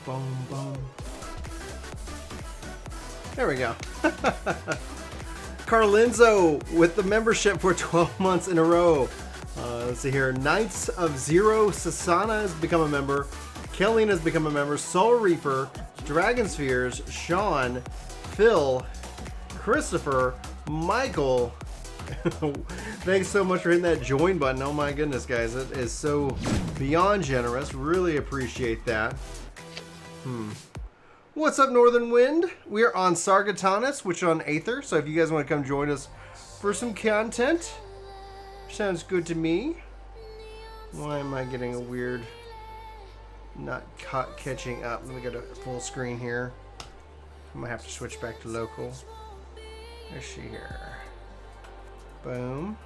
boom, boom. There we go. Carlinzo with the membership for 12 months in a row. Let's see here. Knights of Zero, Sasana has become a member. Kelly has become a member. Soul Reaper, Dragon Spheres, Sean, Phil, Christopher, Michael. Thanks so much for hitting that join button. Oh my goodness, guys. It is so beyond generous. Really appreciate that. What's up, Northern Wind? We are on Sargatanas, which is on Aether. So if you guys want to come join us for some content, sounds good to me. Why am I getting a weird... not catching up? Let me go to full screen here. I'm going to have to switch back to local. Let's see here. Boom.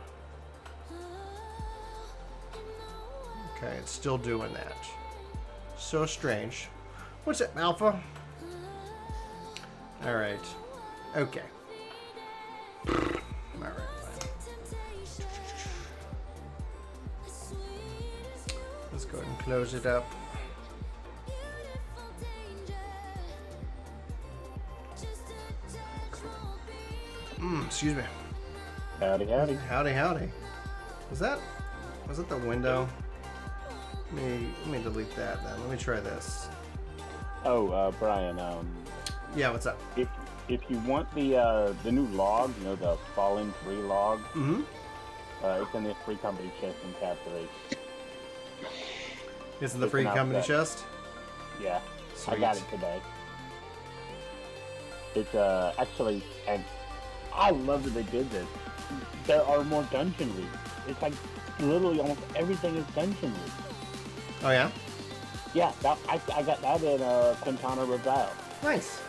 Okay, it's still doing that. So strange. What's up, Alpha? Alright. Okay. Alright. Let's go ahead and close it up. Excuse me. Howdy, howdy. Howdy, howdy. Was that the window? Let me delete that then. Let me try this. Oh, Brian. Yeah, what's up? If you want the new log, you know, the Fallen 3 log, it's in the free company chest in tab 3. It's in the free company chest? Yeah. Sweet. I got it today. It's actually, and I love that they did this. There are more dungeon loops. It's like literally almost everything is dungeon loop. Oh yeah? Yeah, I got that in Quintana Revel. Nice.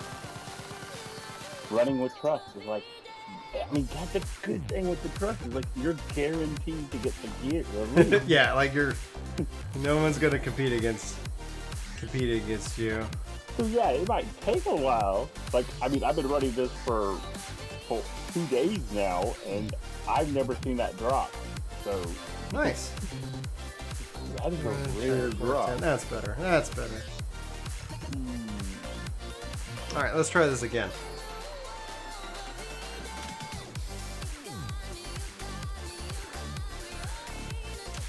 Running with trust is like, I mean, that's a good thing with the trust. Is like you're guaranteed to get the gear. Yeah, like no one's gonna compete against you. So yeah, it might take a while. Like, I mean, I've been running this for 2 days now, and I've never seen that drop. So nice. That is a rare drop. That's better. That's better. All right, let's try this again.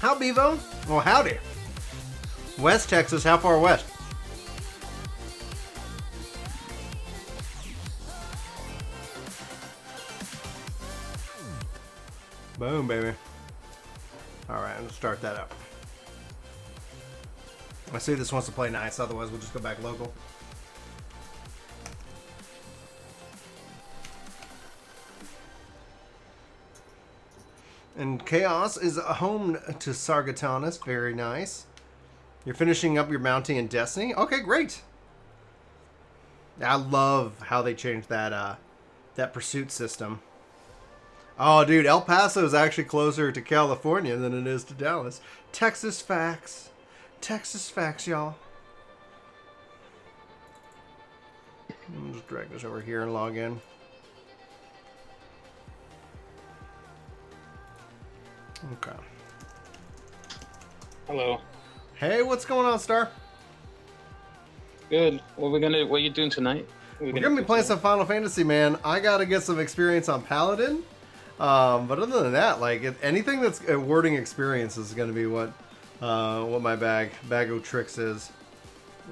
How, Bevo? Well, howdy. West Texas, how far west? Boom, baby. All right, let's start that up. I see this wants to play nice, otherwise we'll just go back local. And Chaos is home to Sargatanas. Very nice. You're finishing up your mounting in Destiny? Okay, great. I love how they changed that that pursuit system. Oh, dude, El Paso is actually closer to California than it is to Dallas. Texas facts. Texas facts, y'all. I'll just drag this over here and log in. Okay. Hello. Hey, what's going on, Star? Good. What are you doing tonight? We're gonna be playing some Final Fantasy, man. I gotta get some experience on Paladin. But other than that, like anything that's a wording experience is gonna be what my bag of tricks is.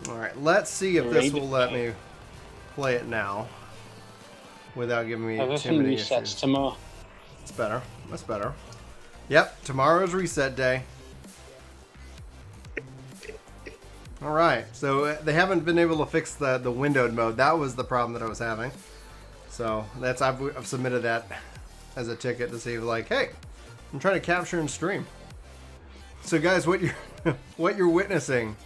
All right, let's see if this will let me play it now without giving me too many issues. Tomorrow. It's better. That's better. Yep, tomorrow's reset day. All right, so they haven't been able to fix the windowed mode. That was the problem that I was having. So I've submitted that as a ticket to see, like, hey, I'm trying to capture and stream. So guys, what you're witnessing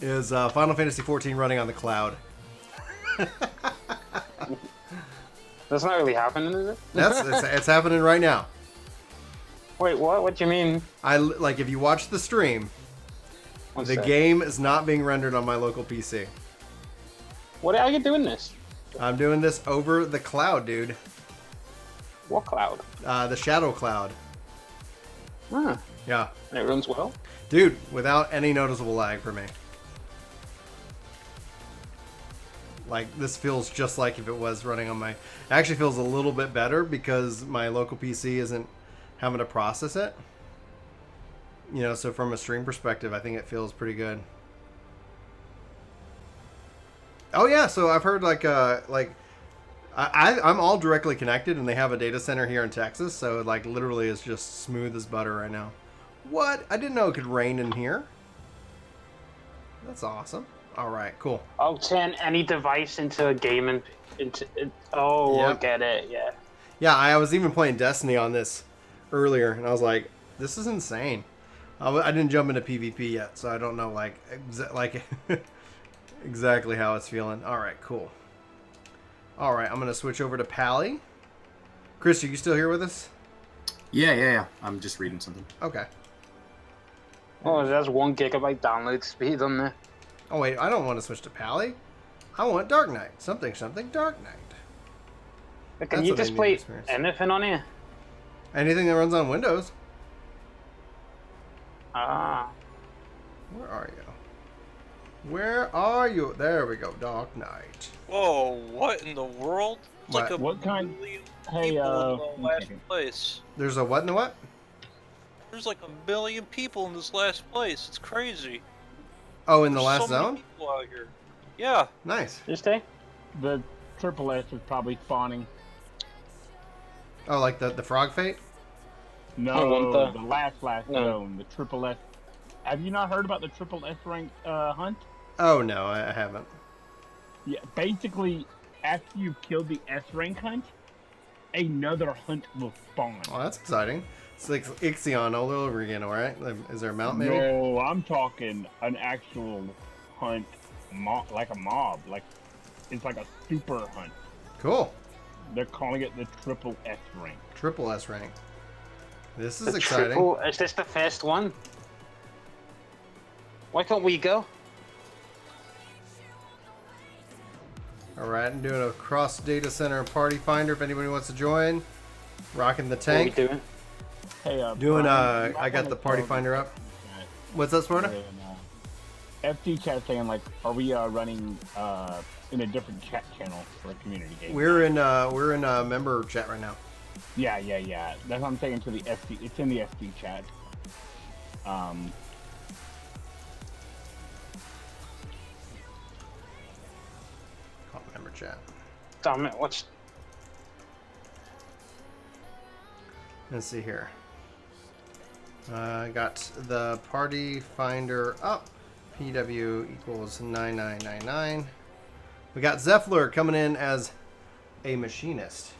is Final Fantasy XIV running on the cloud. That's not really happening, is it? It's happening right now. Wait, what? What do you mean? Like if you watch the stream, the game is not being rendered on my local PC. What are you doing this? I'm doing this over the cloud, dude. What cloud? The Shadow Cloud. Huh. Yeah. And it runs well? Dude, without any noticeable lag for me. Like, this feels just like if it was running on my... It actually feels a little bit better because my local PC isn't having to process it. You know, so from a stream perspective, I think it feels pretty good. Oh yeah, so I've heard I'm all directly connected, and they have a data center here in Texas, so like literally it's just smooth as butter right now. What? I didn't know it could rain in here. That's awesome. All right, cool. I'll turn any device into a game and oh, Yep. I get it. Yeah. Yeah, I was even playing Destiny on this earlier, and I was like, this is insane. I didn't jump into PvP yet, so I don't know exactly how it's feeling. All right, cool. All right, I'm going to switch over to Pally. Chris, are you still here with us? Yeah. I'm just reading something. Okay. Oh, that's 1 gigabyte download speed on there. Oh, wait, I don't want to switch to Pally. I want Dark Knight. Something, Dark Knight. But can That's you what I need to display experience. anything on here? Anything that runs on Windows. Ah. Where are you? Where are you? There we go, Dark Knight. Whoa, what in the world? It's like a What kind? million Hey, people in the last okay. place. There's a what and a what? There's like 1 million people in this last place. It's crazy. Oh, in the There's last so many zone? people out here. Yeah. Nice. Just stay. The triple S is probably spawning. Oh, like the frog fate? I No, want the last No. zone, the triple S. Have you not heard about the triple S rank hunt? Oh, no, I haven't. Yeah, basically, after you kill the S rank hunt, another hunt will spawn. Oh, that's exciting. It's like Ixion all over again, all right? Is there a mount, maybe? No, I'm talking an actual hunt, like a mob. Like, it's like a super hunt. Cool. They're calling it the triple S rank. Triple S rank. This is The exciting. triple. Is this the first one? Why can't we go? All right, I'm doing a cross data center party finder if anybody wants to join. Rocking the What are we tank. doing? Hey, Doing, Brian, you might I got wanna the party tell finder the up. chat What's that, Sparta? and, FD chat saying like, are we running in a different chat channel for a community game? We're in a member chat right now. Yeah. That's what I'm saying to the FD. It's in the FD chat. Call member chat. Damn it! What's Let's see here. I got the party finder up. PW equals 9999. We got Zephyr coming in as a machinist.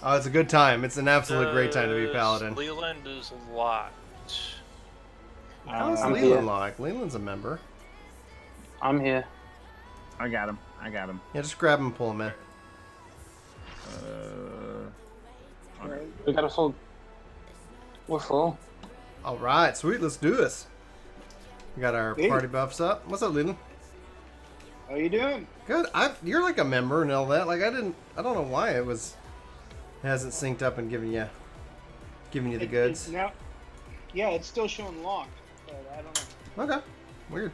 Oh, it's a good time. It's an absolute great time to be Paladin. Leland is locked. How's I'm Leland here. like? Leland's a member. I'm here. I got him. Yeah, just grab him and pull him in. We got a full. We're full. All right, sweet. Let's do this. We got our Hey. party buffs up. What's up, Leland? How you doing? Good. You're like a member and all that. Like I don't know why it hasn't synced up and given you the goods. It's now, yeah, it's still showing locked, but I don't know. Okay. Weird.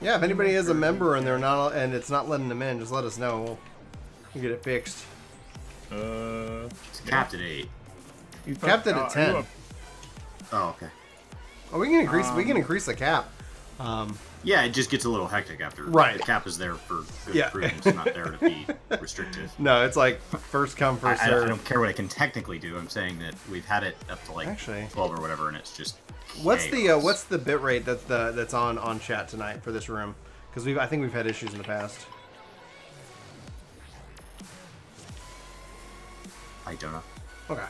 Yeah, if anybody is a member and it's not letting them in, just let us know. We'll get it fixed. It's capped at 8. You Capped it at 10. Oh, okay. Oh, we can increase the cap. Yeah, it just gets a little hectic after. Right. The cap is there for good Yeah. prudence, not there to be restrictive. No, it's like first come, first I serve. don't care what it can technically do. I'm saying that we've had it up to like Actually. 12 or whatever, and it's just. What's chaos. the bit rate that's on chat tonight for this room? Because I think we've had issues in the past. I don't know. Okay.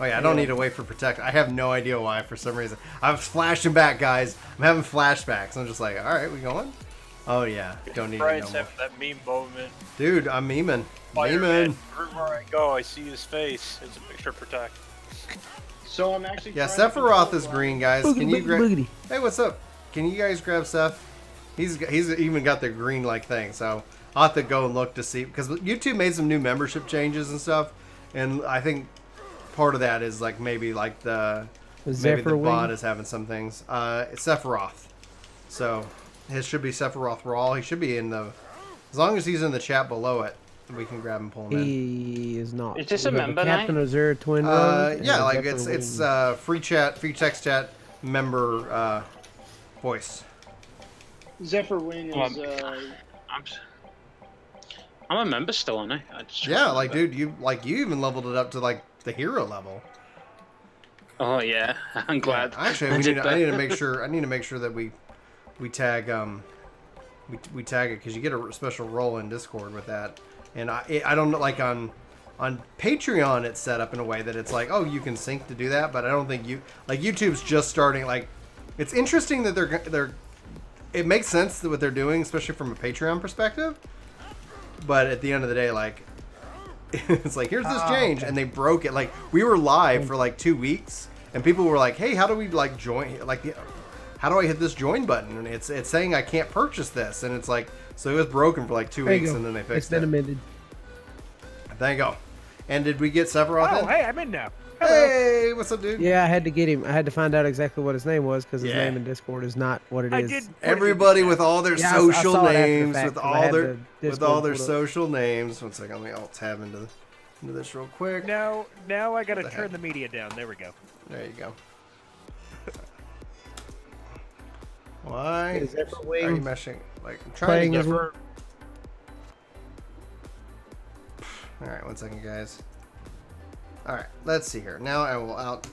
Oh yeah, I don't need to wait for protect. I have no idea why for some reason. I'm flashing back, guys. I'm having flashbacks. I'm just like, all right, we going? Oh yeah, don't need to Brian's know more. having that meme moment. Dude, I'm memeing. Fireman, Memeing. everywhere I go, I see his face. It's a picture protect. So I'm actually. Yeah, trying to Sephiroth control is green, guys. Can you grab? Boogity. Hey, what's up? Can you guys grab Seth? He's even got the green like thing. So I'll have to go and look to see because YouTube made some new membership changes and stuff, and I think part of that is like maybe like maybe the Zephyr bot Wing? is having some things. It's Sephiroth. So His should be Sephiroth Rawl. He should be in the... As long as he's in the chat below it, we can grab and pull him in. He is not. Is this a We have member Captain night? Azure Twin Rose. and Yeah, a like Zephyr it's Wing. free chat, free text chat member voice. Zephyr Wing is. I'm a member still, aren't I? Yeah, like dude, you even leveled it up to like the hero level. Oh yeah, I'm glad. Actually, I need to make sure. I need to make sure that we tag we tag it because you get a special role in Discord with that. And I don't know, like on Patreon it's set up in a way that it's like, oh, you can sync to do that, but I don't think YouTube's just starting. Like, it's interesting that they're it makes sense that what they're doing, especially from a Patreon perspective. But at the end of the day, like, it's like, here's this change, and they broke it. Like, we were live for like 2 weeks, and people were like, hey, how do we like join? Like, how do I hit this join button? And it's saying I can't purchase this, and it's like, so it was broken for like 2 There you weeks, go. and then they It's fixed been it. amended. There you go. And did we get Sephiroth Oh, in? hey, I'm in now. Hello. Hey, what's up, dude? Yeah, I had to get him. I had to find out exactly what his name was because his Yeah. name in Discord is not what it I is. did. put it in Everybody the with chat. all their Yeah, I social saw it after the names, fact, with 'cause I all had their the with Discord all their pulled up. social names. One second, let me alt tab into this real quick. Now I gotta What the turn heck? the media down. There we go. There you go. Why Is Zephyr are you Wing meshing? Like, I'm playing trying to his get. work? All right, one second, guys. All right, let's see here. Now I will out.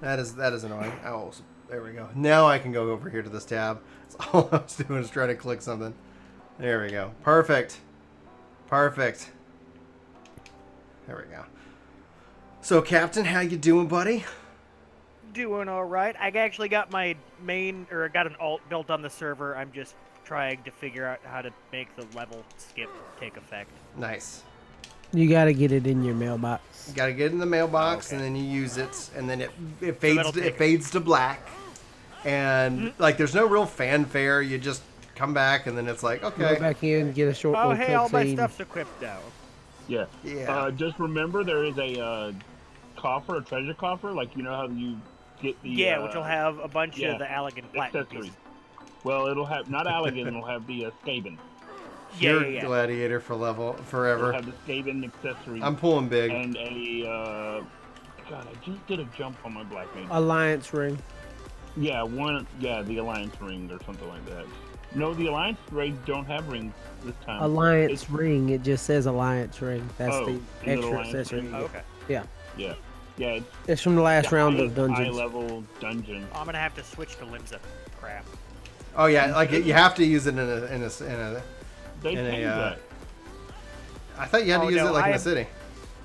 That is annoying. I will. There we go. Now I can go over here to this tab. So all I was doing is trying to click something. There we go. Perfect. Perfect. There we go. So, Captain, how you doing, buddy? Doing all right. I actually got my main, or I got an alt built on the server. I'm just trying to figure out how to make the level skip take effect. Nice. You got to get it in your mailbox. You gotta get it in the mailbox, Okay. and then you use it, and then it that'll fades take fades to black, and like there's no real fanfare. You just come back, and then it's like, Go okay, back in, get a short Oh, little hey, all my cutscene. stuff's equipped now. Yeah. yeah, Just remember there is a coffer, a treasure coffer. Like, you know how you get the Yeah, which will have a bunch yeah, of the Allegan platinum accessories. pieces. Well, it'll have not Allegan. It'll have the Skaven. you're Yeah. gladiator for level It'll forever. have the Skaven accessories I'm pulling big. and a God. I just did a jump on my black mage. Alliance ring. Yeah, the Alliance ring or something like that. No, the Alliance rings don't have rings this time. Alliance It's- ring. It just says Alliance ring. That's Oh, the is it extra Alliance accessory. ring? Okay. Yeah, it's It's from the last round high- of dungeons. High level dungeon. I'm gonna have to switch to Limsa. Crap. Oh yeah, like you have to use it in a. They In a, changed that. I thought you had to Oh, use no, it like in I the am- city.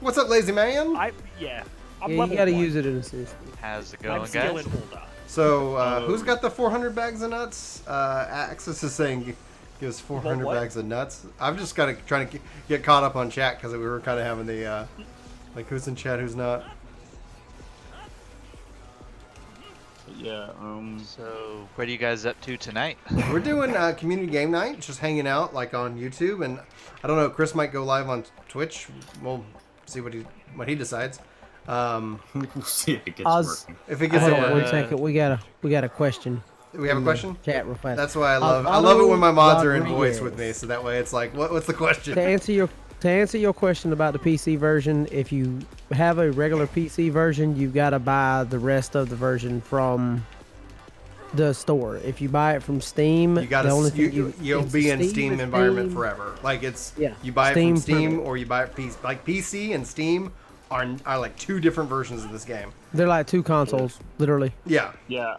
What's up, lazy man? I'm Yeah, level you got to 1. use it in a system. How's it I'm going, still guys? in Bulldog. So who's got the 400 bags of nuts? Axis is saying gives 400 what? bags of nuts. I'm just kind of trying to get caught up on chat because we were kind of having the like who's in chat, who's not. Yeah. So, what are you guys up to tonight? We're doing community game night, just hanging out like on YouTube, and I don't know. Chris might go live on Twitch. We'll see what he decides. We'll see if it gets Oz- working. If it gets Hold on over, one second. We got a question. we have a question. Chat real fast. That's why I love it when my mods are in voice Rodriguez. with me, so that way it's like, what's the question? To answer your question about the PC version, if you have a regular PC version, you've got to buy the rest of the version from the store. If you buy it from Steam, You gotta, the only thing you'll it's be in Steam Steam is environment Steam. forever. Like it's, Yeah, you buy it Steam from Steam forever. or you buy it PC. Like PC and Steam are like two different versions of this game. They're like two consoles, literally. Yeah, Yeah.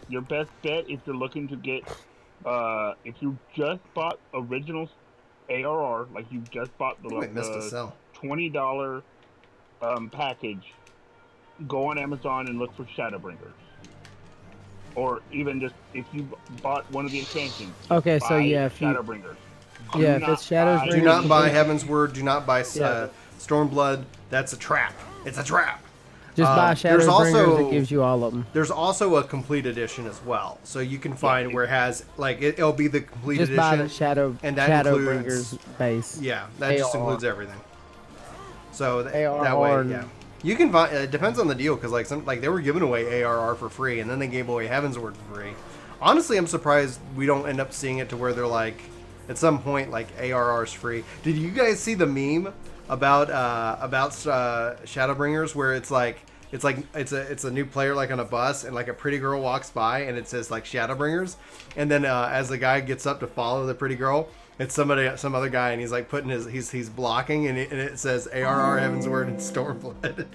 Your best bet if you're looking to get, if you just bought original ARR, like you just bought the I missed a cell. $20 package, go on Amazon and look for Shadowbringers. Or even just if you bought one of the expansions. Okay, so buy yeah, if you Shadowbringers. Yeah, Do if it's not buy- Shadowbringers- do not buy complete- Heaven's Word. Do not buy Yeah. Stormblood. That's a trap. It's a trap. just buy there's Shadowbringers, also- it gives you all of them. There's also a complete edition as well, so you can find where it has like it'll be the complete Just edition. buy the Shadow and that Shadowbringers includes- base. Yeah, that just ARR. includes everything. So that ARR way, and- yeah, you can find. It depends on the deal because like they were giving away ARR for free, and then they gave away Heaven's Word for free. Honestly, I'm surprised we don't end up seeing it to where they're like, at some point, like ARR's free. Did you guys see the meme about Shadowbringers where it's a new player like on a bus and like a pretty girl walks by and it says like Shadowbringers, and then as the guy gets up to follow the pretty girl, it's some other guy, and he's like putting he's blocking, and it says ARR Heavensward and Stormblood.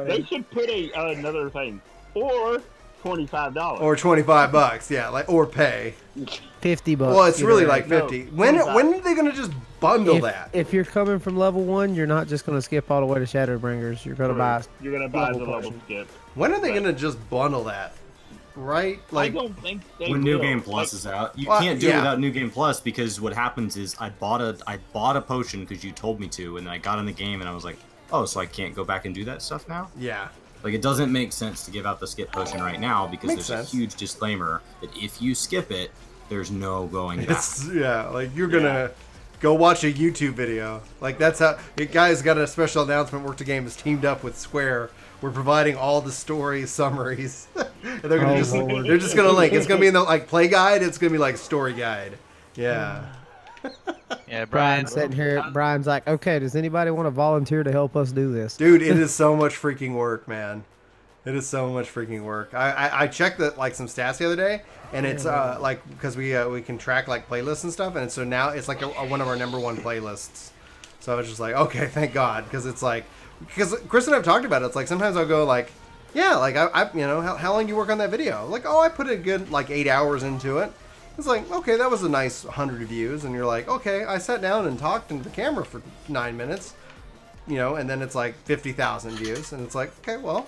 They should put another thing, or $25. Or $25, yeah, like, or pay $50. Well, it's really right. like 50. When are they gonna just bundle that? If you're coming from level 1, you're not just gonna skip all the way to Shadowbringers. You're gonna buy. You're gonna buy the level level portion. skip. When are they gonna just bundle that? Right? Like, I don't think they When will. New Game Plus is out, you Well, can't do yeah. it without New Game Plus, because what happens is I bought a potion because you told me to, and then I got in the game and I was like, oh, so I can't go back and do that stuff now? yeah. Like, it doesn't make sense to give out the skip potion right now, because Makes there's sense. a huge disclaimer that if you skip it, there's no going back. It's like you're gonna go watch a YouTube video. Like that's how guys got a special announcement. Work to Game has teamed up with Square. We're providing all the story summaries. And they're gonna Lord. they're just gonna link. It's gonna be in the like play guide. It's gonna be like story guide. Yeah. Yeah, Brian. Brian's sitting here. Brian's like, okay, does anybody want to volunteer to help us do this? Dude, it is so much freaking work, man. It is so much freaking work. I checked like some stats the other day, and it's like because we can track like playlists and stuff, and so now it's like one of our #1 playlists. So I was just like, okay, thank God, because it's like because Chris and I've talked about it. It's like sometimes I'll go like, yeah, like I you know how long do you work on that video? Like, oh, I put a good like 8 hours into it. It's like, okay, that was a nice 100 views, and you're like, okay, I sat down and talked into the camera for 9 minutes, you know, and then it's like 50,000 views, and it's like, okay, well,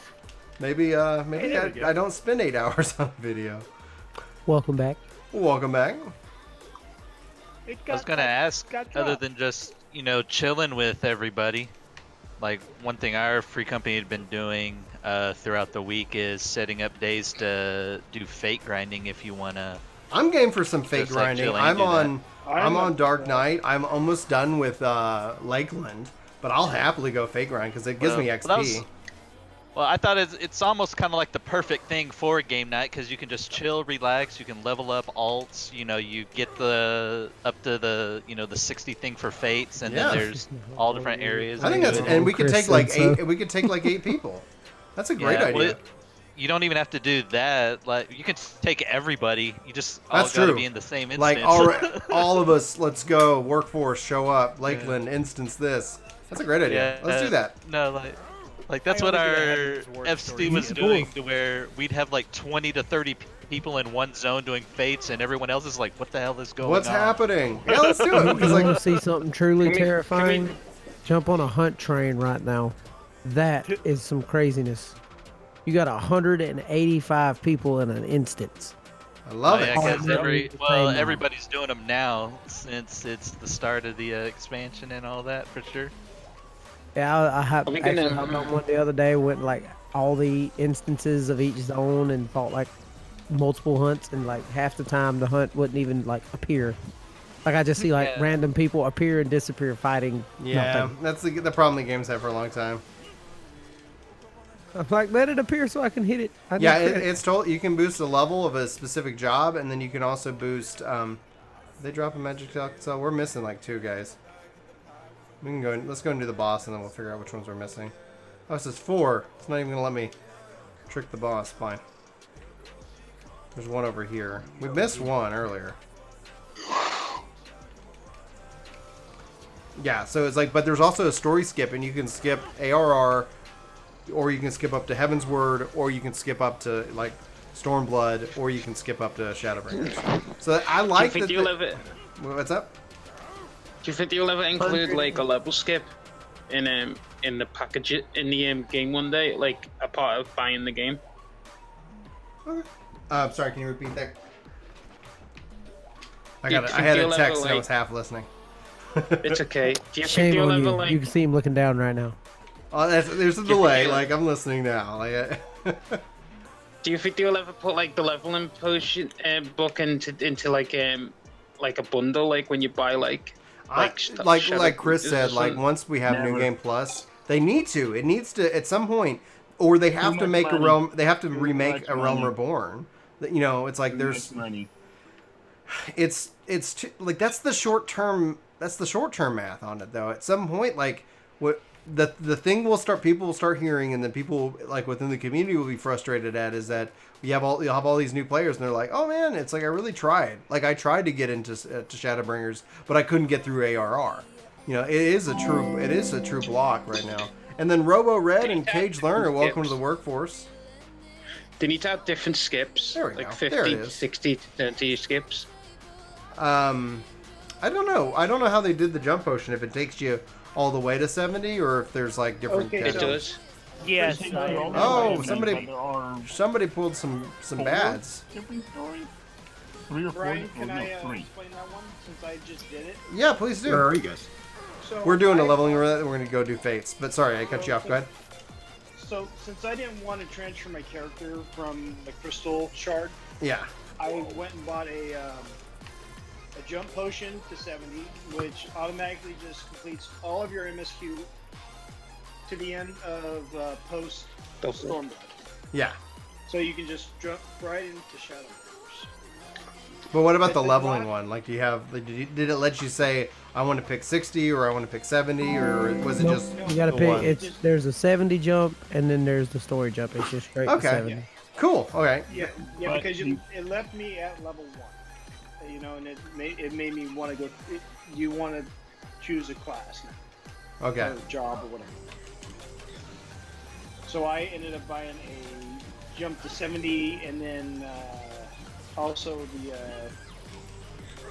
maybe I don't spend 8 hours on a video. Welcome back. Welcome back. I was gonna ask, got other dropped. than just chilling with everybody, like one thing our free company had been doing throughout the week is setting up days to do fate grinding if you wanna. I'm game for some fake Just like grinding. chilling, I'm do on that. I'm on Dark Knight. I'm almost done with Lakeland, but I'll happily go fake grind because it gives me XP. Well, I thought it's almost kind of like the perfect thing for a game night because you can just chill, relax. You can level up alts. You get up to the 60 thing for fates, and Yeah. then there's all different areas. I think you that's can do. and we could Chris take like said so. 8. We could take like 8 people. That's a great Yeah, idea. well, you don't even have to do that. Like you can take everybody. You just all That's gotta true. be in the same instance. Like all of us, let's go. Workforce, show up. Lakeland, instance this. That's a great idea. Let's do that. No, like that's I what only did our Heaven's Ward FC story. was Yeah, doing, cool. to where we'd have like 20 to 30 people in one zone doing fates, and everyone else is like, "What the hell is going What's on?" happening? Yeah, let's do it. You Because want like to see something truly terrifying? Jump on a hunt train right now. That is some craziness. You got 185 people in an instance. I love Oh, it. yeah, 'cause Same now. everybody's doing them now since it's the start of the expansion and all that for sure. Yeah, I hopped Are we gonna- actually hopped on one the other day. Went like all the instances of each zone and fought like multiple hunts, and like half the time the hunt wouldn't even like appear. Like I just see like Yeah. random people appear and disappear fighting. Yeah, nothing. that's the problem the game's had for a long time. I'm like, let it appear so I can hit it. I Yeah, need credit. it's told you can boost the level of a specific job, and then you can also boost. They drop a magic so we're missing like 2 guys. We can go. Let's go and do the boss, and then we'll figure out which ones we're missing. Oh, it says 4. It's not even gonna let me trick the boss. Fine. There's one over here. We missed one earlier. Yeah, so it's like, but there's also a story skip, and you can skip ARR, or you can skip up to Heaven's Word, or you can skip up to like Stormblood, or you can skip up to Shadowbringers. So I like Do you that. think you'll ever? What's up? Do you think you'll ever include like a level skip in the package in the game one day, like a part of buying the game? Sorry, can you repeat that? I Do you got. I think had a you'll ever, text and I like- was half listening. It's okay. Do you think Shame you'll on ever you. like? You can see him looking down right now. Oh, there's a you delay. feel- Like I'm listening now. Like. Do you think you'll ever put like the leveling potion book into like a bundle, like when you buy like Like Chris said, like once we have New Never. Game Plus, they need to. It needs to at some point. or they have Too to much make a money. realm. They have to Too remake much a Realm money. Reborn. You know, it's like Too there's. much money. It's too, like that's the short term math on it though. At some point, like what the thing people will start hearing, and then people like within the community will be frustrated at is that you'll have all these new players, and they're like, oh man, it's like I really tried. Like I tried to get into to Shadowbringers, but I couldn't get through ARR. You know, it is a true block right now. And then Robo Red and Cage Learner, welcome to the workforce. They need to have different skips, There we like go. 50, There it is. 60, 70 skips. I don't know. I don't know how they did the jump potion. If it takes you all the way to 70, or if there's like different. Okay, It so- does. Yes. Oh, somebody- There are Somebody pulled some four bads. different stories. 3 or 4. Brian, Oh, can no, I 3. explain that one since I just did it? Yeah, please do. Where are you guys? So We're doing a I- leveling. We're going to go do fates. But sorry, I cut you off. Go ahead. So since I didn't want to transfer my character from the crystal shard, Yeah. I went and bought a jump potion to 70, which automatically just completes all of your MSQ to the end of post Stormblood. Yeah. So you can just jump right into Shadowbringers. But what about the It's leveling not- one? Like, do you have? Like, did it let you say I want to pick 60 or I want to pick 70, or was it Nope. just You gotta the pick. one? There's a 70 jump, and then there's the story jump. It's just straight to Okay. 70. Cool. Okay. Yeah, But because you- it left me at level 1. You know, and it made me want to go. You want to choose a class now, Okay. or job or whatever. So I ended up buying a jump to 70, and then also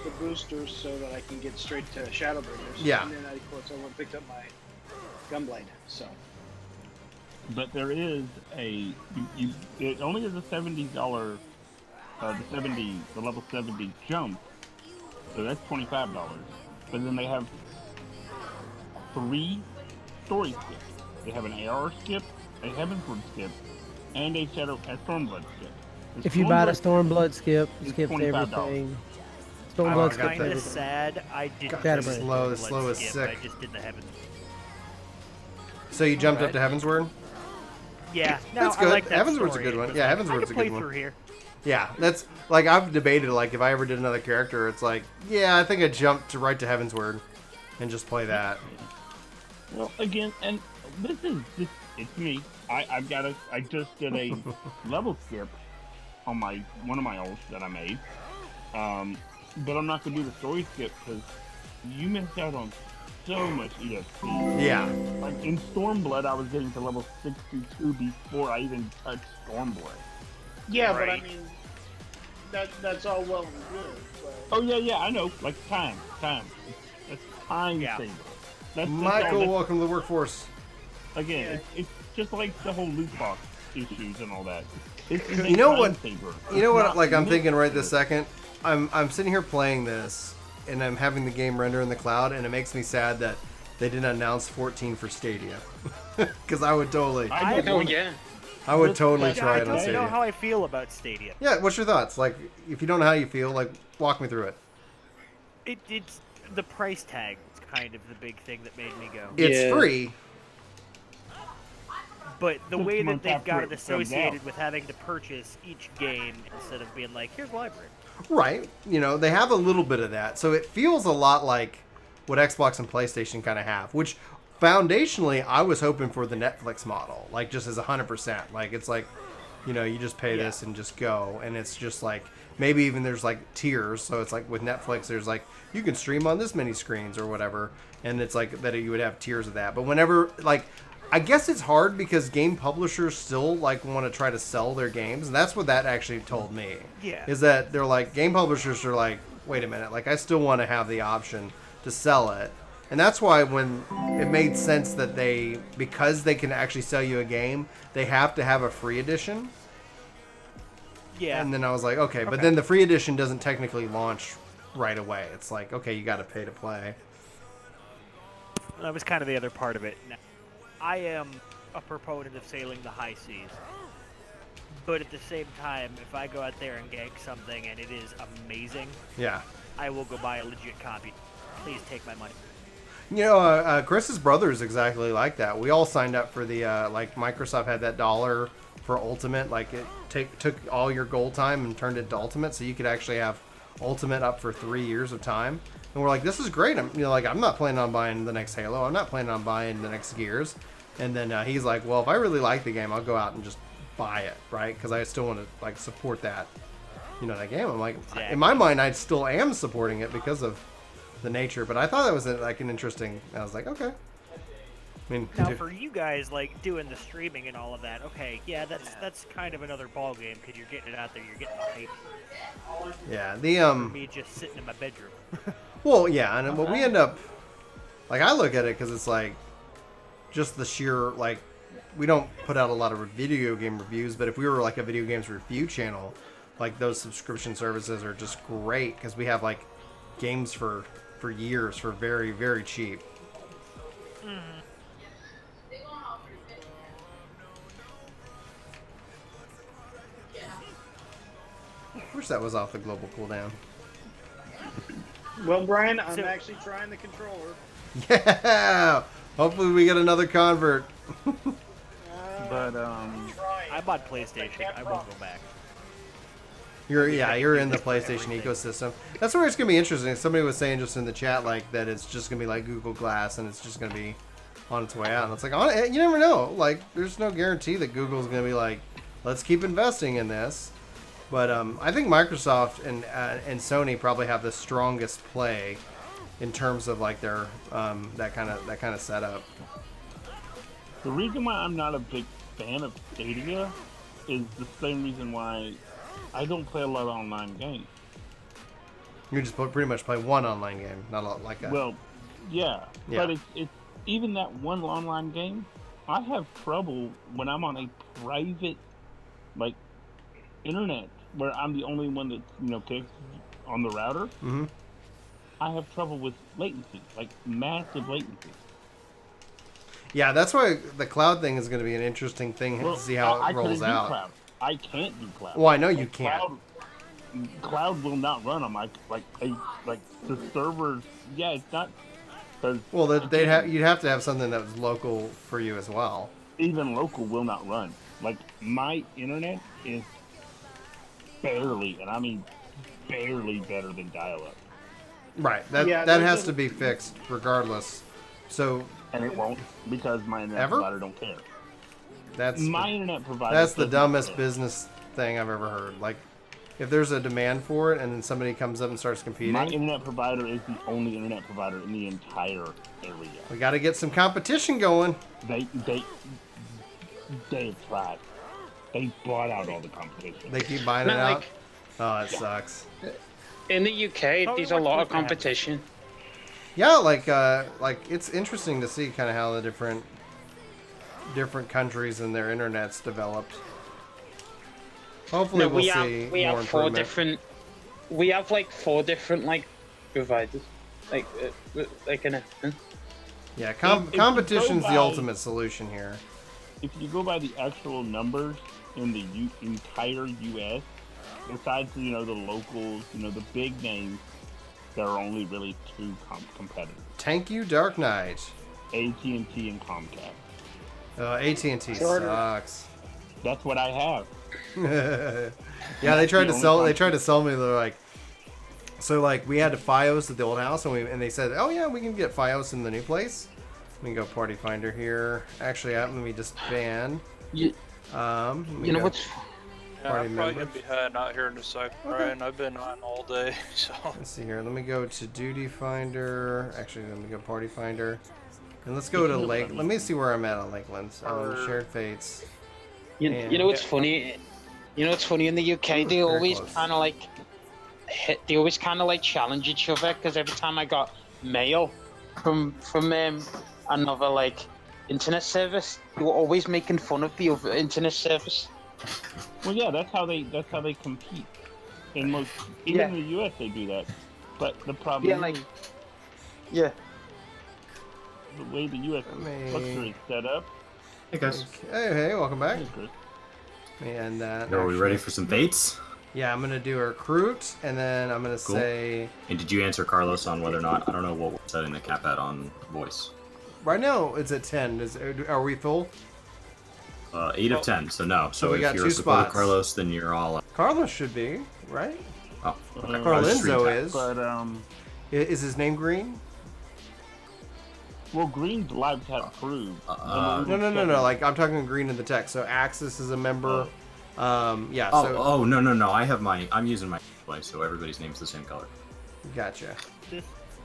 the boosters so that I can get straight to Shadowbringers. Yeah. And then of course I went and picked up my Gunblade. So But there is it only is a $70 the level 70 jump, so that's $25. But then they have 3 story skips. They have an AR skip, a Heavensward skip, and a Stormblood skip. The If you buy the Stormblood Stormblood skip, is skips $25. everything. Oh, Stormblood I skips got Kind of everything. sad. I didn't. Gotta do the bring- Slow- Blood slow as skip, sick. I just did the heavens. So you jumped up Alright. to Heavensward? Yeah, no, That's I good. like that Heavensward's a story. good It one. was Yeah, like, Heavensward's I a could play good one. through here. Yeah, that's like I've debated like if I ever did another character, it's like yeah, I think I'd jump to right to Heavensward and just play that. Well, again, and it's me. I just did a level skip on one of my ults that I made. But I'm not gonna do the story skip because you missed out on so much EXP. Yeah. Like in Stormblood, I was getting to level 62 before I even touched Stormblood. yeah, but I Right. mean that's all well and good. But Oh yeah, I know. Like time. It's time Yeah. saver. That's Michael, all. welcome to the workforce. Again, it's just like the whole loot box issues and all that. It's a You know time what- saver. You know It's what? not Like I'm loot thinking right this saver. second. I'm sitting here playing this, and I'm having the game render in the cloud, and it makes me sad that they didn't announce 14 for Stadia, because I would totally, I don't Oh want- yeah. I would totally Yeah, try I it on don't know Stadia. how I feel about Stadia. Yeah, what's your thoughts? Like, if you don't know how you feel, like, walk me through it. It's the price tag. It's kind of the big thing that made me go. It's Yeah. free. But the 6 way that months they've after got it it comes associated out. with having to purchase each game instead of being like, here's library. Right. You know, they have a little bit of that. So it feels a lot like what Xbox and PlayStation kind of have, which foundationally I was hoping for the Netflix model, like just as 100%. Like it's like, you know, you just pay this and just go. And it's just like, maybe even there's like tiers. So it's like with Netflix, there's like, you can stream on this many screens or whatever. And it's like that you would have tiers of that. But whenever, like, I guess it's hard because game publishers still like want to try to sell their games, and that's what that actually told me. Yeah. Is that they're like game publishers are like, wait a minute, like I still want to have the option to sell it, and that's why when it made sense that because they can actually sell you a game, they have to have a free edition. Yeah. And then I was like, okay, but then the free edition doesn't technically launch right away. It's like, okay, you got to pay to play. That was kind of the other part of it. Now, I am a proponent of sailing the high seas. But at the same time, if I go out there and gank something and it is amazing, Yeah. I will go buy a legit copy. Please take my money. Chris's brother is exactly like that. We all signed up for the like Microsoft had that $1 for Ultimate. Like it took all your gold time and turned it to Ultimate, so you could actually have Ultimate up for 3 years of time. And we're like, this is great. I'm not planning on buying the next Halo. I'm not planning on buying the next Gears. And then he's like, well, if I really like the game, I'll go out and just buy it, right? Because I still want to like support that, that game. I'm like, in my mind, I still am supporting it because of the nature. But I thought that was like an interesting. I was like, okay. I mean, now for you guys, like doing the streaming and all of that, okay, yeah, that's kind of another ball game because you're getting it out there, you're getting the hype. Yeah, For me just sitting in my bedroom. Well, yeah, and but we end up, like, I look at it because it's like, just the sheer, like, we don't put out a lot of video game reviews, but if we were like a video games review channel, like those subscription services are just great because we have like games for years for very, very cheap. Wish that was off the global cooldown. Well, Brian, I'm actually trying the controller. Yeah! Hopefully we get another convert. But I bought PlayStation. I won't go back. You're in the PlayStation ecosystem. That's where it's gonna be interesting. Somebody was saying just in the chat like that it's just gonna be like Google Glass and it's just gonna be on its way out. And it's like you never know. Like there's no guarantee that Google's gonna be like, let's keep investing in this. But I think Microsoft and Sony probably have the strongest play in terms of like their that kind of setup. the reason why I'm not a big fan of Stadia is the same reason why I don't play a lot of online games. You just pretty much play one online game, not a lot like that. Well, yeah. But it's even that one online game. I have trouble when I'm on a private, like, internet where I'm the only one that's connected on the router. Mm-hmm. I have trouble with latency, like massive latency. Yeah, that's why the cloud thing is going to be an interesting thing to see how it rolls out. Cloud. I can't do cloud. Well, I know you can't. Cloud will not run on my like the servers. Yeah, it's not. Well, you'd have to have something that was local for you as well. Even local will not run. Like my internet is barely, and I mean barely better than dial-up. Right. That has to be fixed regardless. So. And it won't because my internet provider don't care. That's my internet provider. That's the dumbest business thing I've ever heard. Like, if there's a demand for it and then somebody comes up and starts competing. My internet provider is the only internet provider in the entire area. We got to get some competition going. They tried. They bought out all the competition. They keep buying it out. Oh, it sucks. In the UK, there's a lot of competition. Yeah, like it's interesting to see kind of how the different countries and their internets developed. Hopefully, we'll see we more have four improvement. different. We have like 4 different like providers, like an. Yeah, competition's the ultimate solution here. If you go by the actual numbers in the entire U.S., besides the locals, the big names, there are only really 2 competitors. Thank you, Dark Knight. AT&T and Comcast. AT&T sucks. That's what I have. Yeah, they tried to sell me. They're like, so like we had a FiOS at the old house, and they said, oh yeah, we can get FiOS in the new place. Let me go Party Finder here. Actually, let me just ban. What's? I'm probably gonna be heading out here in a second, Brian. I've been on all day, so. Let's see here. Let me go to Duty Finder. Actually, let me go Party Finder, and let's go to Lake. Let me see where I'm at on Lakelands. Shared Fates. You know what's funny? You know what's funny in the UK? They always kind of like challenge each other because every time I got mail from another like internet service, they were always making fun of the other internet service. Well, yeah, that's how they compete. In most, even in the US, they do that. But the problem is, the way the US structure is set up. Hey guys. Hey, welcome back. And are we ready for some Fates? Yeah, I'm gonna do a recruit, and then I'm gonna say. And did you answer Carlos on whether or not? I don't know what we're setting the cap at on voice. Right now it's at 10. Are we full? 8 of 10, so no. So So we if got you're 2 supporting spots. Carlos, then you're all. Carlos should be right. Oh, okay. Carlenzo is. But Is his name Green? well, Green's live cat approved. No. Like I'm talking Green in the text. So Axis is a member. Yeah. No. I'm using my display, so everybody's name's the same color. Gotcha.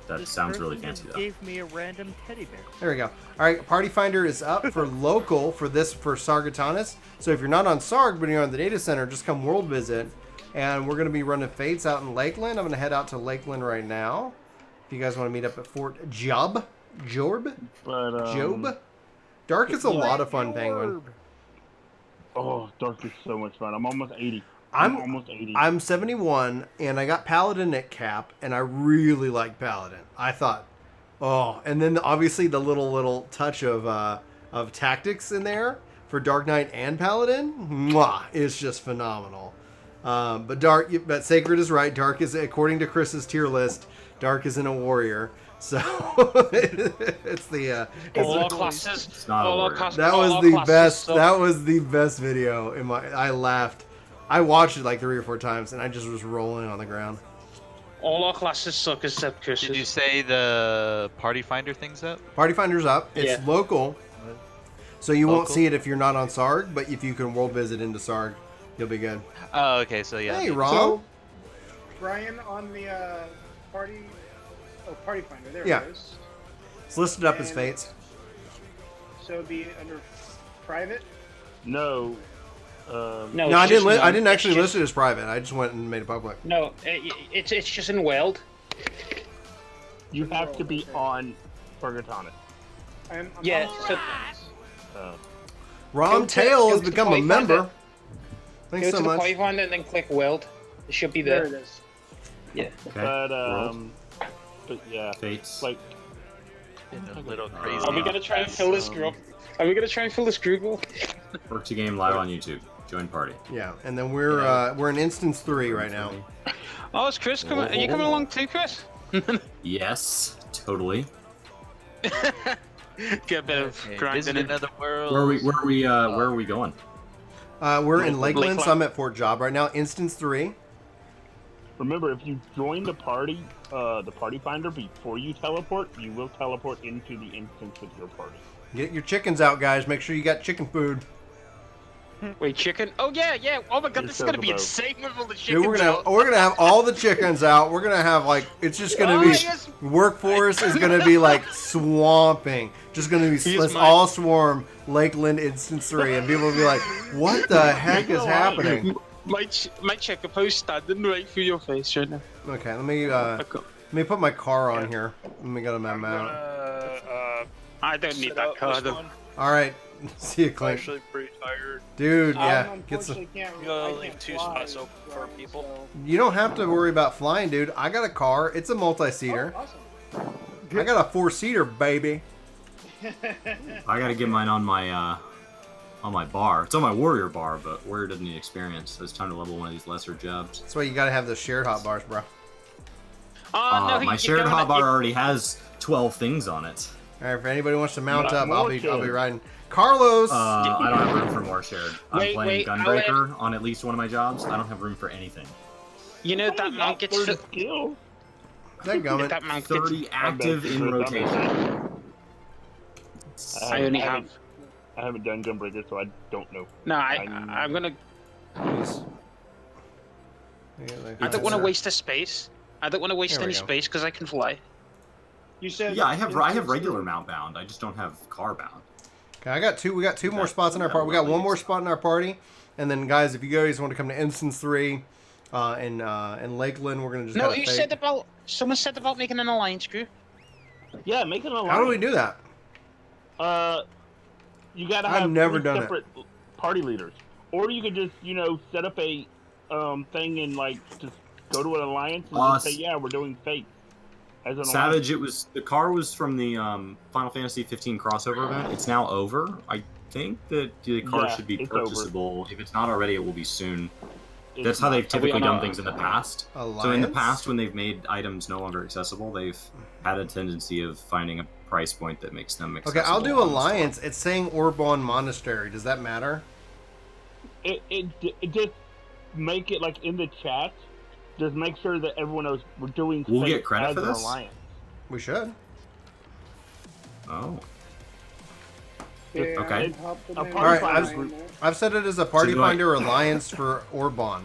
That This sounds person really just fancy though. Gave me a random teddy bear. There we go. All right, Party Finder is up for local for Sargatanis. So if you're not on Sarg, but you're on the data center, just come world visit. And we're going to be running Fates out in Lakeland. I'm going to head out to Lakeland right now. If you guys want to meet up at Fort Jorb. Dark is a lot of fun, Penguin. Oh, Dark is so much fun. I'm almost 80. I'm almost 80. I'm 71, and I got Paladin at cap, and I really like Paladin. I thought, and then obviously the little touch of tactics in there for Dark Knight and Paladin, is just phenomenal. But Sacred is right. Dark is, according to Chris's tier list, Dark isn't a warrior. So it's the all classes. It's not a warrior. that was the best. That was the best video in my. I laughed. I watched it like 3 or 4 times, and I just was rolling on the ground. All our classes suck except Chris's. Did you say the Party Finder thing's up? Party Finder's up. It's local, so you won't see it if you're not on Sarg. But if you can world visit into Sarg, you'll be good. Oh, okay. So yeah. Hey, Rom. So, Brian on the Party Finder. There it is. It's listed up as And- Fates. So it'd be under private. No. No, I didn't actually list it as private. I just went and made it public. No, it's just in World. You have to be on Sargatanis. I'm Yeah, so Rom Go to- Tail go has to the become a Party member. Finder. Thanks go so to the much. Party Finder and then click World. It should be there. there. It is. Yeah. Okay. But yeah, Fates. like A little crazy. Are we gonna try and fill this group? Are we gonna try and fill this group? Work to game live on YouTube. Join party. Yeah, and then we're in instance 3 right now. Oh, is Chris coming? Are you coming along too, Chris? Yes, totally. Get a bit of Okay, grinding visit in. another world. Where are we going? We're in Lakeland, Lakeland. so I'm at Fort Job right now. Instance 3. remember, if you join the party finder before you teleport, you will teleport into the instance of your party. Get your chickens out, guys. Make sure you got chicken food. Wait, chicken? Oh yeah. Oh my god, this is gonna be Chocobo. insane with all the Dude, chickens. we're gonna have all the chickens out. We're gonna have it's just gonna be yes. workforce is gonna be like swamping. Just gonna be let's all swarm Lakeland Instance 3, and people will be like, "What the heck is happening?" My Chocobo's standing right through your face right now. Okay, let me put my car on here. Let me go to my mount. I don't need Set that up card. this one. All right, see you, I'm Clint. actually pretty tired. Dude, yeah, get unfortunately some. can't. You gotta I leave can't 2 fly, spots open for Brian, people. so- You don't have to worry about flying, dude. I got a car. It's a multi-seater. Oh, awesome. I got a 4-seater, baby. I gotta get mine on my bar. It's on my warrior bar, but warrior doesn't need experience, so it's time to level one of these lesser jobs. That's why you gotta have the shared hot bars, bro. No, My shared hotbar already has 12 things on it. All right, if anybody wants to mount Not up, I'll be shared. riding. Carlos. I don't have room for more shared. I'm Wait, playing I'll Gunbreaker on at least one of my jobs. I don't have room for anything. You know that mount gets Third skill. that gummit. that mount gets. 30 active in rotation. I only have. I haven't done Gunbreaker, so I don't know. No, I'm gonna. I don't want to waste the space. I don't want to waste There we any go. space because I can fly. You said. Yeah, I have Instance regular 3. mount bound. I just don't have car bound. Okay, we got two more Okay. spots in our party. We got Yeah, one more please. spot in our party, and then guys, if you guys want to come to Instance 3, in Lakeland, we're gonna just. No, kinda you fake- said about. Someone said about making an alliance group. Yeah, make an alliance. How do we do that? You gotta I've have never 3 done it. separate party leaders, or you could just set up a thing and just go to an alliance and just say, yeah, we're doing fate as an Savage, the car was from the Final Fantasy XV crossover event. It's now over. I think that the car Yeah, should be it's over. purchasable. If it's not already, it will be soon. That's how they've typically done things in the past. Alliance? So in the past, when they've made items no longer accessible, they've had a tendency of finding a price point that makes them accessible. Okay, I'll do on the Alliance. store. It's saying Orban Monastery. Does that matter? It just make it like in the chat. Just make sure that everyone knows we're doing. We'll Fate get credit as for an this? Alliance. We should. Oh. Yeah, Okay. hop them All in. right, Fine. I've set it as a party do I- finder Alliance for Orban.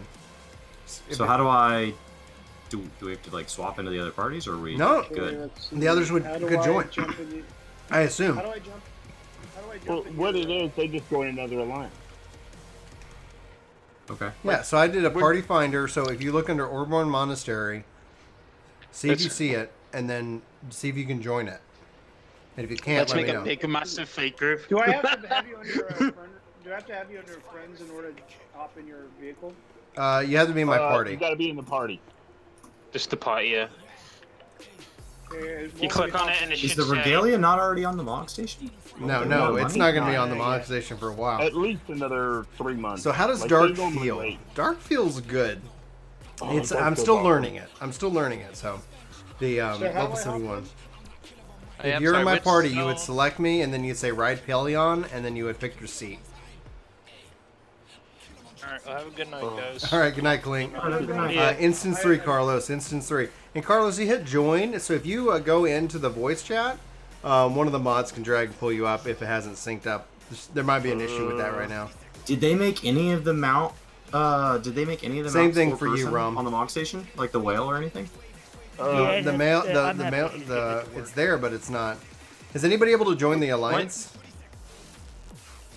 So how do I... Do we have to like swap into the other parties, or are we No. Okay, good? let's see. The others could How do I join. jump in the- I assume. How do I jump? How do I jump Well, in what your- it is, they just join another alliance. Okay. Yeah, so I did a party finder. So if you look under Orban Monastery, see if you see it, and then see if you can join it. And if you can't, Let's let make me a know. big, massive fake group. Do I have to have you under friend? Do I have to have you under friends in order to hop in your vehicle? You have to be in my party. You got to be in the party. Just the party, yeah. Okay, You click on it and it Is should the say... regalia not already on the Mog Station? No, Okay, no, more it's money? not going to be on the Yeah, Mod yeah. Station for a while. At least another 3 months. So how does Like, Dark they normally feel? wait. Dark feels good. Oh, It's Dark I'm feels still awesome. learning it. I'm still learning it. So the So how do I level hop 71. in? Hey, If I'm you're sorry, in my which party, you spell- would select me, and then you'd say Ride Pelion, and then you would pick your seat. Alright, well, have a good night, guys. All right, good night, Clink. Instance 3, Carlos. Instance 3. And Carlos, you hit join. So if you go into the voice chat, one of the mods can drag and pull you up if it hasn't synced up. There might be an issue with that right now. Did they make any of the mount? Did they make any of the Same mounts thing four for you, person Rom. on the Mog Station, like the whale or anything? Yeah, The mail, I'm the happy mail, to get the it to it's work. there, but it's not. Is anybody able to join the alliance?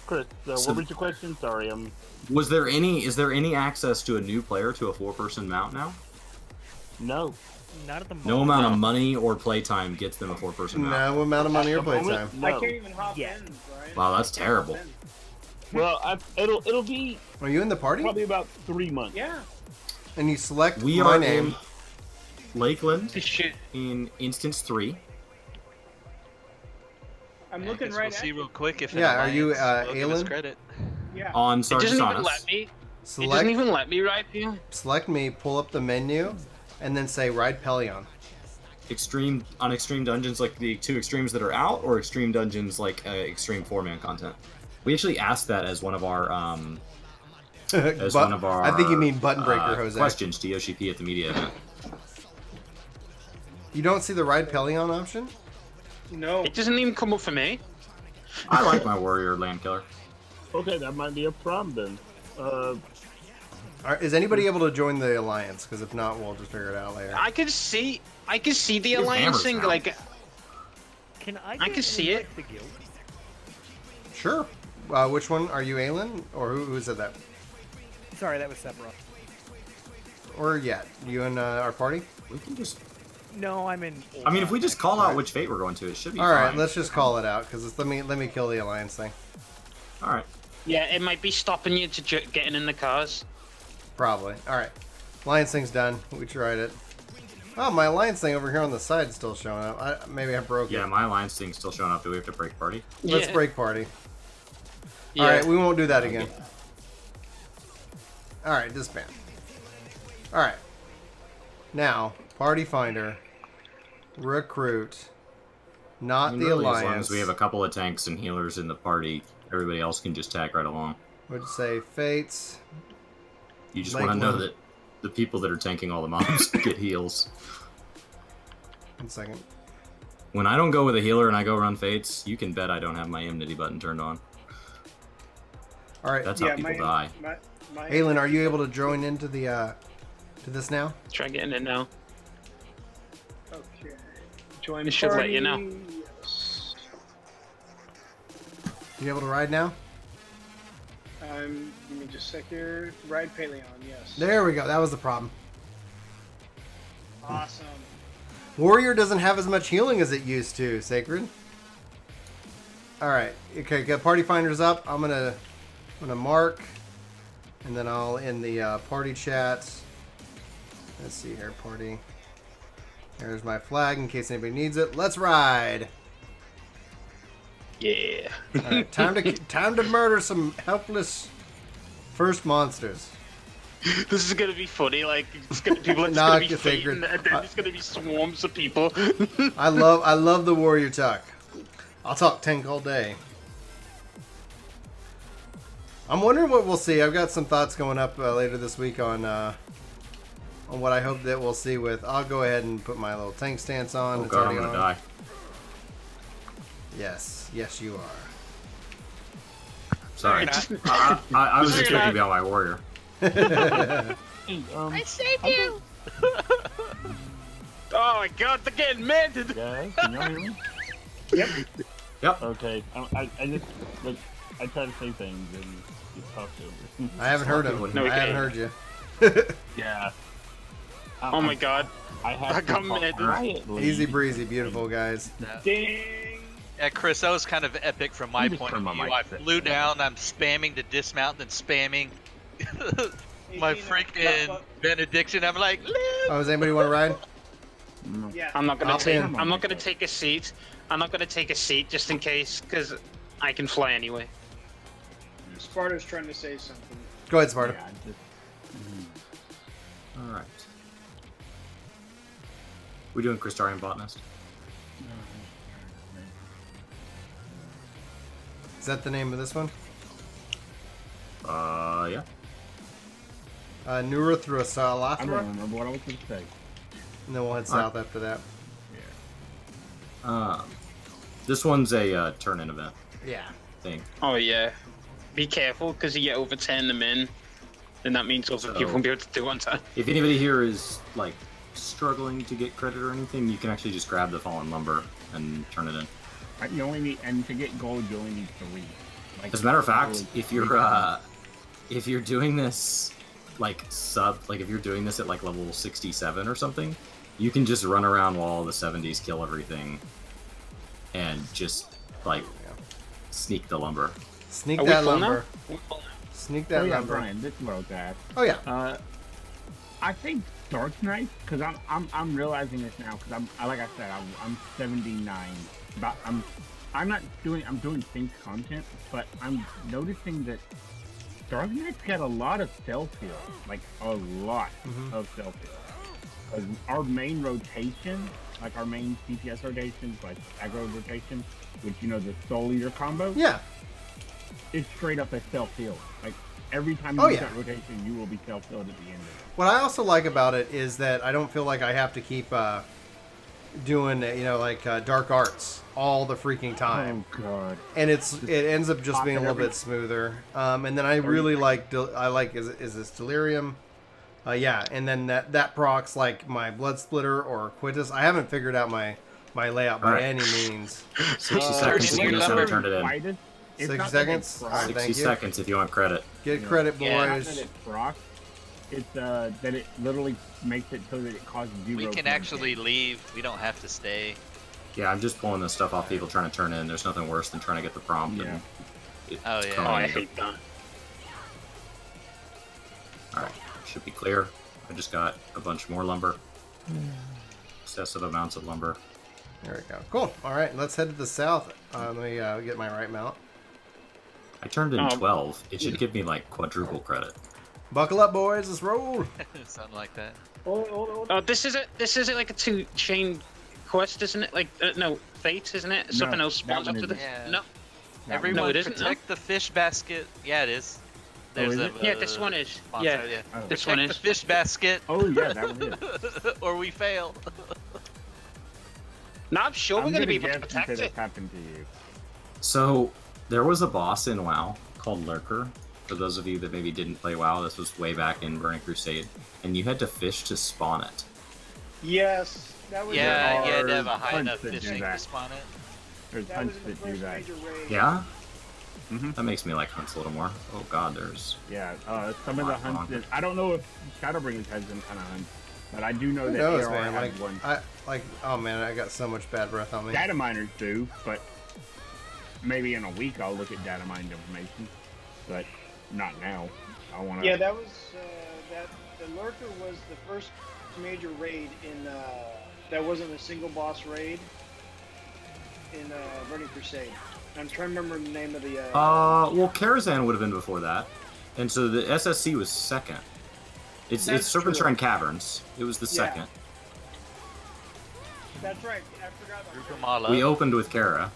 Chris, So- what was your question? Sorry, Is there any access to a new player to a 4-person mount now? no. Not at the moment. No amount of money or playtime gets them a 4-person mount. No amount of money or At the moment, playtime. I no. can't even hop Yeah. in, Brian. Wow, that's terrible. Well, it'll be Are you in the party? probably about 3 months. Yeah. And you select We my are name. in Lakeland Shit. in Instance 3. I'm Yeah, I looking guess right we'll at see you. real quick if an Yeah, are you, alliance will give us Aelin? credit. Yeah. On It doesn't even let Sargesanis. me. It Select doesn't even let me right here. select me, pull up the menu, and then say Ride Pelion. Extreme dungeons like the 2 extremes that are out, or extreme dungeons like extreme 4-man content. We actually asked that as one of our as one of our I think you mean Button Breaker, Jose. questions to Yoshi at the media event. You don't see the Ride Pelion option? No. It doesn't even come up for me. I like my warrior land killer. Okay, that might be a problem then. Is anybody able to join the alliance? Because if not, we'll just figure it out later. I can see the Your alliance hammer's thing. out. Like, Can I? I get can see invite it. to The guild? Sure. Which one? Are you Aelin? Or who said that? Sorry, that was Sephiroth. Or yet? You in our party? We can just. No, I'm in. I mean, if we just call out which fate we're going to, it should be Alright, fine. let's just call it out. Because let me kill the alliance thing. All right. yeah, it might be stopping you to getting in the cars. Probably. Alright. Alliance thing's done. We tried it. Oh, my alliance thing over here on the side is still showing up. Maybe I broke Yeah, it. my alliance thing's still showing up. Do we have to break party? Let's Yeah. break party. Yeah. Alright, we won't do that again. Alright, disband. Alright. Now, party finder. Recruit. Not I mean, the really, alliance. As long as we have a couple of tanks and healers in the party, everybody else can just tag right along. Would say Fates. You just want to know Lakeland. that the people that are tanking all the mobs get heals. 1 second. When I don't go with a healer and I go run fates, you can bet I don't have my enmity button turned on. Alright. That's how people die. My Aelin, are you able to join into the to this now? Try getting it now. Okay. Join It should let you know. party, Yes. You able to ride now? Give me just a sec here. Ride Paleon, yes. There we go. That was the problem. Awesome. Warrior doesn't have as much healing as it used to, Sacred. Alright. Okay, got party finders up. I'm gonna mark. And then I'll in the party chat. Let's see here, party. There's my flag in case anybody needs it. Let's ride. Yeah. Alright, time to murder some helpless first monsters. This is gonna be funny. Like, people are just Nah, gonna be it's sacred. fighting, and then there's gonna be swarms of people. I love the warrior talk. I'll talk tank all day. I'm wondering what we'll see. I've got some thoughts going up later this week on what I hope that we'll see with. I'll go ahead and put my little tank stance on. Oh It's god, I'm already gonna on. die. Yes, yes, you are. Sorry. It's just- I was expecting to be on my warrior. Hey, I saved you! Oh my god, they're getting mended! guys, can y'all hear me? Yep. Okay, I just like I try to say things and get talked over. I haven't heard him. No, we I haven't can't. heard you. Yeah. Oh my god. I have I to got talk mad. quietly. Easy breezy, beautiful guys. Ding. Yeah, Chris, that was kind of epic from my Let me just point turn of my view. mic I set. flew down, I'm spamming to dismount, then spamming my freaking benediction. I'm like, live! Oh, does anybody want to ride? Yeah. I'm not gonna Hop take. in. I'm not gonna take a seat. I'm not gonna take a seat just in case, because I can fly anyway. Sparta's trying to say something. Go ahead, Sparta. Yeah, just, Alright. We doing Crystarian botanist? Is that the name of this one? Yeah. Nura through a I Salathra, don't remember what I was going to say. and then we'll head south after that. This one's a turn-in event Yeah. thing. Oh yeah. Be careful, because you overturn them in, then that means other people won't be able to do one time. If anybody here is like struggling to get credit or anything, you can actually just grab the fallen lumber and turn it in. You only need, and to get gold, you only need 3. Like, As a matter of fact, really, if you're doing this if you're doing this at like level 67 or something, you can just run around while all the 70s kill everything and just like sneak the lumber. Sneak Are we that full lumber. now? Sneak Oh that yeah, lumber. Brian, this is what I was at. Oh yeah. I think Dark Knight, because I'm realizing this now, because like I said, I'm 79. But I'm doing synced content, but I'm noticing that Dark Knight's got a lot of self-heal, like a lot of self-heal. Our main rotation, like our main CPS rotations, like aggro rotation, which the Soul Eater combo, Yeah. is straight up a self-heal. Like every time you Oh, do yeah. that rotation, you will be self-healed at the end of it. What I also like about it is that I don't feel like I have to keep doing dark arts all the freaking time, Oh god. and it ends up just Pop being a it little every- bit smoother. And then I really like is this Delirium? Yeah, and then that procs like my Blood Splitter or Quintus. I haven't figured out my layout by Alright. any means. 60 seconds if Turn you in just your haven't turned it in. Widest, it's 60 not that seconds? it's Alright, proc. thank 60 you. seconds if you want credit. Get credit, Yeah. Not boys. that it's proc. It's that it literally makes it so that it causes 0. We can point actually damage. leave. We don't have to stay. Yeah, I'm just pulling this stuff off people trying to turn in. There's nothing worse than trying to get the prompt. Yeah. And it Oh, yeah. Oh, I calling you. hate that. Alright, should be clear. I just got a bunch more lumber. Excessive amounts of lumber. There we go. Cool. All right, let's head to the south. Let me get my right mount. I turned in Oh. 12. It should give me like quadruple credit. Buckle up, boys. Let's roll. Something like that. Oh, this isn't like a 2-chain quest, isn't it? Like no, fate, isn't it? Something else that spawns one after isn't. this. Yeah. No. Everyone No, it isn't, protect the fish basket. Yeah, it is. There's is a, it? Yeah, this one is. sponsor, Yeah. Oh. This Protect one the is. fish basket, Oh yeah, that one is. or we fail. No, I'm sure we're I'm gonna be able guess to and protect say it. that's happened to you. So, there was a boss in WoW called Lurker. For those of you that maybe didn't play WoW, this was way back in Burning Crusade. And you had to fish to spawn it. Yes, that was. Yeah, you had to are have a high hunts enough that do fishing to that. spawn it. There's That was hunts in the that do first that. major raid. Yeah? Mhm. That makes me like hunts a little more. Oh god, there's... Yeah, some of the hunts that I don't know if Shadowbringers has them kind of hunts, but I do know Who that knows, ARR man? has one. Oh man, I got so much bad breath on me. Data miners do, but maybe in a week I'll look at data mined information, but not now. I want to. Yeah, that was the lurker was the first major raid in that wasn't a single boss raid in Burning Crusade. I'm trying to remember the name of the. well, Karazhan would have been before that. And so the SSC was second. It's That's Serpent true. Shrine Caverns. It was the second. That's right. I forgot about Group that. them all up. We opened with Kara.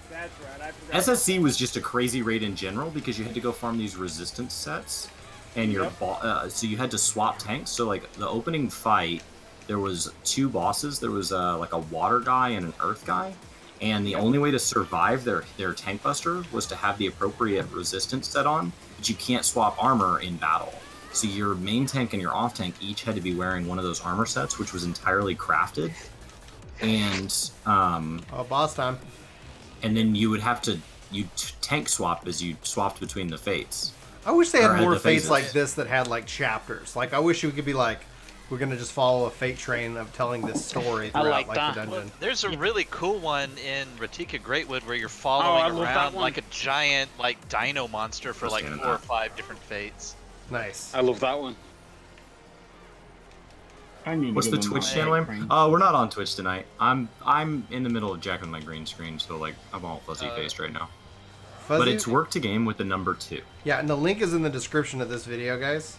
That's right. I forgot. SSC was just a crazy raid in general because you had to go farm these resistance sets, and so you had to swap tanks. So like the opening fight, there was 2 bosses. There was like a water guy and an earth guy, and the only way to survive their tank buster was to have the appropriate resistance set on. But you can't swap armor in battle. So your main tank and your off tank each had to be wearing one of those armor sets, which was entirely crafted. And boss time. and then you would have to tank swap as you swapped between the fates. I wish they Or had more the fates phases. like this that had like chapters. Like I wish you could be like, we're gonna just follow a fate train of telling this story I throughout like like that. the dungeon. There's a really cool one in Ratika Greatwood where you're following I love that around one. like a giant like dino monster for like Understand 4 or that. 5 different fates. Nice. I love that one. I need to What's get the on Twitch my channel name? train. We're not on Twitch tonight. I'm in the middle of jacking my green screen, so like I'm all fuzzy faced right now. Fuzzy? But it's work to game with the number 2. Yeah, and the link is in the description of this video, guys.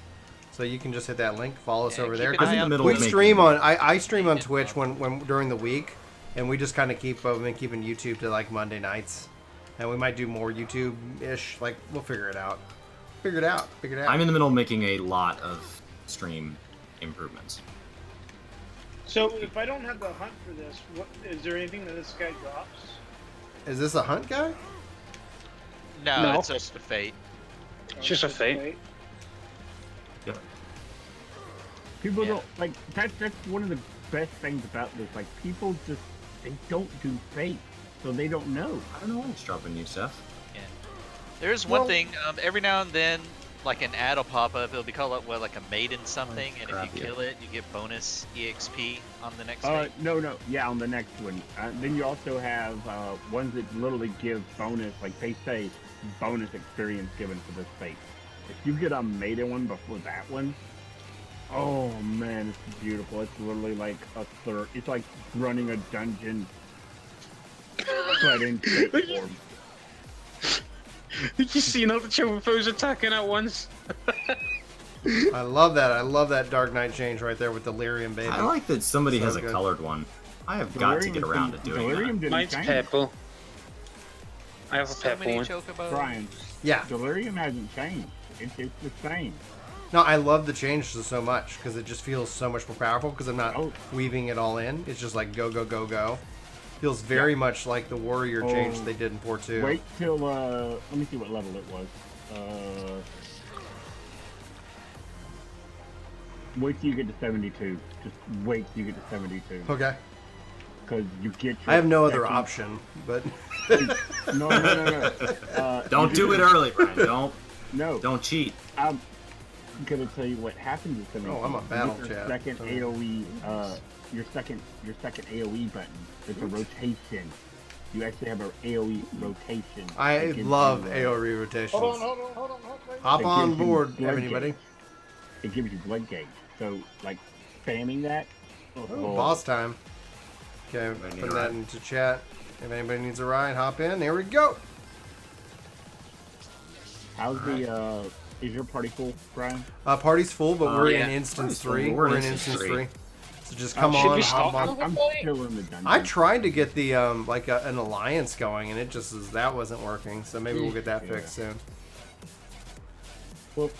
So you can just hit that link, follow us Yeah, over keep there. an 'Cause eye in the out middle we of making stream it. on I stream on Twitch when during the week, and we just kind of keep keeping YouTube to like Monday nights, and we might do more YouTube ish. Like we'll figure it out. Figure it out. I'm in the middle of making a lot of stream improvements. So if I don't have the hunt for this, what is there anything that this guy drops? Is this a hunt guy? No, No. it's just a fate. It's just a fate. Wait. Yep. People Yeah. don't like that's one of the best things about this. Like people just they don't do fate, so they don't know. I don't know why it's dropping you, Seth. There's one thing, every now and then, like an ad will pop up. It'll be called like a maiden something, and crap, if you yeah. kill it, you get bonus EXP on the next No, fate. on the next one. Then you also have ones that literally give bonus, like they say, bonus experience given for this fate. If you get a maiden one before that one, oh man, it's beautiful. It's literally like a third. It's like running a dungeon, but in fate form. Did you see all the Chobafos attacking at once? I love that. I love that Dark Knight change right there with Delirium, baby. I like that somebody So has a good. colored one. I have got to get around to doing Delirium that. didn't Mine's change. purple. I have a So purple many one. chocobos. Brian, Yeah. Delirium hasn't changed. It's the same. No, I love the change so much because it just feels so much more powerful because I'm not Oh. weaving it all in. It's just like go, go, go, go. Feels very much like the warrior change Oh. they did in Port 2. Wait till let me see what level it was. Wait till you get to 72. Just wait till you get to 72. Okay. Because you get your I have no other second- option, but No. Don't do it early, Brian. No. Don't cheat. I'm gonna tell you what happens at 72. Oh, I'm a battle Your chat. second So- AOE, your second AOE button. It's a rotation. You actually have an AOE rotation. I That gives love you, AoE rotations. Hold on. Wait. Hop It on gives you board, blood anybody. gauge. It gives you blood gauge. So, like, spamming that. Oh, boss time. Okay, Anybody need put a that ride? into chat. If anybody needs a ride, hop in. There we go. How's the, is your party full, Brian? Party's full, but we're Yeah. in instance Party's full, 3. but We're in instance 3. So just come Should on, we hop start on. now? I'm still in the dungeon. I tried to get the an alliance going, and it just that wasn't working. So maybe we'll get that fixed soon. Well,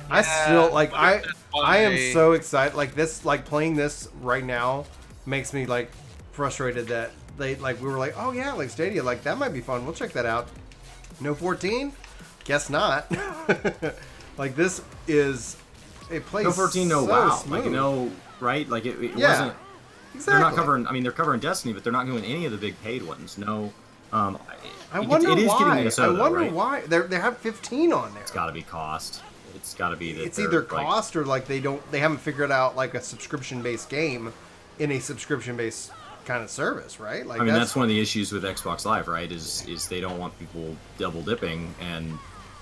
I still like I am why- so excited. Like this, like playing this right now makes me like frustrated that they like we were like, oh yeah, like Stadia, like that might be fun. We'll check that out. No 14? Guess not. Like this is it plays No 14, no so wow. smooth. Like no, right? Like it Yeah, wasn't. exactly. They're not covering. I mean, they're covering Destiny, but they're not doing any of the big paid ones. No. I wonder it is why. getting Minnesota, I wonder right? why they have 15 on there. It's got to be cost. It's got to be that It's they're, either like, cost or like they haven't figured out like a subscription based game in a subscription based kind of service, right? Like I mean, that's one of the issues with Xbox Live, right? Is they don't want people double dipping, and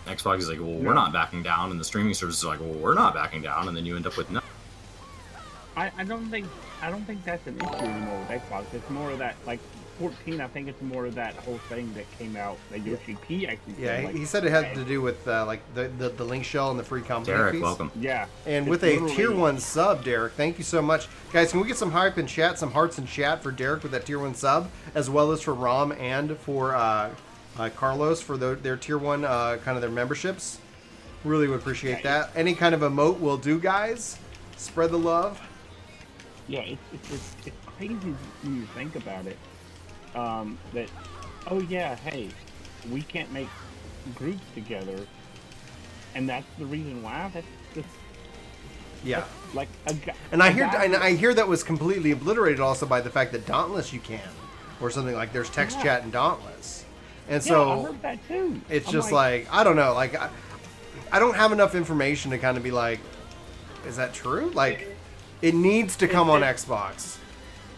Xbox is like, well, we're not backing down, and the streaming services are like, well, we're not backing down, and then you end up with no. I don't think that's an issue anymore with Xbox. It's more of that, like, 14, I think it's more of that whole thing that came out that Yoshi P actually Yeah, said, like, he said it had to do with like the link shell and the free company Derek, fees. welcome. Yeah. And it's with a literally- tier 1 sub, Derek, thank you so much. Guys, can we get some hype in chat, some hearts in chat for Derek with that tier 1 sub, as well as for Rom and for Carlos for their tier 1 kind of their memberships? Really would appreciate that. Any kind of emote will do, guys. Spread the love. Yeah, it's crazy when you think about it. That, oh yeah, hey, we can't make groups together, and that's the reason why. That's just Yeah. like a guy. And I hear that was completely obliterated also by the fact that Dauntless you can, or something like there's text chat in Dauntless, and so I heard that too. it's I'm just like I don't know, like I don't have enough information to kind of be like, is that true? Like, it needs to come on Xbox.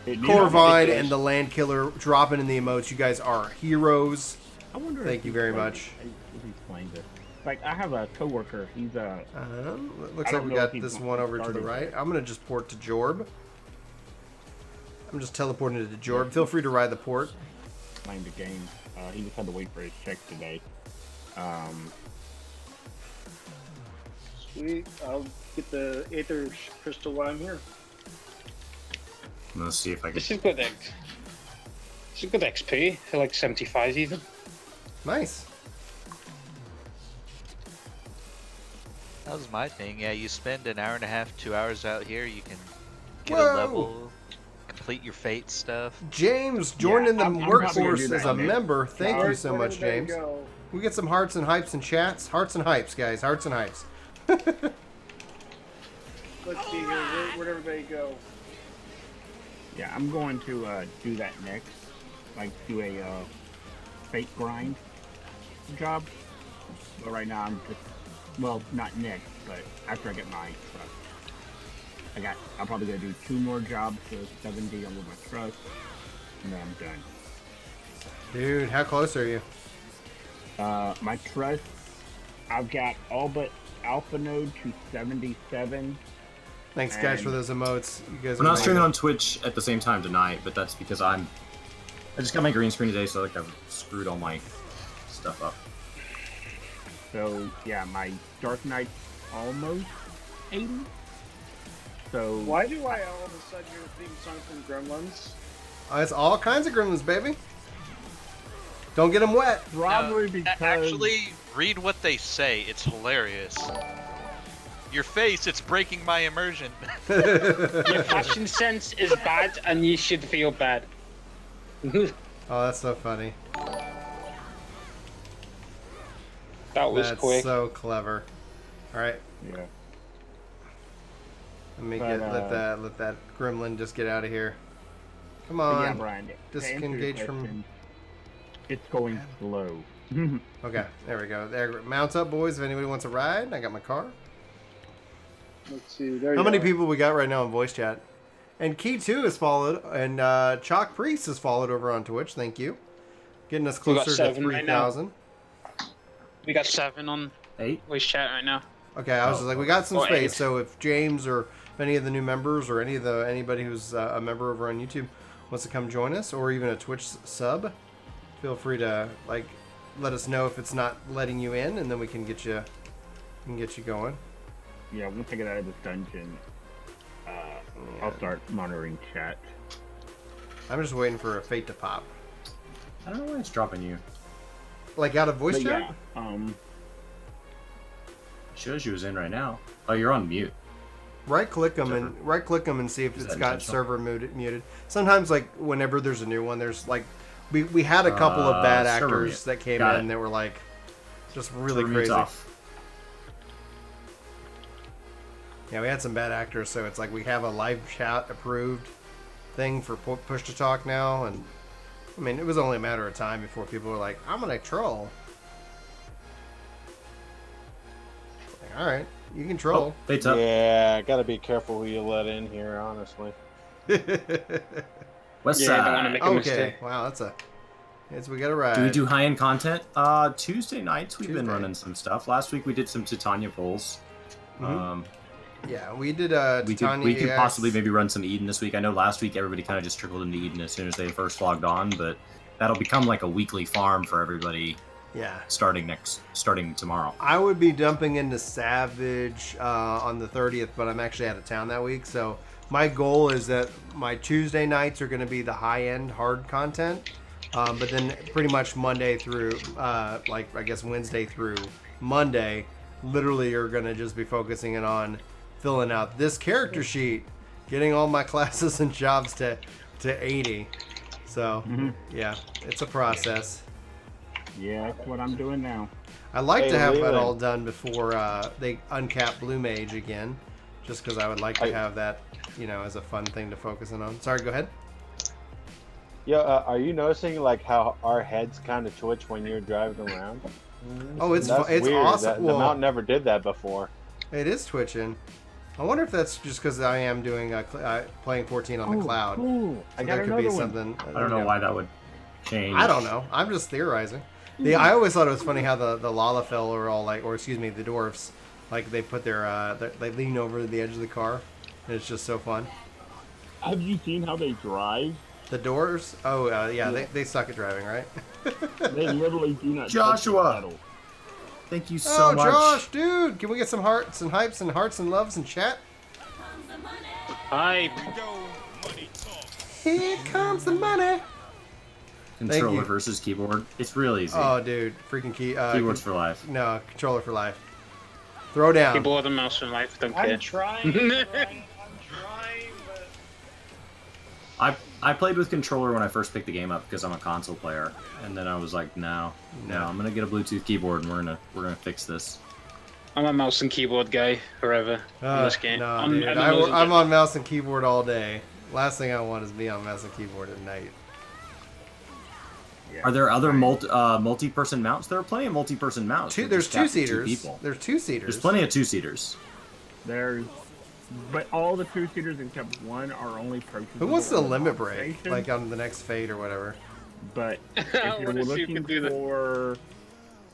Corvine and the Land Killer dropping in the emotes. You guys are heroes. I wonder. Thank you very much. If he explained it. Like I have a coworker. He's a. Looks like we got this one over to the right. I'm gonna just port to Jorb. I'm just teleporting to Jorb. Feel free to ride the port. Playing the game. He just had to wait for his check today. Sweet. I'll get the Aether Crystal while I'm here. Let's see if I can. This is good. This is good XP. For like 75 even. Nice. That was my thing. Yeah, you spend an hour and a half, 2 hours out here, you can get Whoa. a level, complete your fate stuff. James joined in the I'm probably gonna workforce do that as a next. member. Thank you so Where much, did they James. go? We get some hearts and hypes in chats. Hearts and hypes, guys. Hearts and hypes. Let's see here. Where'd everybody go? Yeah, I'm going to do that next. Like do a fate grind job. But right now I'm just, well, not next, but after I get my trust. I'm probably gonna do 2 more jobs to 70 on with my trust, and then I'm done. Dude, how close are you? My trust, I've got all but Alpha Node to 77. Thanks, guys, for those emotes. You guys We're are not streaming amazing. on Twitch at the same time tonight, but that's because I just got my green screen today, so like I've screwed all my stuff up. So yeah, my Dark Knight's almost 80. So Why do I all of a sudden hear a theme song from Gremlins? It's all kinds of gremlins, baby. Don't get them wet. probably No, because actually, read what they say. It's hilarious. Your face, it's breaking my immersion. Your fashion sense is bad, and you should feel bad. Oh, that's so funny. That was That's quick. so clever. All right, yeah. let me But, let that gremlin just get out of here. Come But yeah, on. Brian. to answer your Disengage from. question, it's going slow. Okay, there we go. There, mount up, boys. If anybody wants a ride, I got my car. Let's see. There How you many are. people we got right now in voice chat? And Key 2 has followed, and Chalk Priest has followed over on Twitch. Thank you. Getting us We got closer to 7 right now. 3,000. We got 7 on 8? voice chat right now. Okay, I was just like, we got some Or space. 8. So if James or if any of the new members or anybody who's a member over on YouTube wants to come join us, or even a Twitch sub, feel free to like let us know if it's not letting you in, and then we can get you going. Yeah, once I get out of this dungeon, I'll start monitoring chat. I'm just waiting for a fate to pop, I don't know why it's dropping you. like out of voice But chat. yeah, Shows you was in right now. Oh, you're on mute. Right click them Server. and see if Is it's that got intentional? server muted. Sometimes, like whenever there's a new one, there's like we had a couple of bad server actors mute. that came Got in it. that were like just really Server mute's crazy. off. Yeah, we had some bad actors, so it's like we have a live chat approved thing for push to talk now, and I mean it was only a matter of time before people were like, "I'm gonna troll." Like, all right, you can troll. Fate's up. Yeah, gotta be careful who you let in here, honestly. West Yeah, I don't side. wanna make a Okay, mistake. wow, that's a. Yes, we got a ride. Do we do high-end content? Tuesday nights we've been Tuesday. running some stuff. Last week we did some Titania pulls. Mhm. Yeah, we did We Titania could EX. possibly maybe run some Eden this week. I know last week everybody kind of just trickled into Eden as soon as they first logged on, but that'll become like a weekly farm for everybody. Yeah. Starting tomorrow. I would be dumping into Savage on the 30th, but I'm actually out of town that week. So my goal is that my Tuesday nights are going to be the high-end hard content, but then pretty much Monday through, like I guess Wednesday through Monday, literally you're going to just be focusing it on filling out this character sheet, getting all my classes and jobs to 80. So yeah, it's a process. Yeah, that's what I'm doing now. I like Hey, to have that Leland. all done before they uncap Blue Mage again, just because I would like to have that, as a fun thing to focus in on. Sorry, go ahead. Yeah, are you noticing like how our heads kind of twitch when you're driving around? Oh, it's That's it's weird. awesome. The mount never did that before. It is twitching. I wonder if that's just because I am doing playing 14 on the cloud. Cool. So that could be something. I don't know why that would change. I don't know. I'm just theorizing. I always thought it was funny how the Lalafell are all like, or excuse me, the dwarfs, like they put they lean over the edge of the car, and it's just so fun. Have you seen how they drive? The doors? Oh, yeah. They suck at driving, right? They literally do not. Joshua! touch the pedal. Thank you so much. Josh, dude, can we get some hearts and hypes and hearts and loves in chat? Hi. Here comes the money. Controller versus keyboard. It's real easy. Oh, dude, freaking Keyboards for life. No, controller for life. Throw down. Keyboard and mouse for life. Don't care. I'm trying, but I played with controller when I first picked the game up because I'm a console player, and then I was like, no, I'm gonna get a Bluetooth keyboard and we're gonna fix this. I'm a mouse and keyboard guy forever in this game. No, I'm, dude, I'm I'm on mouse and keyboard all day. Last thing I want is be on mouse and keyboard at night. Are there other multi-person mounts? There are plenty of multi-person mounts. There's two-seaters. People. There's two-seaters. There's plenty of two-seaters. But all the two-seaters except one are only approachable. Who wants to on limit break, station. like on the next fade or whatever? But if I you're wanna see who looking can do that. for,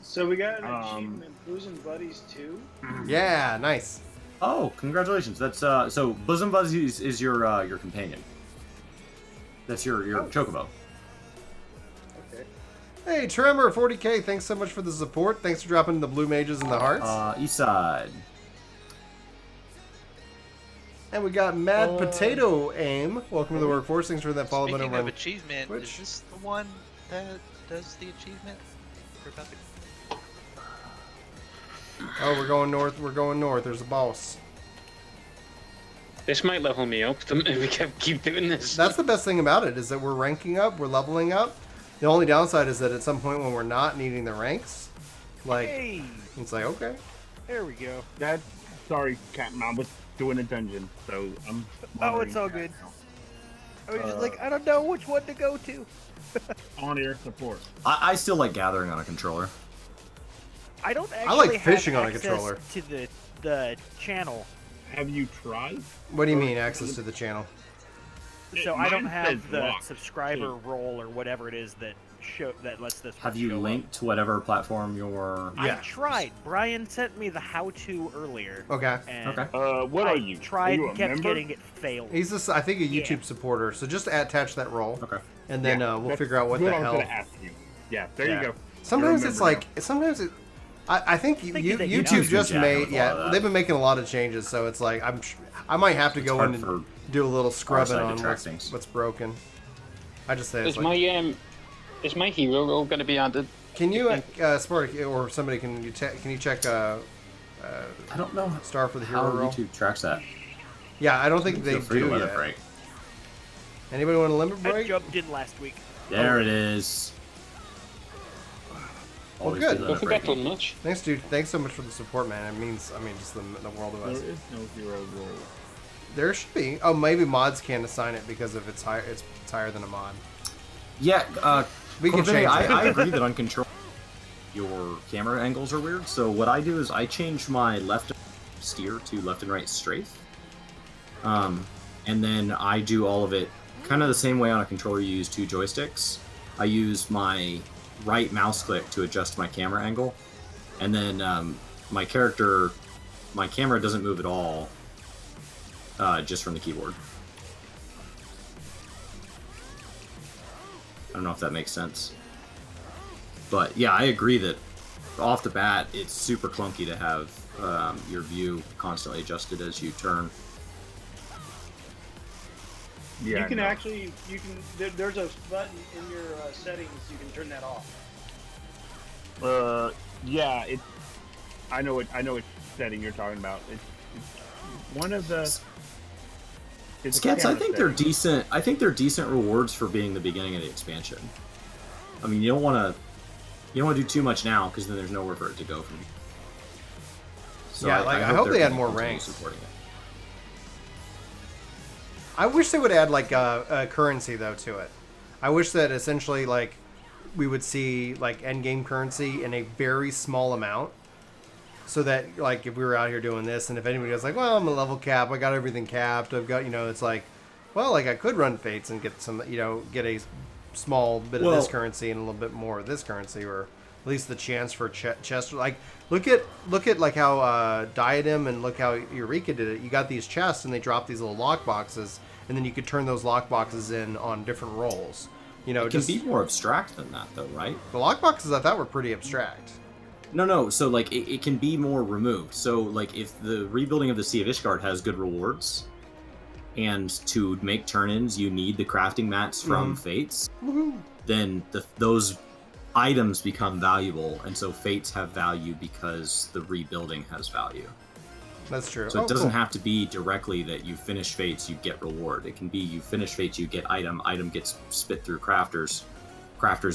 so we got an achievement, Bosom Buddies 2. Yeah, nice. Oh, congratulations! That's so Bosom Buddies is your companion. That's your chocobo. Okay. Hey, Tremor, 40K, thanks so much for the support. Thanks for dropping the blue mages and the hearts. East side. And we got Mad Potato Aim. Welcome to the workforce. Thanks for that follow button Speaking over of on achievement, Twitch. is this the one that does the achievement? We're about to... Oh, we're going north. We're going north. There's a boss. This might level me up if we keep doing this. That's the best thing about it, is that we're ranking up, we're leveling up. The only downside is that at some point when we're not needing the ranks, like, Hey, it's like, okay. there we go. sorry, Captain, I was doing a dungeon, so I'm. Oh, it's all good. I was just like, I don't know which one to go to. On air support. I still like gathering on a controller. I don't actually I like have fishing on a access controller. to the channel, Have you tried? What do you mean, access to the channel? so I don't Mine have says the locked, subscriber too. role or whatever it is that lets this. Have one you show up. linked to whatever platform you're? Yeah. I tried. Brian sent me the how-to earlier. Okay. And Okay. What I are you? tried Are you a and kept member? getting it failed. He's just, I think, a YouTube Yeah. supporter. So just attach that role. Okay. And then we'll That's figure out what what the I was hell. gonna ask you. Yeah, there Yeah. you go. Sometimes You're a it's member like, sometimes it. I think Thinking that you YouTube know. just Jack made, with a lot of that. they've been making a lot of changes. So it's like, I might have to It's go hard in for and do a little scrubbing side to on track things. what's broken. I just say it's Is like, is my hero role going to be added? can you, Spark, or somebody, can you check I don't know Star for the hero how roll? YouTube tracks that. Yeah, I don't think they Feel free do to let yet. it break. Anybody want a limit I break? jumped in last week. There it is. Always good. do Don't limit forget breaking. too much. Thanks, dude. Thanks so much for the support, man. It means, just the world of There us. is no hero role. There should be. Oh, maybe mods can't assign it because of it's higher. It's higher than a mod. Yeah, We can Corvette, change that. I agree that on control your camera angles are weird. So what I do is I change my left steer to left and right strafe. And then I do all of it kind of the same way on a controller. You use two joysticks. I use my right mouse click to adjust my camera angle, and then my camera doesn't move at all just from the keyboard. I don't know if that makes sense. But yeah, I agree that off the bat, it's super clunky to have your view constantly adjusted as you turn. Yeah, you can actually, there's a button in your settings, you can turn that off. Yeah, I know which setting you're talking about. It's one of the. Skets, I think they're decent. I think they're decent rewards for being the beginning of the expansion. I mean, you don't want to do too much now because then there's nowhere for it to go from here. So yeah, I hope they add more ranks. Supporting it. I wish they would add like a currency though to it. I wish that essentially like we would see like end game currency in a very small amount, so that like if we were out here doing this, and if anybody was like, well, I'm a level cap, I got everything capped, I've got, it's like, well, like I could run fates and get some, get a small bit of this currency and a little bit more of this currency, or at least the chance for chest. Like look at like how Diadem and look how Eureka did it. You got these chests and they drop these little lock boxes, and then you could turn those lock boxes in on different rolls. It can be more abstract than that, though, right? The lock boxes I thought were pretty abstract. No. So like it can be more removed. So like if the rebuilding of the Sea of Ishgard has good rewards, and to make turn-ins you need the crafting mats from Fates, then those items become valuable, and so Fates have value because the rebuilding has value. That's true. So it doesn't have to be directly that you finish Fates, you get reward. It can be you finish Fates, you get item gets spit through crafters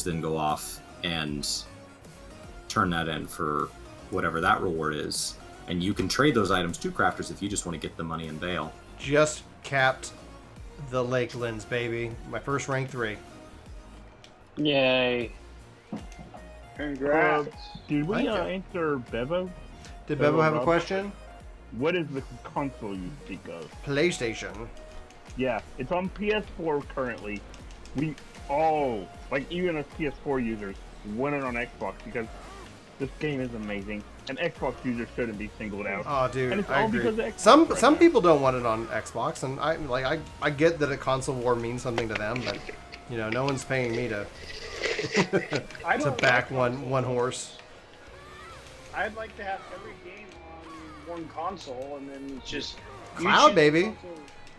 then go off and turn that in for whatever that reward is. And you can trade those items to crafters if you just want to get the money in bail. Just capped the Lakelands, baby. My first rank 3. Yay. Congrats. Did we answer Bevo? Did Bevo have a question? What is the console you speak of? PlayStation. Yeah, it's on PS4 currently. We all, like even as PS4 users, want it on Xbox because this game is amazing, and Xbox users shouldn't be singled out. Oh, dude, and it's I all agree. because of Xbox Some people don't want it on Xbox, and I get that a console war means something to them, but no one's paying me to to back one horse. I'd like to have every game on one console, and then just cloud, baby.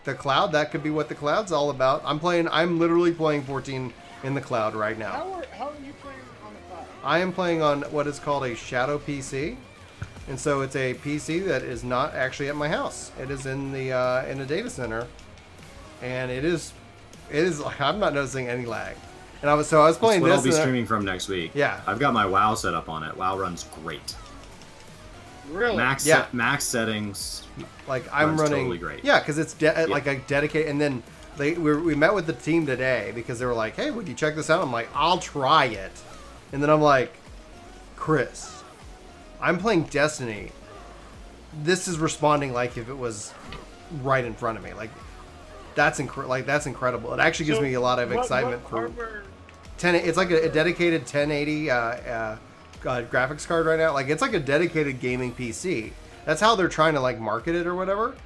The cloud, that could be what the cloud's all about. I'm literally playing 14 in the cloud right now. How are you playing on the cloud? I am playing on what is called a Shadow PC, and so it's a PC that is not actually at my house. It is in a data center, and it is like I'm not noticing any lag. And I was playing this. That's what I'll be streaming from next week. Yeah, I've got my WoW set up on it. WoW runs great. Really? Max settings. Like I'm running. Totally great. Yeah, because it's like a dedicated. And then we met with the team today because they were like, "Hey, would you check this out?" I'm like, "I'll try it." And then I'm like, "Chris, I'm playing Destiny. This is responding like if it was right in front of me. Like that's incredible. It actually gives me a lot of excitement for 10. It's like a dedicated 1080 graphics card right now. Like it's like a dedicated gaming PC. That's how they're trying to like market it or whatever.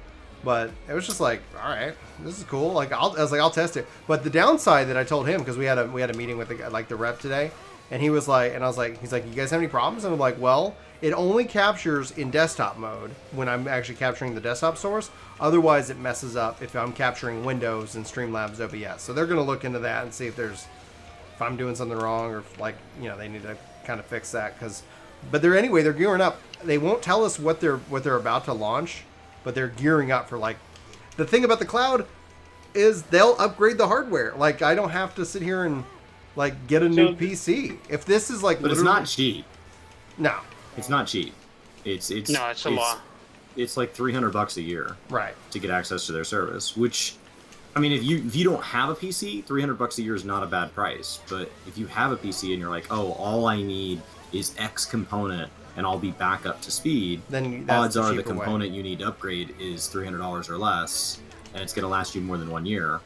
But it was just like, all right, this is cool. Like I'll test it. But the downside that I told him, because we had a meeting with the rep today, and he was like, and I was like, he's like, you guys have any problems? And I'm like, well, it only captures in desktop mode when I'm actually capturing the desktop source. Otherwise, it messes up if I'm capturing Windows and Streamlabs OBS. So they're gonna look into that and see if I'm doing something wrong, or if, like, they need to kind of fix that. But they're gearing up. They won't tell us what they're about to launch, but they're gearing up for, like, the thing about the cloud is they'll upgrade the hardware. Like, I don't have to sit here and like get a new PC. If this is like, but it's not cheap. No, it's not cheap. It's a lot. It's like $300 a year, right, to get access to their service. Which, I mean, if you don't have a PC, $300 a year is not a bad price. But if you have a PC and you're like, oh, all I need is X component and I'll be back up to speed, then odds are the component you need to upgrade is $300 or less, and it's going to last you more than 1 year.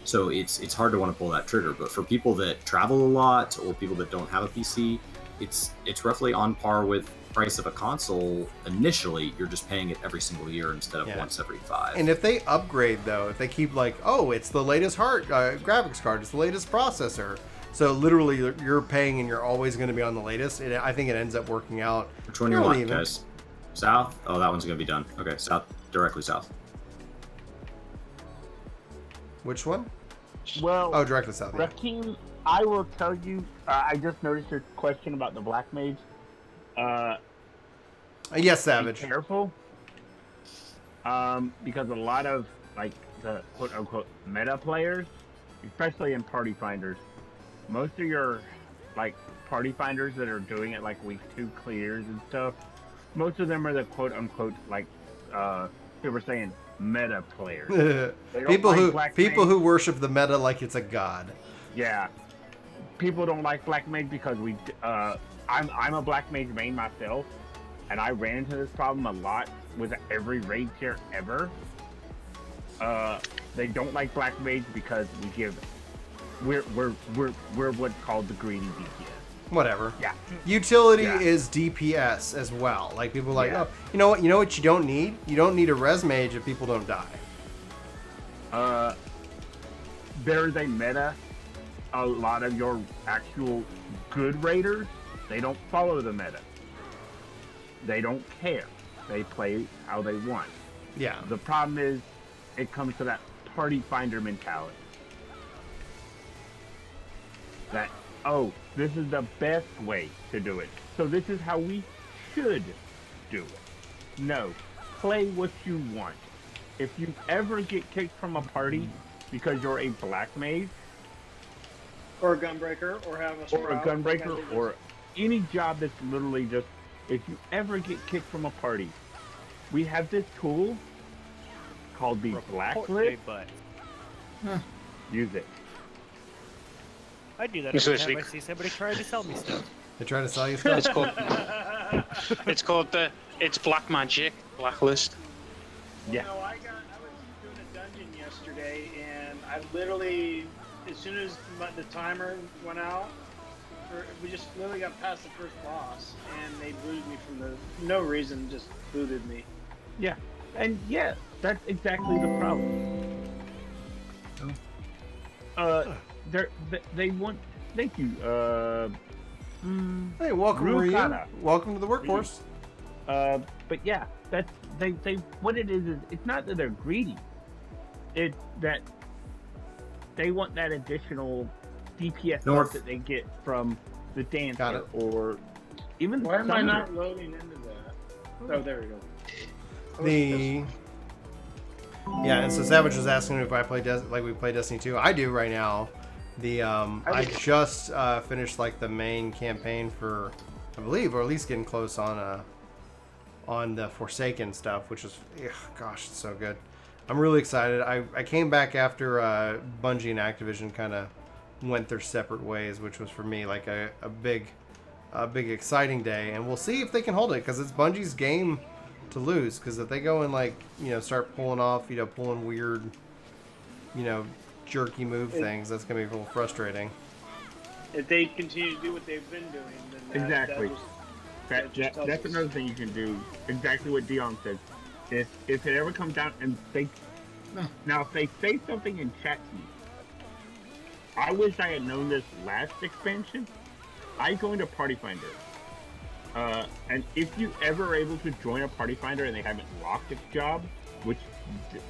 So it's hard to want to pull that trigger. But for people that travel a lot or people that don't have a PC, it's roughly on par with price of a console, initially, you're just paying it every single year instead of once every 5. And if they upgrade, though, if they keep like, oh, it's the latest graphics card, it's the latest processor, so literally you're paying and you're always going to be on the latest, I think it ends up working out. Which one do you want, guys? South? Oh, that one's going to be done. Okay, south, directly south. Which one? Well, oh, directly south. Yeah. Rakeem, I will tell you, I just noticed your question about the Black Mage. Yes, Savage. Be careful. Because a lot of, like, the quote-unquote meta players, especially in Party Finders, most of your, like, Party Finders that are doing it, like, week 2 clears and stuff, most of them are the quote-unquote, like, they were saying meta players. people who worship the meta like it's a god. Yeah. People don't like Black Mage because I'm a Black Mage main myself, and I ran into this problem a lot with every raid tier ever. They don't like Black Mage because we're what's called the greedy DPS. Whatever. Yeah. Utility is DPS as well. Like people are like, oh, you know what you don't need? You don't need a res mage if people don't die. There's a meta. A lot of your actual good raiders, they don't follow the meta. They don't care. They play how they want. Yeah. The problem is, it comes to that party finder mentality. That, oh, this is the best way to do it. So this is how we should do it. No. Play what you want. If you ever get kicked from a party because you're a Black Mage, or a gunbreaker, or have a sprout, or a gunbreaker, or any job that's literally just, if you ever get kicked from a party, we have this tool called the Blacklist. Use it. I do that every time I see somebody trying to sell me stuff. They try to sell you stuff? It's Black Magic, Blacklist. Yeah. You know, I was doing a dungeon yesterday, and I literally, as soon as the timer went out, we just literally got past the first boss, and they booted me from no reason, just booted me. Yeah, and yeah, that's exactly the problem. They want. Thank you. Hey, welcome, Ryu. Welcome to the workforce. But yeah, that's they. What it is it's not that they're greedy. It's that they want that additional DPS buff that they get from the dancer or even. Why am I not loading into that? Oh, there we go. Yeah, and so Savage was asking me if I play we play Destiny 2. I do right now. I just finished like the main campaign for, I believe, or at least getting close on the Forsaken stuff, which is, gosh, it's so good. I'm really excited. I came back after Bungie and Activision kind of went their separate ways, which was for me like a big exciting day, and we'll see if they can hold it, because it's Bungie's game to lose, because if they go and like start pulling weird jerky move things, that's gonna be a little frustrating. If they continue to do what they've been doing, then exactly. That's another thing you can do. Exactly what Dion said. If it ever comes down and if they say something in chat to me, I wish I had known this last expansion. I go into Party Finder, and if you ever able to join a Party Finder and they haven't locked its job, which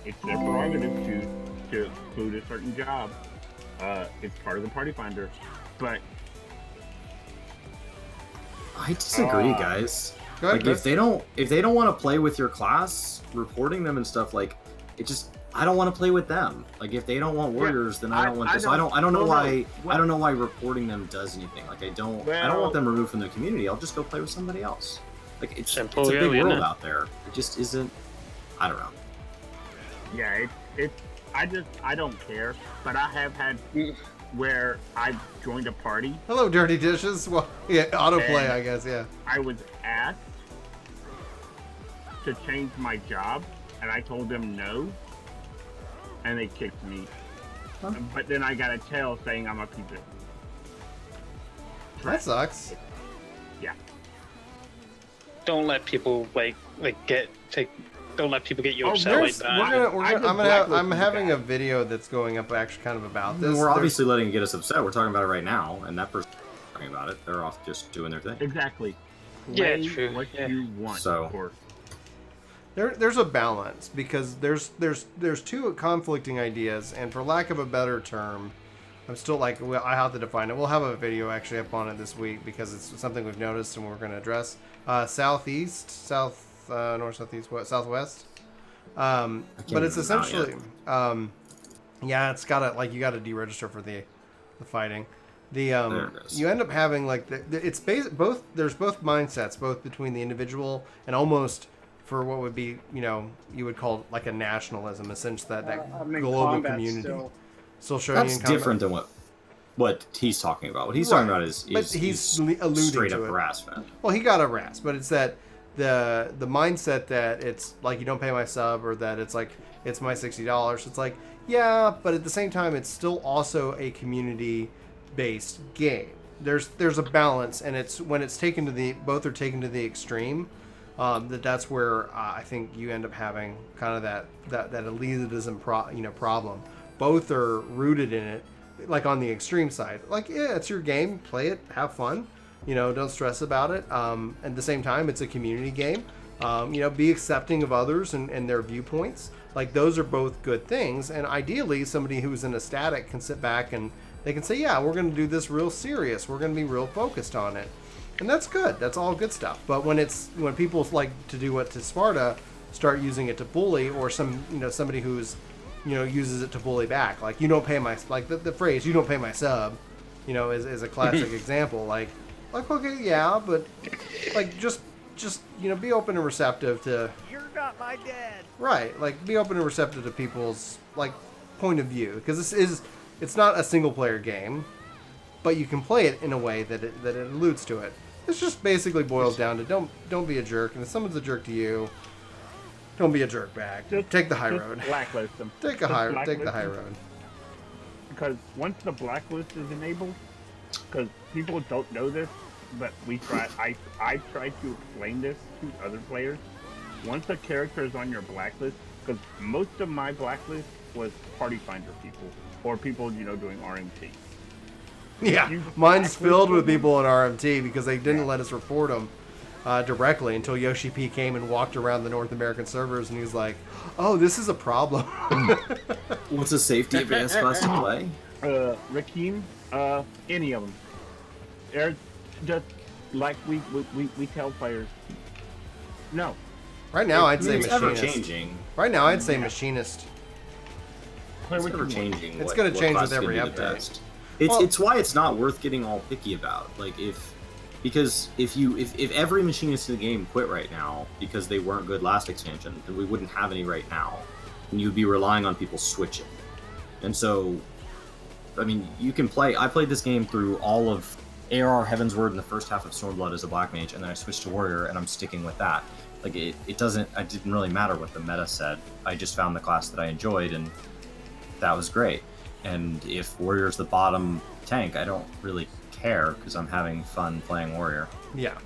it's their prerogative to include a certain job, it's part of the Party Finder. But I disagree, guys. Go ahead, like if they don't want to play with your class, reporting them and stuff, like it just, I don't want to play with them. Like if they don't want warriors, then I don't want this. I don't know why reporting them does anything. Like I don't want them removed from the community. I'll just go play with somebody else. Like it's a big world out there. It just isn't. I don't know. Yeah, I don't care. But I have had where I joined a party. Hello, Dirty Dishes. Well, yeah, autoplay, I guess. Yeah. I was asked to change my job, and I told them no, and they kicked me. Huh? But then I got a tail saying I'm a piece of. That sucks. Yeah. don't let people don't let people get you Oh, upset like that. I'm having a video that's going up actually kind of about this. We're obviously letting it get us upset. We're talking about it right now, and that person's talking about it. They're off just doing their thing. Exactly. Yeah, Play true. what you want. So there's a balance because there's two conflicting ideas, and for lack of a better term, I'm still like, well, I have to define it. We'll have a video actually up on it this week because it's something we've noticed and we're going to address. Southeast, north, southeast, southwest. But it's essentially, yeah, it's got to, like, you got to deregister for the fighting. You end up having like it's both. There's both mindsets, both between the individual and almost for what would be, you would call like a nationalism, essentially that global community. Still showing that's different than what he's talking about. What he's talking about is he's alluding straight to up it. harassment. Well, he got harassed, but it's that the mindset that it's like you don't pay my sub, or that it's like it's my $60. It's like, yeah, but at the same time, it's still also a community-based game. There's a balance, and it's when it's taken to both are taken to the extreme. That's where I think you end up having kind of that elitism problem. Both are rooted in it, like on the extreme side. Like, yeah, it's your game, play it, have fun, don't stress about it. At the same time, it's a community game. Be accepting of others and their viewpoints. Like, those are both good things. And ideally, somebody who's in a static can sit back and they can say, yeah, we're going to do this real serious. We're going to be real focused on it. And that's good. That's all good stuff. But when people like to do what to Sparta, start using it to bully, or somebody who's uses it to bully back. Like, you don't pay my, like the phrase, you don't pay my sub, is a classic example. Like, okay, yeah, but like, just, be open and receptive to. You're not my dad. Right. Like, be open and receptive to people's, like, point of view. Because it's not a single player game, but you can play it in a way that it alludes to it. This just basically boils down to don't be a jerk. And if someone's a jerk to you, don't be a jerk back. Take the high road. Blacklist them. Take the high road. Because once the blacklist is enabled, because people don't know this, but I try to explain this to other players. Once a character is on your blacklist, because most of my blacklist was party finder people or people doing RMT. Yeah, mine's filled with people in RMT because they didn't let us report them directly until Yoshi P came and walked around the North American servers, and he was like, "Oh, this is a problem." What's a safety advanced class to play? Rakim, any of them. They're just like we tell players. No. Right now, I'd say it's machinist. Ever changing. Right now, I'd say machinist. It's never changing. It's going to change with every update. It's why it's not worth getting all picky about. Like, because if every machinist in the game quit right now because they weren't good last expansion, then we wouldn't have any right now, and you'd be relying on people switching. And so, I mean, you can play. I played this game through all of ARR Heavensward in the first half of Stormblood as a black mage, and then I switched to warrior, and I'm sticking with that. Like, it didn't really matter what the meta said. I just found the class that I enjoyed, and that was great. And if warrior's the bottom tank, I don't really care because I'm having fun playing warrior. Yeah.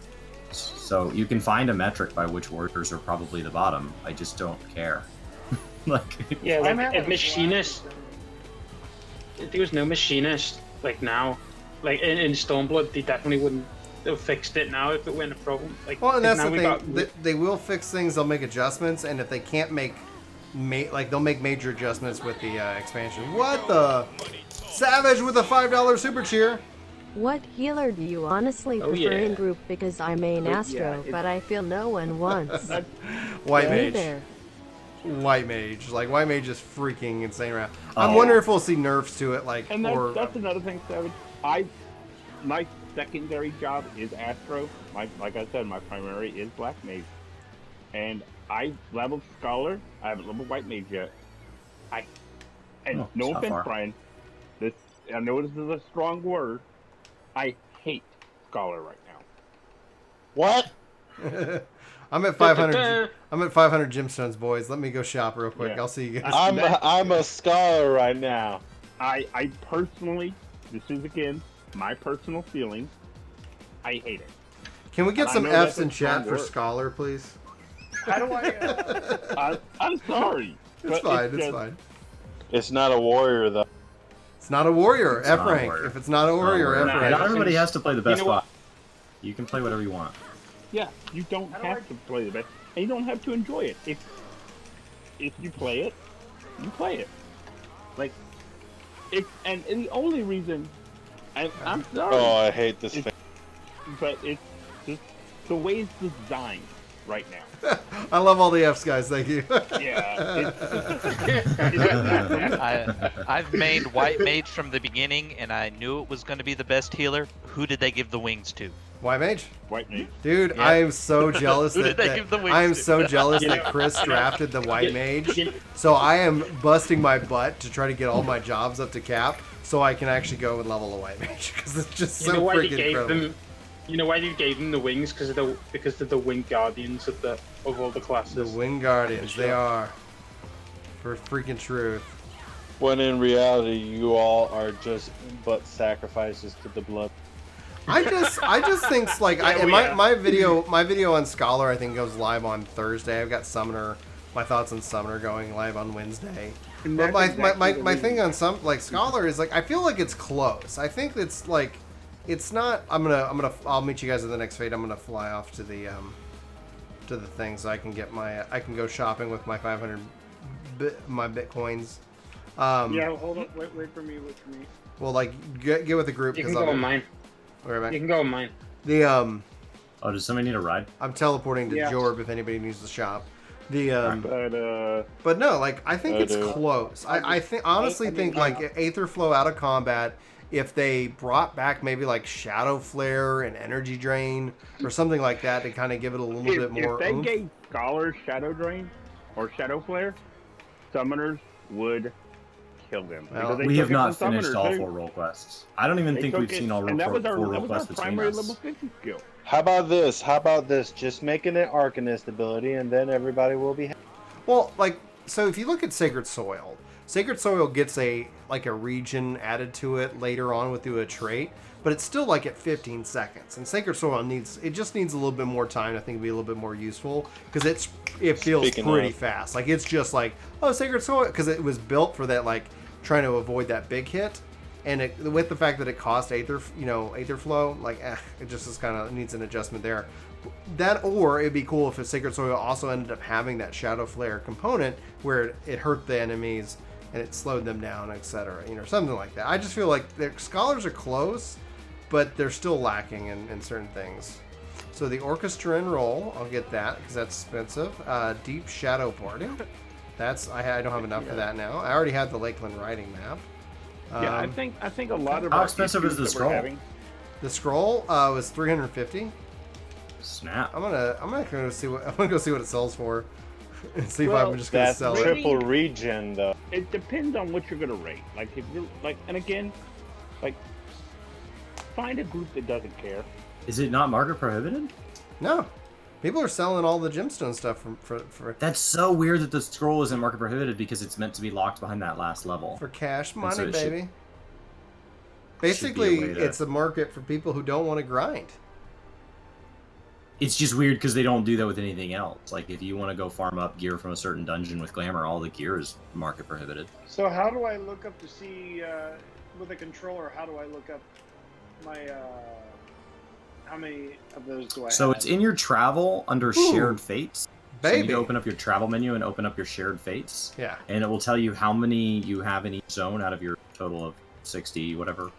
So you can find a metric by which warriors are probably the bottom. I just don't care. Yeah, like if machinist, if there was no machinist like now, like in Stormblood, they definitely wouldn't have fixed it now if it weren't a problem. Like, well, and that's the thing. They will fix things. They'll make adjustments, and if they can't they'll make major adjustments with the expansion. What the? Savage with a $5 super cheer. What healer do you honestly prefer in group? Because I main Astro, but I feel no one wants. White mage. There. White mage. Like, White mage is freaking insane around. I'm wondering if we'll see nerfs to it, like, and that's another thing, Savage. My secondary job is Astro. Like I said, my primary is Black Mage. And I leveled Scholar. I haven't leveled White Mage yet. No offense, Brian. I know this is a strong word. I hate Scholar right now. What? I'm at 500. I'm at 500 gemstones, boys. Let me go shop real quick. Yeah. I'll see you guys. I'm a scholar right now. I personally, this is again my personal feelings. I hate it. Can we get And I some know F's that's in a chat strong for word. Scholar, please? How do I? I'm sorry. It's but fine. It's just- fine. It's not a warrior though. It's not a warrior. It's F not a rank. warrior. If it's not a warrior, F Not rank. everybody has to play the best know what? class. You can play whatever you want. Yeah, you don't have to play the best, and you don't have to enjoy it. If you play it, you play it. Like, and the only reason, I'm sorry. Oh, I hate this thing. But it's just the way it's designed right now. I love all the F's, guys. Thank you. Yeah. I've made White Mage from the beginning, and I knew it was going to be the best healer. Who did they give the wings to? White Mage? White Mage. Dude, Yeah. I am so jealous Who that, did they give the wings I am to? so jealous that Chris drafted the White Mage. So I am busting my butt to try to get all my jobs up to cap so I can actually go and level a White Mage because it's just so freaking incredible. You know why you gave them the wings? Because they're the wing guardians of all the classes. The Wing Guardians, they are. For freaking truth. When in reality, you all are just but sacrifices to the blood. I just think like my video on Scholar I think goes live on Thursday. I've got Summoner, my thoughts on Summoner going live on Wednesday. But my thing on Scholar is like I feel like it's close. I think it's like it's not. I'll meet you guys in the next fate. I'm gonna fly off to the thing so I can get I can go shopping with my 500 my bitcoins. Yeah, hold on. Wait for me. Well, like get with the group. You can go on mine. Right. You can go on mine. Oh, does somebody need a ride? I'm teleporting to Jorb if anybody needs to shop. But no, like I think it's close. I think honestly think like Aether Flow out of combat. If they brought back maybe like Shadow Flare and Energy Drain or something like that to kind of give it a little bit more. If they oomph. gave Scholars Shadow Drain or Shadow Flare, Summoners would kill them. Well, Because they We took have it not from finished Summoners, all too. 4 role quests. I don't even They think took we've it- seen all and that was 4 our role that was quests our between primary us. level 50 skill. How about this? Just making it Arcanist ability, and then everybody will be happy. Well, like so if you look at Sacred Soil gets a region added to it later on with a trait, but it's still like at 15 seconds. And Sacred Soil just needs a little bit more time. I think to be a little bit more useful because it feels Speaking pretty of. fast. Like it's just like Sacred Soil because it was built for that like trying to avoid that big hit. And with the fact that it cost Aether Flow, like it just is kind of needs an adjustment there. That or it'd be cool if a Sacred Soil also ended up having that Shadow Flare component where it hurt the enemies and it slowed them down, etc. Something like that. I just feel like the Scholars are close, but they're still lacking in certain things. So the Orchestra and Roll, I'll get that because that's expensive. Deep Shadow Party, I don't have enough for that now. I already had the Lakeland Riding map. Yeah, I think a lot of How our expensive is issues the that we're scroll? having- The scroll was $350. Snap. I'm gonna go see what it sells for, and see if Well, I'm just gonna That's sell it. triple regen, though. It depends on what you're gonna rate. Like if you're like, and again, like find a group that doesn't care. Is it not market prohibited? No, people are selling all the gemstone stuff for That's so weird that the scroll isn't market prohibited because it's meant to be locked behind that last level. cash And money, so it baby. should Basically, be a way to- it's a market for people who don't want to grind. It's just weird because they don't do that with anything else. Like if you want to go farm up gear from a certain dungeon with glamour, all the gear is market prohibited. So how do I look up to see with a controller? How do I look up my how many of those do I have? So it's in your travel under shared fates. So you need Baby. to open up your travel menu and open up your shared fates. Yeah. And it will tell you how many you have in each zone out of your total of 60, whatever.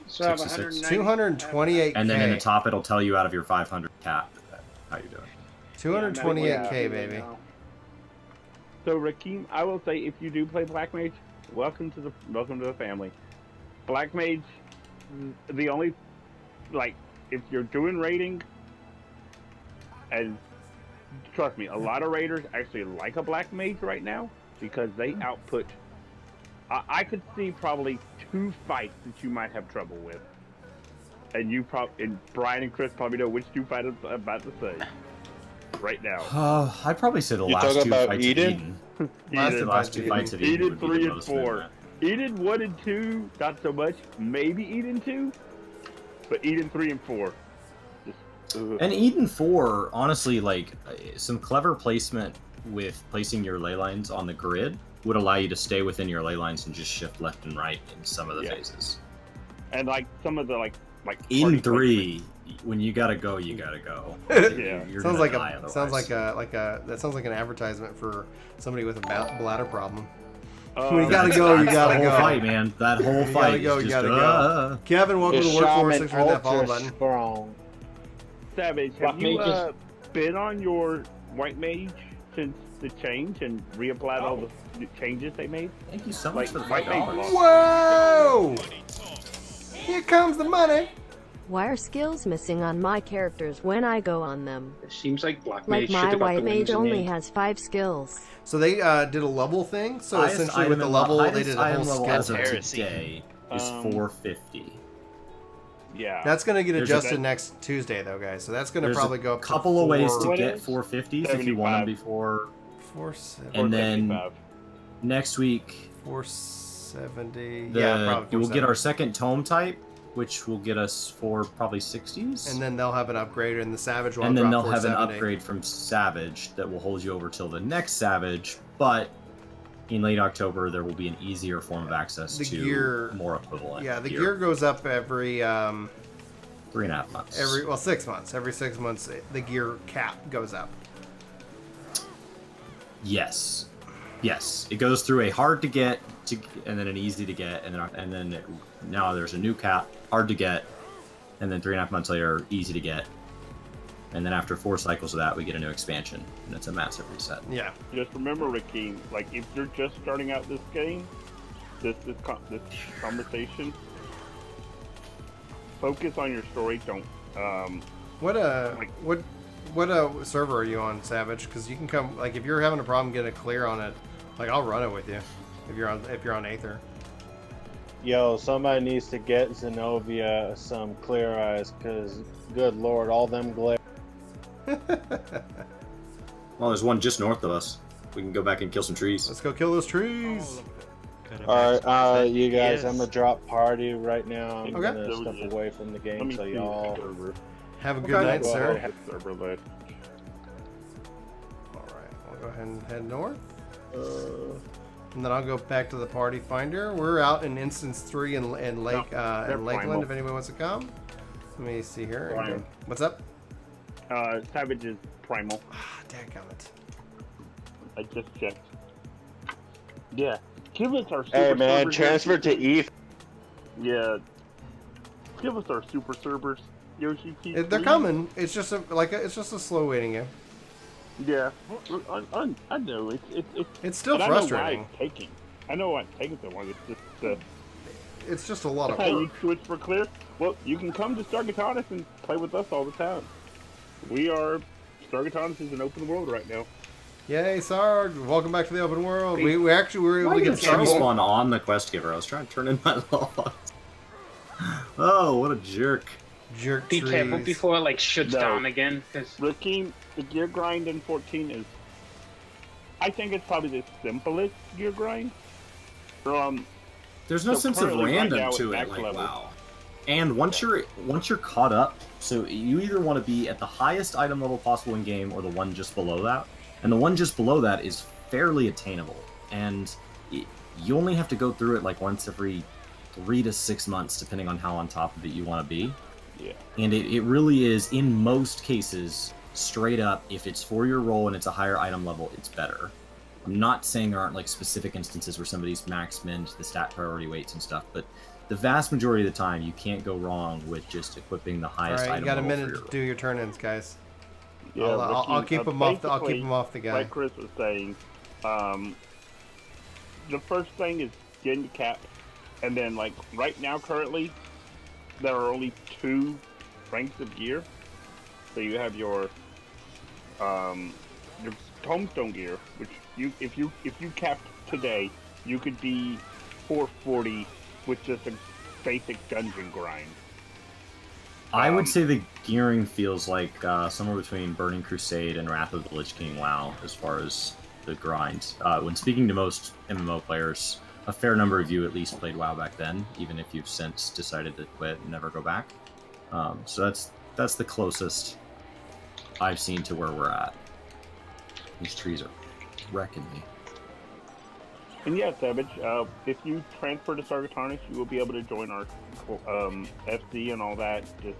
So I have 66. 228K. And then in the top, it'll tell you out of your 500 cap how you're doing. 228K, baby. So Rakeem, I will say if you do play Black Mage, welcome to the family. Black Mage, the only if you're doing raiding, and trust me, a lot of raiders actually like a Black Mage right now because they output. I could see probably 2 fights that you might have trouble with, and and Brian and Chris probably know which 2 fights I'm about to say right now. I'd probably say the You last talking 2 about fights Eden? of Eden. The last 2 fights of Eden Eden would be 3 the and most 4. movement. Eden 1 and 2, not so much. Maybe Eden 2, but Eden 3 and 4. And Eden 4, honestly, like some clever placement with placing your ley lines on the grid would allow you to stay within your ley lines and just shift left and right in some of the phases. And like some of the like Eden 3, when you gotta go, you gotta go. Yeah, You're sounds gonna like die a otherwise. sounds like that sounds like an advertisement for somebody with a bladder problem. When you gotta go, you gotta go. That whole fight, man. That whole fight. You is gotta just, go. Kevin, welcome to Workforce. Thanks for hitting that follow button. Strong. Savage, have you been on your White Mage since the change and reapplied all the changes they made? Thank you so much for the White Mage. Whoa! Here comes the money. Why are skills missing on my characters when I go on them? It seems like Black Like Mage my should've got white the wings mage in only the end. has 5 skills. So they did a level thing. So Highest essentially, with the item level, level- they did a highest whole item skill level as tree. of today is 450. Yeah. That's going to get There's adjusted a- next Tuesday, though, guys. So that's going to There's probably a go up to couple of ways to four- get 450s if you want them before. 470. And then 475. next week, 470. the, Yeah, probably. we'll get 470. our second tome type, which will get us for probably 60s. And then they'll have an upgrade, and the Savage will And then they'll drop have an 470. upgrade from Savage that will hold you over till the next Savage, but in late October there will be an easier form of access The to gear- more equivalent. Yeah, the gear goes up every 3.5 months. 6 months. Every 6 months, the gear cap goes up. Yes, it goes through a hard to get and then an easy to get, and then now there's a new cap, hard to get, and then 3.5 months later, easy to get, and then after 4 cycles of that, we get a new expansion, and it's a massive reset. Yeah. Just remember, Ricky, like if you're just starting out this game, this conversation, focus on your story. Don't. What server are you on, Savage? Because you can come, like, if you're having a problem getting a clear on it, like, I'll run it with you. If you're on Aether. Yo, somebody needs to get Zenobia some clear eyes, cause good lord, all them glare. Well, there's one just north of us. We can go back and kill some trees. Let's go kill those trees. Alright, you guys, I'm gonna drop party right now. I'm Okay. gonna step away from the game, so y'all Have a good night, Go sir. ahead. Alright, we'll go ahead and head north. And then I'll go back to the party finder. We're out in instance 3 in Lakeland primal. if anybody wants to come. Let me see here. Primal. What's up? Savage is primal. Dadgummit. I just checked. Yeah. Give us our super Hey man, servers. transfer to ETH. Yeah. Give us our super servers, Yoshi. They're please. coming. It's just a slow waiting game. Yeah. I know. It's still and frustrating. I know why it's taking so long. It's just It's just a lot of That's how you work. switch for clear. Well, you can come to Stargatonis and play with us all the time. Stargatonis is an open world right now. Yay, Sarg! Welcome back to the open world. We actually were able to get Trying to started. spawn on the quest giver. I was trying to turn in my logs. Oh, what a jerk! Jerk Be careful before it like shuts No. down again. Cause Rakeem, the gear grind in 14 is... I think it's probably the simplest gear grind. There's no So sense of currently right random now at to it, max like level. WoW. And once you're caught up, so you either want to be at the highest item level possible in game, or the one just below that. And the one just below that is fairly attainable, and you only have to go through it like once every 3 to 6 months, depending on how on top of it you want to be. Yeah. And it really is, in most cases, straight up, if it's for your role and it's a higher item level, it's better. I'm not saying there aren't like specific instances where somebody's max minned the stat priority weights and stuff, but the vast majority of the time, you can't go wrong with just equipping the All highest right, item you got a level for minute your to role. do your turn-ins, guys. Yeah, I'll Rakeem, keep them off. I'll keep basically, them off the guy. Like Chris was saying, the first thing is getting the cap, and then like right now, currently, there are only 2 ranks of gear. So you have your tombstone gear, which if you capped today, you could be 440 with just a basic dungeon grind. I would say the gearing feels like somewhere between Burning Crusade and Wrath of the Lich King WoW, as far as the grind. When speaking to most MMO players, a fair number of you at least played WoW back then, even if you've since decided to quit and never go back. So that's the closest I've seen to where we're at. These trees are wrecking me. And yeah, Savage, if you transfer to Sargatarnish, you will be able to join our FC and all that. Just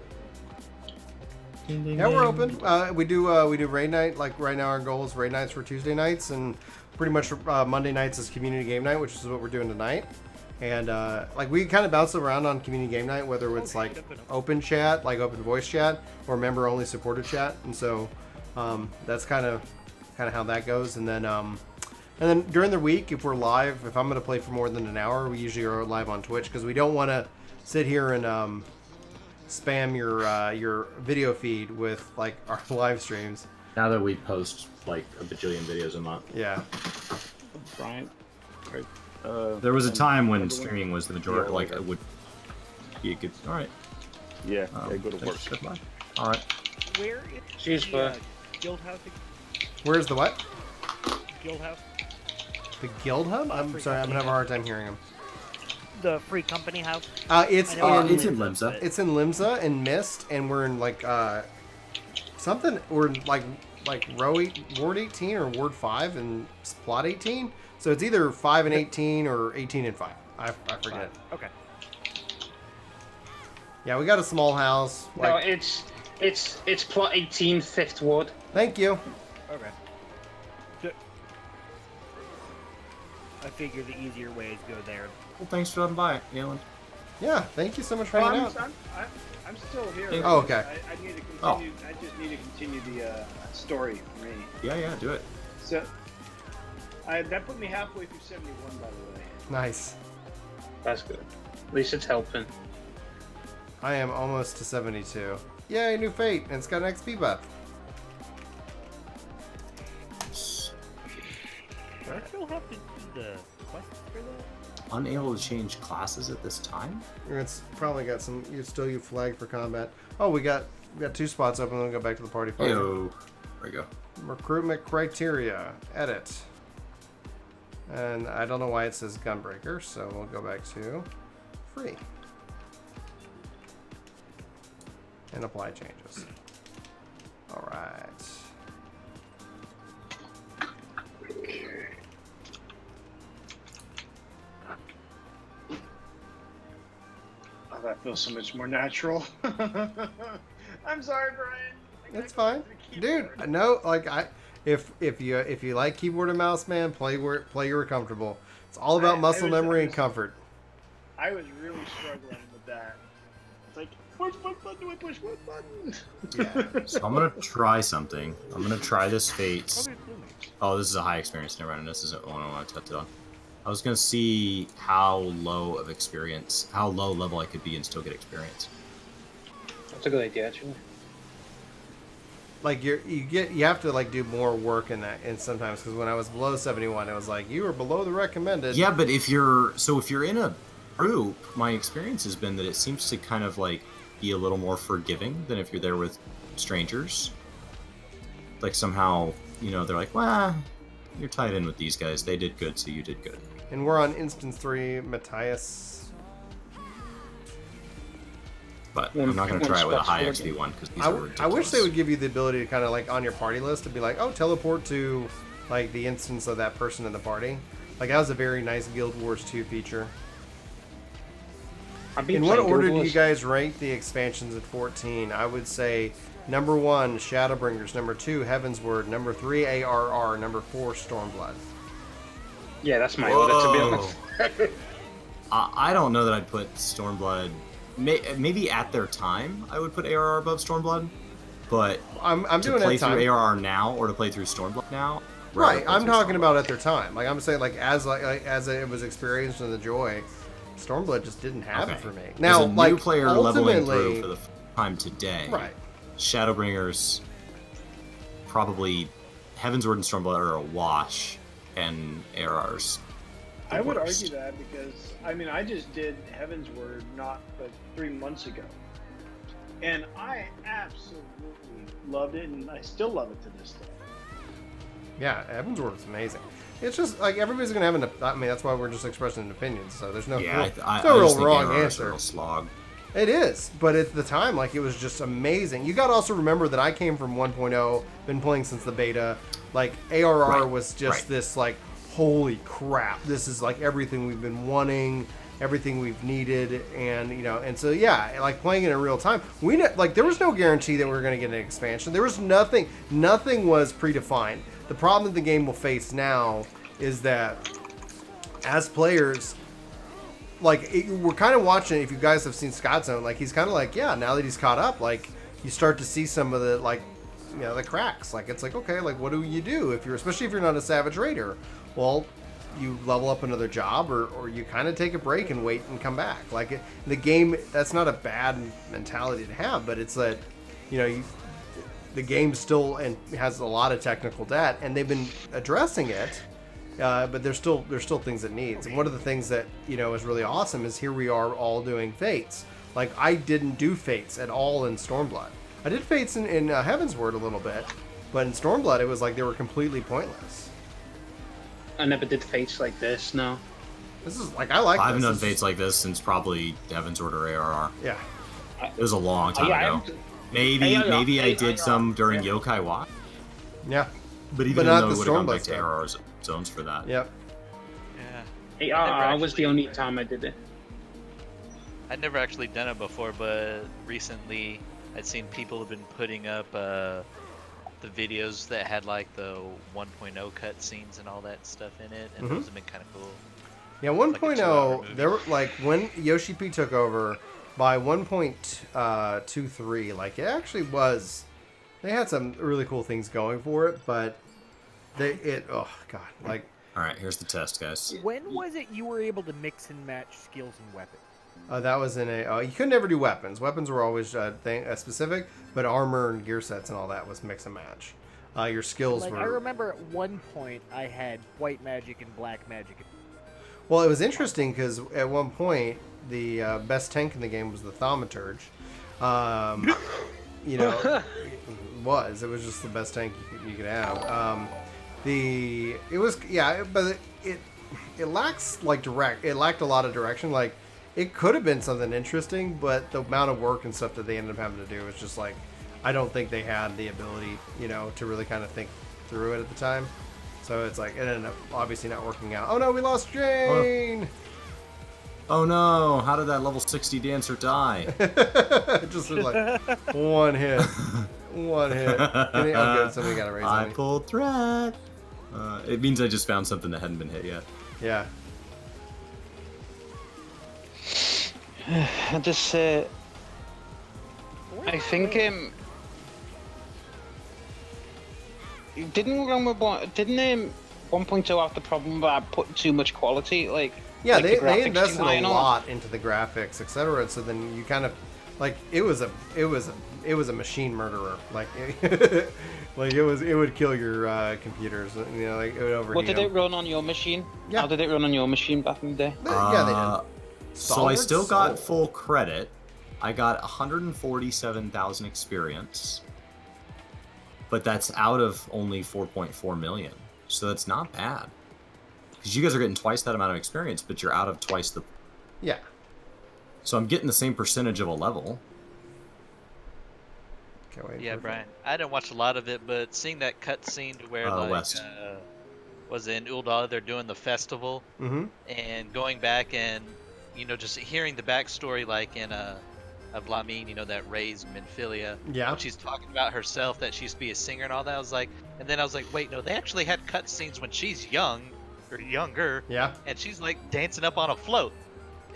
Yeah, we're open. We do raid night. Like right now, our goal is raid nights for Tuesday nights, and pretty much Monday nights is community game night, which is what we're doing tonight. And like we kind of bounce around on community game night, whether it's like open chat, like open voice chat, or member only supported chat. And so that's kind of how that goes. And then during the week, if we're live, if I'm going to play for more than an hour, we usually are live on Twitch because we don't want to sit here and spam your video feed with like our live streams. Now that we post like a bajillion videos a month. Yeah. Brian. There was a time when streaming was the majority. Like it would be a good. All right. Yeah. They go to work. All right. Where is the guild house? Where's the what? Guild house. The guild hub? I'm sorry, I'm gonna have a hard time hearing him. The free company house. It's in Limsa. It's in Limsa and Mist, and we're in like something. We're in like Ward 18 or Ward 5 and Plot 18. So it's either 5 and 18 or 18 and 5. I forget. Okay. Yeah, we got a small house. No, it's Plot 18, 5th Ward. Thank you. Okay. I figure the easier way is go there. Well, thanks for stopping by, Alan. Yeah, thank you so much for hanging out. I'm still here. Oh, okay. I need to continue. I just need to continue the story for me. Yeah, do it. So, that put me halfway through 71, by the way. Nice. That's good. At least it's helping. I am almost to 72. Yay, new fate, and it's got an XP buff. Do I still have to do the quest for that? Unable to change classes at this time? It's probably got some. You flag for combat. Oh, we got 2 spots open. We'll go back to the party. Yo, there we go. Recruitment criteria. Edit. And I don't know why it says Gunbreaker, so we'll go back to free. And apply changes. All right. Oh, that feels so much more natural. I'm sorry, Brian. It's fine, dude. No, like if you like keyboard and mouse, man, play where you're comfortable. It's all about muscle memory and comfort. I was really struggling with that. It's like, which button do I push? What button? Yeah. So I'm gonna try something. I'm gonna try this Fates. Oh, this is a high experience. Never mind. This isn't one I want to touch it on. I was gonna see how low level I could be and still get experience. That's a good idea, actually. Like you have to like do more work in that, and sometimes because when I was below 71, it was like you were below the recommended. Yeah, but if you're in a group, my experience has been that it seems to kind of like be a little more forgiving than if you're there with strangers. Like somehow, they're like, well, you're tied in with these guys. They did good, so you did good. And we're on instance 3, Matthias. But I'm not going to try it with a high XP one because these are ridiculous. I wish they would give you the ability to kind of like on your party list to be like, oh, teleport to like the instance of that person in the party. Like that was a very nice Guild Wars 2 feature. In what order do you guys rank the expansions at 14? I would say number 1, Shadowbringers. Number 2, Heavensward. Number 3, ARR. Number 4, Stormblood. Yeah, that's my order, to be honest. I don't know that I'd put Stormblood. Maybe at their time I would put ARR above Stormblood, but I'm doing to play at time. through ARR now or to play through Stormblood now. Right, I'm talking about at their time. Like I'm saying, like as it was experienced in the joy, Stormblood just didn't have it for me. Now, as a like new player leveling through for the first time today, right? Shadowbringers, probably Heavensward and Stormblood are a wash, and ARR's. I would argue that because I just did Heavensward not but 3 months ago, and I absolutely loved it, and I still love it to this day. Yeah, Heavensward is amazing. It's just like everybody's gonna have that's why we're just expressing an opinion. So there's no real wrong answer. Slog. It is, but at the time, like, it was just amazing. You got to also remember that I came from 1.0, been playing since the beta. Like, ARR was just this, like, holy crap, this is, like, everything we've been wanting, everything we've needed, and, you know, and so, yeah, like, playing it in real time, there was no guarantee that we were going to get an expansion. There was nothing was predefined. The problem that the game will face now is that, as players, like, we're kind of watching, if you guys have seen Scott's Zone, like, he's kind of like, yeah, now that he's caught up, like, you start to see some of the, like, you know, the cracks. Like, it's like, okay, like, what do you do especially if you're not a Savage Raider? Well, you level up another job, or you kind of take a break and wait and come back. Like, the game, that's not a bad mentality to have, but it's that, you know, the game still has a lot of technical debt, and they've been addressing it. But there's still things it needs. And one of the things that, you know, is really awesome is here we are all doing Fates. Like, I didn't do Fates at all in Stormblood. I did Fates in Heavensward a little bit, but in Stormblood it was like they were completely pointless. I never did Fates like this, no. This is like, I like I haven't done Fates like this since probably Heavensward or ARR. Yeah. It was a long time ago. Maybe I did some during Yokai Watch. Yeah. But even though it would have gone back to ARR zones for that. Yep. Yeah. ARR was the only time I did it. I'd never actually done it before, but recently I'd seen people have been putting up the videos that had like the 1.0 cutscenes and all that stuff in it, and those have been kind of cool. Yeah, 1.0, there were, like, when Yoshi P took over, by 1.23, like, it actually was, they had some really cool things going for it, but oh god, like. All right, here's the test, guys. When was it you were able to mix and match skills and weapons? That was in you could never do weapons. Weapons were always specific, but armor and gear sets and all that was mix and match. Your skills were. I remember at one point I had white magic and black magic. Well, it was interesting because at one point the best tank in the game was the Thaumaturge. You know, it was just the best tank you could have. But it lacks like it lacked a lot of direction. Like, it could have been something interesting, but the amount of work and stuff that they ended up having to do was just like, I don't think they had the ability, you know, to really kind of think through it at the time. So it's like, it ended up obviously not working out. Oh no, we lost Jane! Oh no, how did that level 60 dancer die? Just like one hit. One hit. Oh good, somebody got a raise on me. I pulled threat. It means I just found something that hadn't been hit yet. Yeah. I just I think didn't 1.0 have the problem about putting too much quality, like they the invested a lot into the graphics, etc. And so then you kind of like it was a machine murderer, like like it would kill your computers, you know, like it would overheat. What did it run on your machine? Yeah. How did it run on your machine back in the day? Yeah, they did. So I still got full credit. I got 147,000 experience, but that's out of only 4.4 million. So that's not bad. Because you guys are getting twice that amount of experience, but you're out of twice the. Yeah. So I'm getting the same percentage of a level. Yeah, Brian. I didn't watch a lot of it, but seeing that cutscene where was in Uldal, they're doing the festival, and going back and, you know, just hearing the backstory, like in of Lamine, you know, that raised Minfilia. Yeah. When she's talking about herself, that she used to be a singer and all that. I was like, wait, no, they actually had cutscenes when she's young or younger. Yeah. And she's like dancing up on a float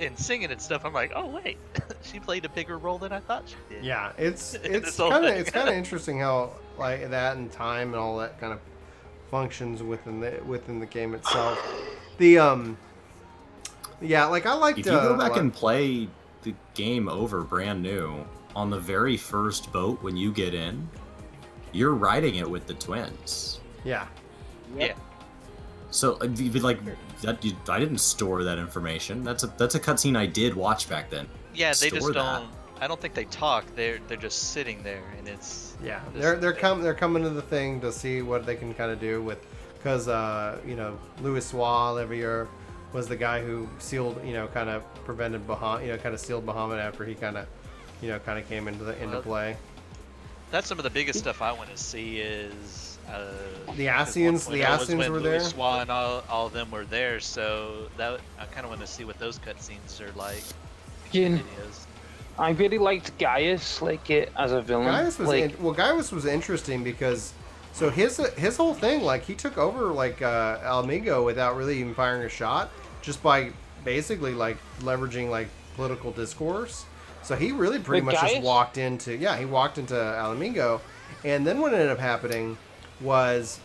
and singing and stuff. I'm like, oh wait, she played a bigger role than I thought she did. Yeah, it's kind of interesting how like that and time and all that kind of functions within the game itself. The yeah, like I liked. If you go back and play the game over brand new on the very first boat when you get in, you're riding it with the twins. Yeah. Yeah. So like that, I didn't store that information. That's a cutscene I did watch back then. Yeah, they Store just that. don't. I don't think they talk. They're just sitting there, and it's. Yeah, they're coming to the thing to see what they can kind of do with, because you know, Louis Soir, was the guy who sealed, kind of prevented Bahamut, kind of sealed Bahamut after he kind of, kind of came into play. That's some of the biggest stuff I want to see is the Asians. The Asians were there. Swan and all of them were there, so that I kind of want to see what those cutscenes are like. Again, I really liked Gaius, as a villain. Gaius was interesting because, so his whole thing, he took over Alamigo without really even firing a shot, just by basically leveraging political discourse. So he really pretty much just walked into Alamigo, and then what ended up happening was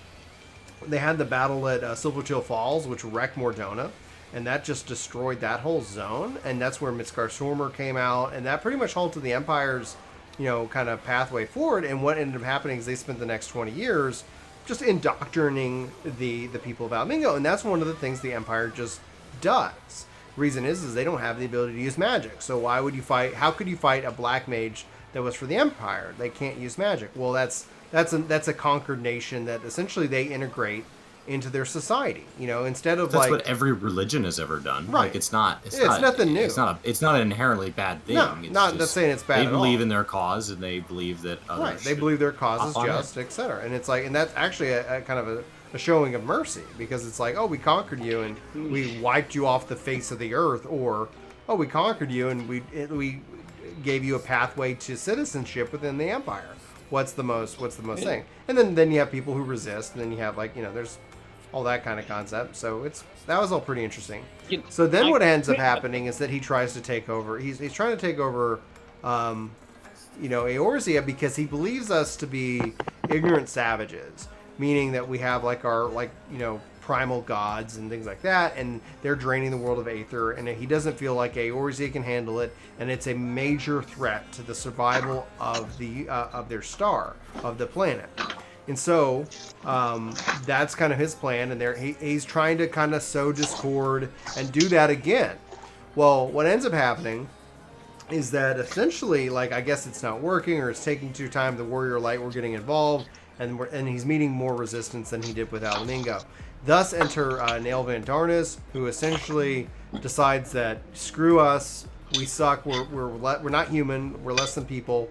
they had the battle at Silverchill Falls, which wrecked Mordona, and that just destroyed that whole zone, and that's where Midgar Stormer came out, and that pretty much halted the Empire's, kind of pathway forward. And what ended up happening is they spent the next 20 years just indoctrinating the people of Alamigo, and that's one of the things the Empire just does. Reason is they don't have the ability to use magic. So why would you fight? How could you fight a black mage that was for the Empire? They can't use magic. Well, that's a conquered nation that essentially they integrate into their society. Instead of that's what every religion has ever done. Right. It's nothing new. It's not an inherently bad thing. No, not saying it's bad. They believe in their cause, and they believe that others they believe their cause is just, etc. And it's and that's actually a kind of a showing of mercy, because it's we conquered you and we wiped you off the face of the earth, or we conquered you and we gave you a pathway to citizenship within the Empire. What's the most thing? And then you have people who resist, and then you have there's all that kind of concept. So that was all pretty interesting. So then what ends up happening is that he tries to take over. He's trying to take over Eorzea, because he believes us to be ignorant savages, meaning that we have our primal gods and things like that, and they're draining the world of Aether, and he doesn't feel like Eorzea can handle it, and it's a major threat to the survival of their star, of the planet. And so that's kind of his plan, and he's trying to kind of sow discord and do that again. Well, what ends up happening is that essentially, I guess it's not working, or it's taking too time. The Warrior Light were getting involved, and he's meeting more resistance than he did with Alamingo. Thus enter Nail Van Darnus, who essentially decides that screw us, we suck, we're not human, we're less than people.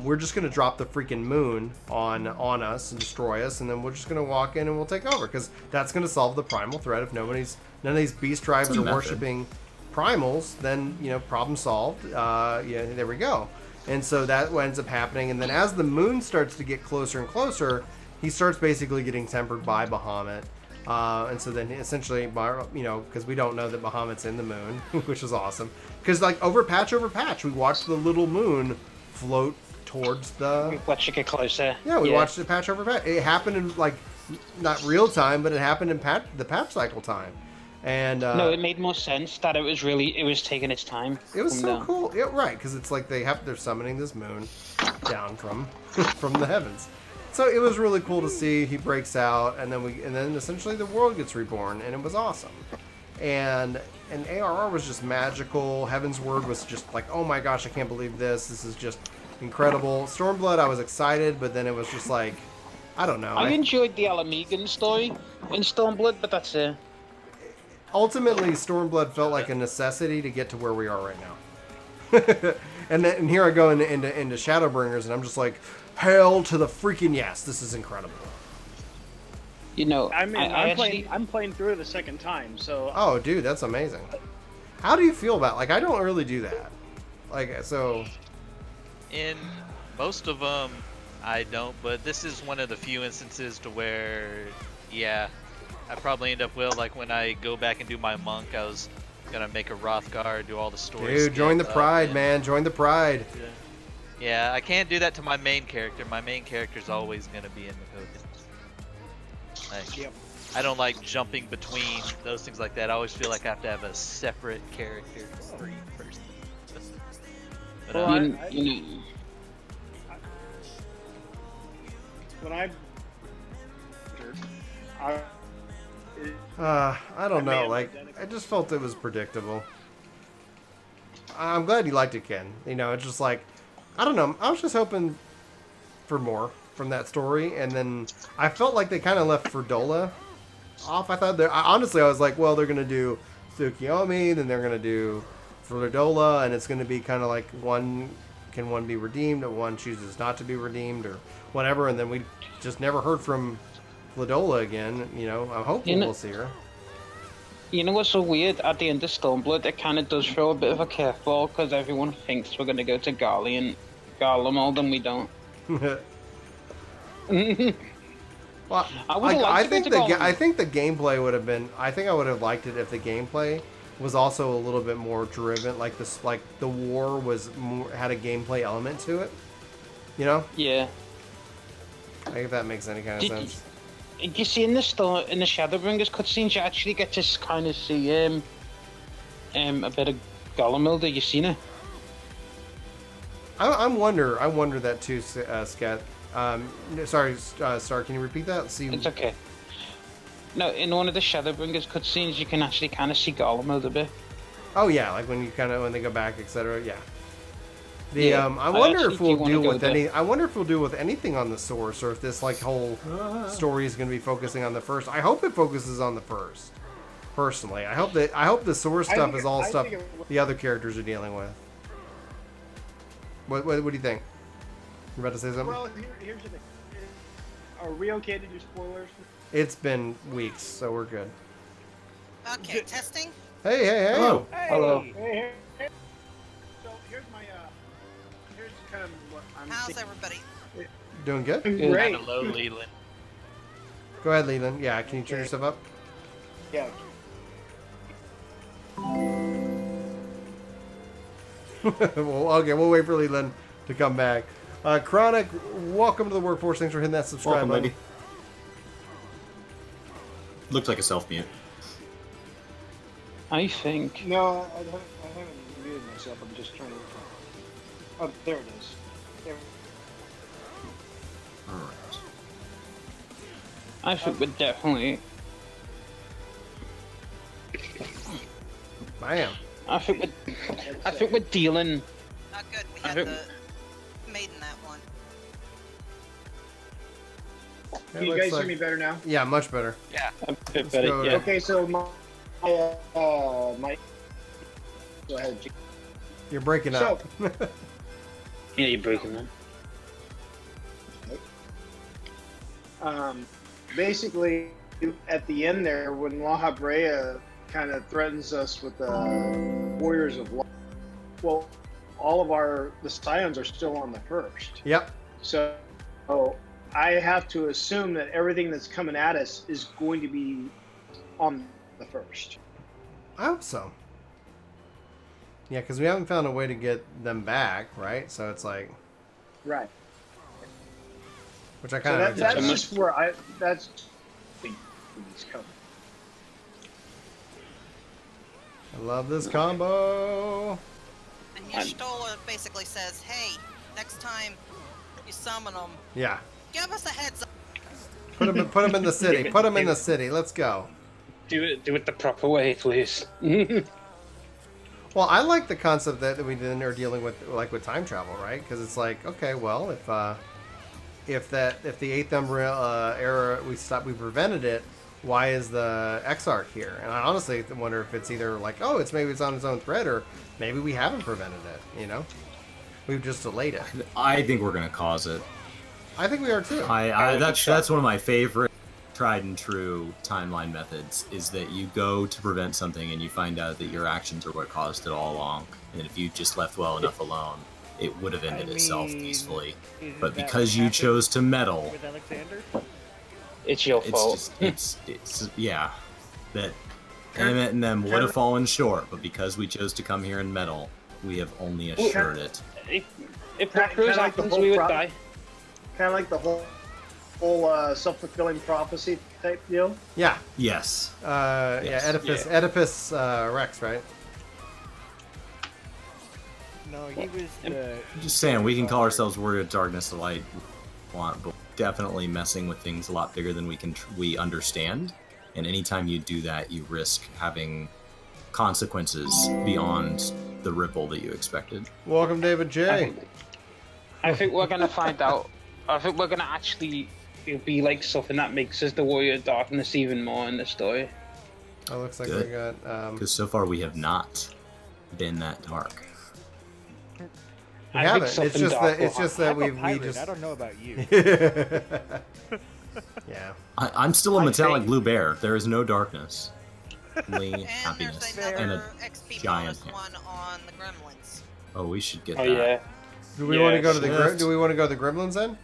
We're just gonna drop the freaking moon on us and destroy us, and then we're just gonna walk in and we'll take over, because that's gonna solve the primal threat. If none of these beast tribes are worshiping primals, then problem solved. There we go. And so that ends up happening, and then as the moon starts to get closer and closer, he starts basically getting tempered by Bahamut. And so then essentially, because we don't know that Bahamut's in the moon, which is awesome. Because over patch, we watched the little moon float towards the... We watched it get closer. Yeah, we watched it patch over patch. It happened in, not real time, but it happened in the patch cycle time. And no, it made more sense that it was taking its time. It was so cool. Yeah, right, because it's they're summoning this moon down from the heavens. So it was really cool to see. He breaks out, and then essentially the world gets reborn, and it was awesome. And ARR was just magical. Heaven's Word was just oh my gosh, I can't believe this. This is just incredible. Stormblood, I was excited, but then it was just I don't know. I enjoyed the Alamegan story in Stormblood, but that's it. Ultimately, Stormblood felt like a necessity to get to where we are right now. and here I go into Shadowbringers, and I'm just hail to the freaking yes! This is incredible. I'm playing through it a second time, so. Oh, dude, that's amazing. How do you feel about I don't really do that. So. In most of them, I don't, but this is one of the few instances to where, yeah, I probably end up when I go back and do my monk, I was gonna make a Rothgar, do all the stories. Dude, join the pride, man. Join the pride. Yeah, I can't do that to my main character. My main character's always gonna be in the Yep. I don't like jumping between those things like that. I always feel like I have to have a separate character for each person. But, I don't know. I just felt it was predictable. I'm glad you liked it, Ken. It's just I don't know. I was just hoping for more from that story, and then I felt like they kind of left Ferdola off. I thought honestly, I was like, well, they're gonna do Tsukiyomi, then they're gonna do Flidola, and it's gonna be kind of like one be redeemed, or one chooses not to be redeemed, or whatever, and then we just never heard from Flidola again. You know, I'm hoping we'll see her. You know what's so weird? At the end of Stormblood, it kind of does throw a bit of a curveball because everyone thinks we're gonna go to Garly and Garlemald, and we don't. Well, I think the gameplay would have been. I think I would have liked it if the gameplay was also a little bit more driven. Like this, like the war was had a gameplay element to it. You know? Yeah. I think if that makes any kind of sense. You see in the Shadowbringers cutscenes, you actually get to kind of see a bit of Garlemald. Have you seen it? I wonder that too, Scat. Sorry, Star, can you repeat that? See, it's okay. No, in one of the Shadowbringers cutscenes, you can actually kind of see Garlemald a bit. Oh yeah, like when they go back, etc. Yeah. I wonder if we'll deal with I wonder if we'll deal with anything on the source, or if this like whole story is going to be focusing on the first. I hope it focuses on the first. Personally, I hope the source stuff is all stuff the other characters are dealing with. What do you think? You about to say something? Well, here's the thing. Are we okay to do spoilers? It's been weeks, so we're good. Okay, testing. Hey. Hello. Hello. Hey. So here's kind of what I'm How's thinking. everybody? Doing good? Great. Hello, Leland. Go ahead, Leland. Yeah, can you turn yourself up? Yeah. Well, okay, we'll wait for Leland to come back. Chronic, welcome to the workforce. Thanks for hitting that subscribe button. Lady. Looked like a self-mute. I think. No, I haven't muted myself. I'm just trying to. Oh, there it is. There. All right. I think we're definitely. Bam. I think we're dealing. Not good. We had the maiden that one. Can you guys hear me better now? Yeah, much better. Yeah, a bit better. Yeah. Okay, so my. Go ahead. You're breaking up. Yeah, you're breaking up. Basically, at the end there, when La Brea kind of threatens us with the Warriors of Light, well, all of the Scions are still on the first. Yep. So I have to assume that everything that's coming at us is going to be on the first. I hope so. Yeah, because we haven't found a way to get them back, right? So it's like... Right. Which I kind of... That's just where that's... coming. I love this combo. And Y'shtola basically says, hey, next time you summon them... Yeah. Give us a heads up. Put them in the city. Put them in the city. Let's go. Do it the proper way, please. Well, I like the concept that we then are dealing with, like with time travel, right? Because it's like, okay, well, if the 8th Umbra era we prevented it, why is the Exarch here? And I honestly wonder if it's either like, oh, maybe it's on its own thread, or maybe we haven't prevented it. You know, we've just delayed it. I think we're gonna cause it. I think we are too. That's one of my favorite tried and true timeline methods, is that you go to prevent something and you find out that your actions are what caused it all along. And if you just left well enough alone, it would have ended itself peacefully. But because you chose to meddle, with Alexander? It's your fault. It's yeah. That Emmett and them would have fallen short, but because we chose to come here and meddle, we have only assured it. If that happens, we would die. Kind of like the whole self-fulfilling prophecy type deal. Yeah. Yes. Yes. Oedipus Rex, right? No, he was the... I'm just saying, we can call ourselves Warrior of Darkness the Light, but definitely messing with things a lot bigger than we understand. And anytime you do that, you risk having consequences beyond the ripple that you expected. Welcome, David J. I think we're gonna find out. I think we're gonna actually it'll be like something that mixes the Warrior of Darkness even more in the story. Oh, looks like Good. we got. Because so far we have not been that dark. We haven't. It's just that we just. I don't know about you. Yeah. I'm still a metallic blue bear. There is no darkness. Only happiness. There's And another a XP giant bonus one on the Gremlins. Oh, we should get Oh that. yeah. Do we want to go to the Do we want to go to the Gremlins then?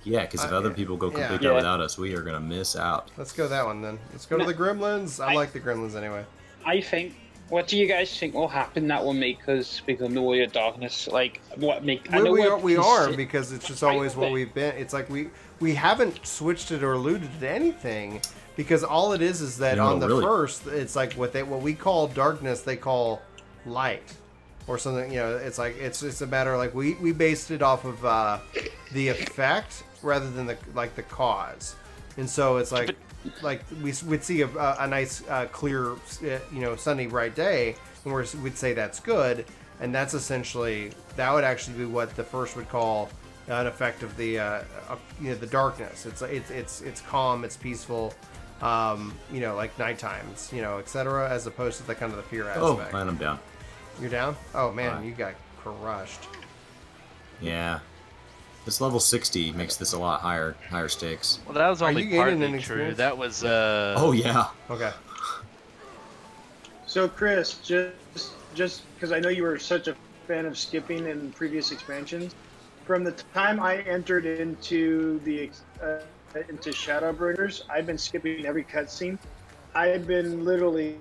Yeah, because if other people go complete that without us, we are gonna miss out. Let's go that one then. Let's go to the Gremlins. I like the Gremlins anyway. I think. What do you guys think will happen that will make us become the Warrior of Darkness? Like, what make? We are because it's just always what we've been. It's like we haven't switched it or alluded to anything because all it is that on the first, it's like what we call darkness, they call light or something. You know, it's like it's a matter of like we based it off of the effect rather than the cause, and so it's like. Like we'd see a nice clear sunny bright day and we'd say that's good, and that's essentially that would actually be what the first would call an effect of the the darkness. It's calm, it's peaceful, like night times, etc., as opposed to the kind of the fear aspect. Oh, man, I'm down. You're down? Oh man, you got crushed. Yeah. This level 60 makes this a lot higher stakes. Well, that was only partly true. That was Oh yeah. Okay. So Chris, just because I know you were such a fan of skipping in previous expansions, from the time I entered into into Shadowbringers, I've been skipping every cutscene. I've been literally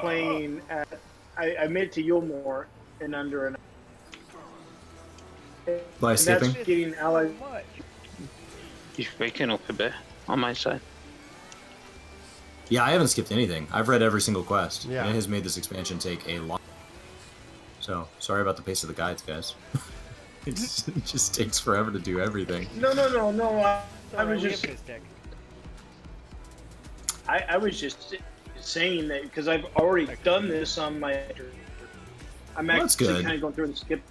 playing at. I made it to Yulmore in under an hour. By skipping? That's getting allies. You're waking up a bit on my side. Yeah, I haven't skipped anything. I've read every single quest. Yeah. And it has made this expansion take a lot. So, sorry about the pace of the guides, guys. It just takes forever to do everything. No. I was just. I was just saying that because I've already done this on my. I'm actually kind of going through and skip.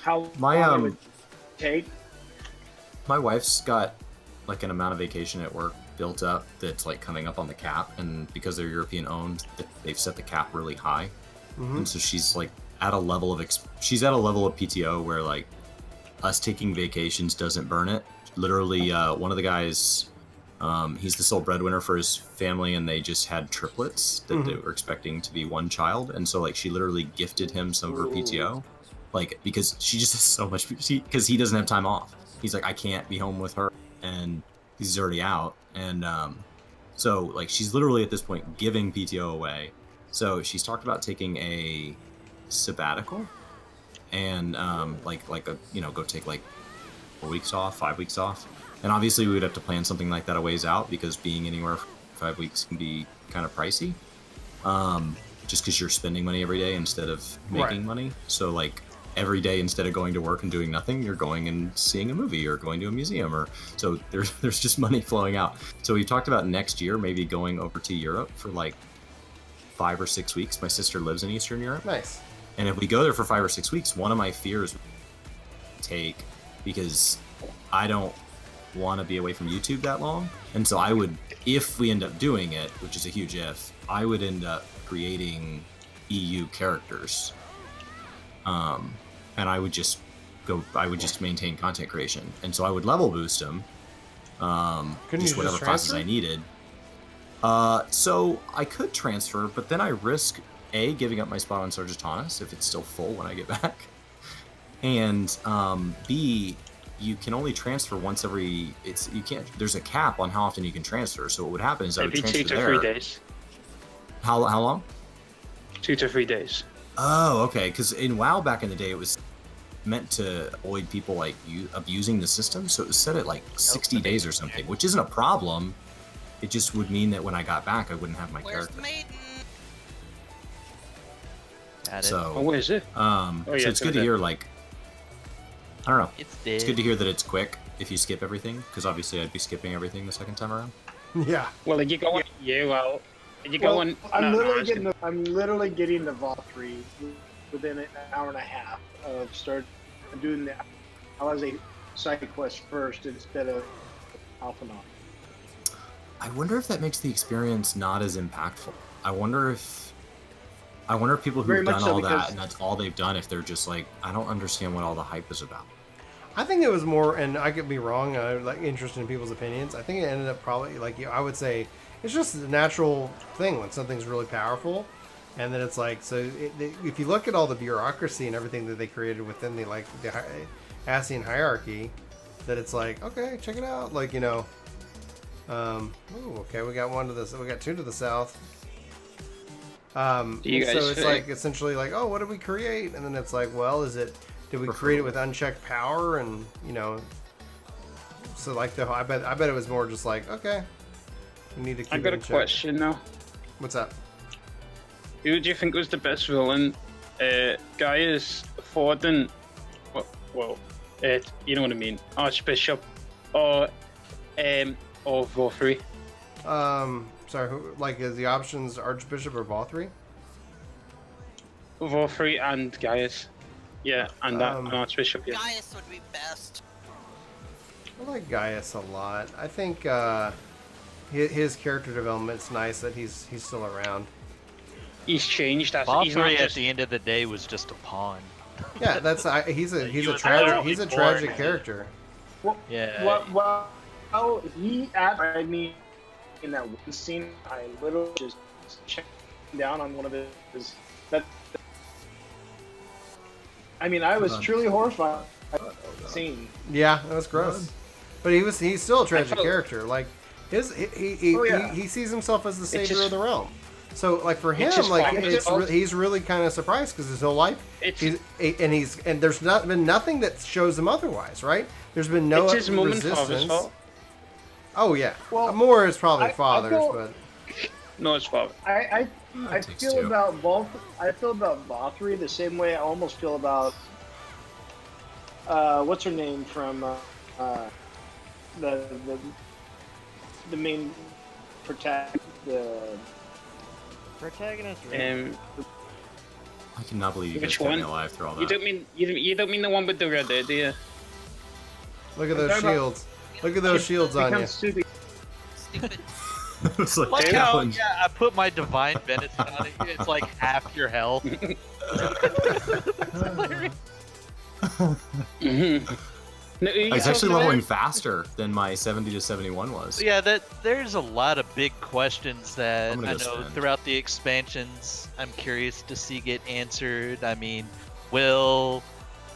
How long it would take? My wife's got like an amount of vacation at work built up that's like coming up on the cap, and because they're European owned, they've set the cap really high, and so she's like at a level of PTO where like us taking vacations doesn't burn it. Literally, one of the guys, he's the sole breadwinner for his family, and they just had triplets that they were expecting to be one child, and so like she literally gifted him some of her PTO. Like, because she just has so much, because he doesn't have time off. He's like, I can't be home with her, and he's already out. And so, like, she's literally at this point giving PTO away. So she's talked about taking a sabbatical and, go take, like, 4 weeks off, 5 weeks off. And obviously we would have to plan something like that a ways out because being anywhere for 5 weeks can be kind of pricey. Just because you're spending money every day instead of making money. So, like, every day instead of going to work and doing nothing, you're going and seeing a movie or going to a museum, or so there's just money flowing out. So we talked about next year maybe going over to Europe for like 5 or 6 weeks. My sister lives in Eastern Europe. Nice. And if we go there for 5 or 6 weeks, one of my fears would take, because I don't want to be away from YouTube that long, and so I would, if we end up doing it, which is a huge if, I would end up creating EU characters. And I would just maintain content creation. And so I would level boost them, just whatever classes I needed. So I could transfer, but then I risk A, giving up my spot on Sargatanas if it's still full when I get back. And B, you can only transfer once every, there's a cap on how often you can transfer. So what would happen is I would transfer 2 to 3 days. How long? 2 to 3 days. Oh, okay. Because in WoW back in the day, it was meant to avoid people like you abusing the system, so it was set at like 60 days or something, which isn't a problem. It just would mean that when I got back, I wouldn't have my character. So, where is it? So it's good to hear. Like, I don't know. It's good to hear that it's quick if you skip everything, because obviously I'd be skipping everything the second time around. Yeah. Well, you go. I'm literally getting the Valkyrie within an hour and a half of doing the Alizé side quest first instead of off and on. I wonder if that makes the experience not as impactful. I wonder if people Very who've much done so, all that because- and that's all they've done, if they're just like, I don't understand what all the hype is about. I think it was more, and I could be wrong. I'm like interested in people's opinions. I think it ended up probably like I would say it's just a natural thing when something's really powerful, and then it's like if you look at all the bureaucracy and everything that they created within the Ascian hierarchy, that it's like okay, check it out. Like ooh, okay, we got one to this. We got two to the south. So it's like essentially like, oh, what did we create? And then it's like, well, did we create it with unchecked power? And so like I bet it was more just like, okay, we need to keep. I got a question now. What's up? Who do you think was the best villain? Gaius, Forden, well, you know what I mean, Archbishop, or Vothri? Sorry, is the options Archbishop or Vothri? Vothri and Gaius. Yeah, and an Archbishop, yeah. Gaius would be best. I like Gaius a lot. I think his character development's nice that he's still around. He's changed. Vothri at the end of the day was just a pawn. Yeah, he's a tragic character. Well, Yeah. Well, he added me in that one scene. I literally just checked down on one of his. I mean, I was truly horrified at the scene. Yeah, that was gross. But he's still a tragic character. Like he sees himself as the savior of the realm. So like for him, he's really kind of surprised because his whole life and there's been nothing that shows him otherwise, right? There's been no resistance. Oh yeah, well, more is probably father's, but no, it's father. I feel about Vothri the same way I almost feel about what's her name from the main protagonist. I cannot believe you guys kept me alive through all that. You don't mean the one with the red hair, do you? Look at those shields. Look at those shields on you. Stupid. It's like how I put my divine benefit on it. It's like half your health. It's actually leveling faster than my 70 to 71 was. Yeah, there's a lot of big questions that I know spend. throughout the expansions I'm curious to see get answered. I mean, will,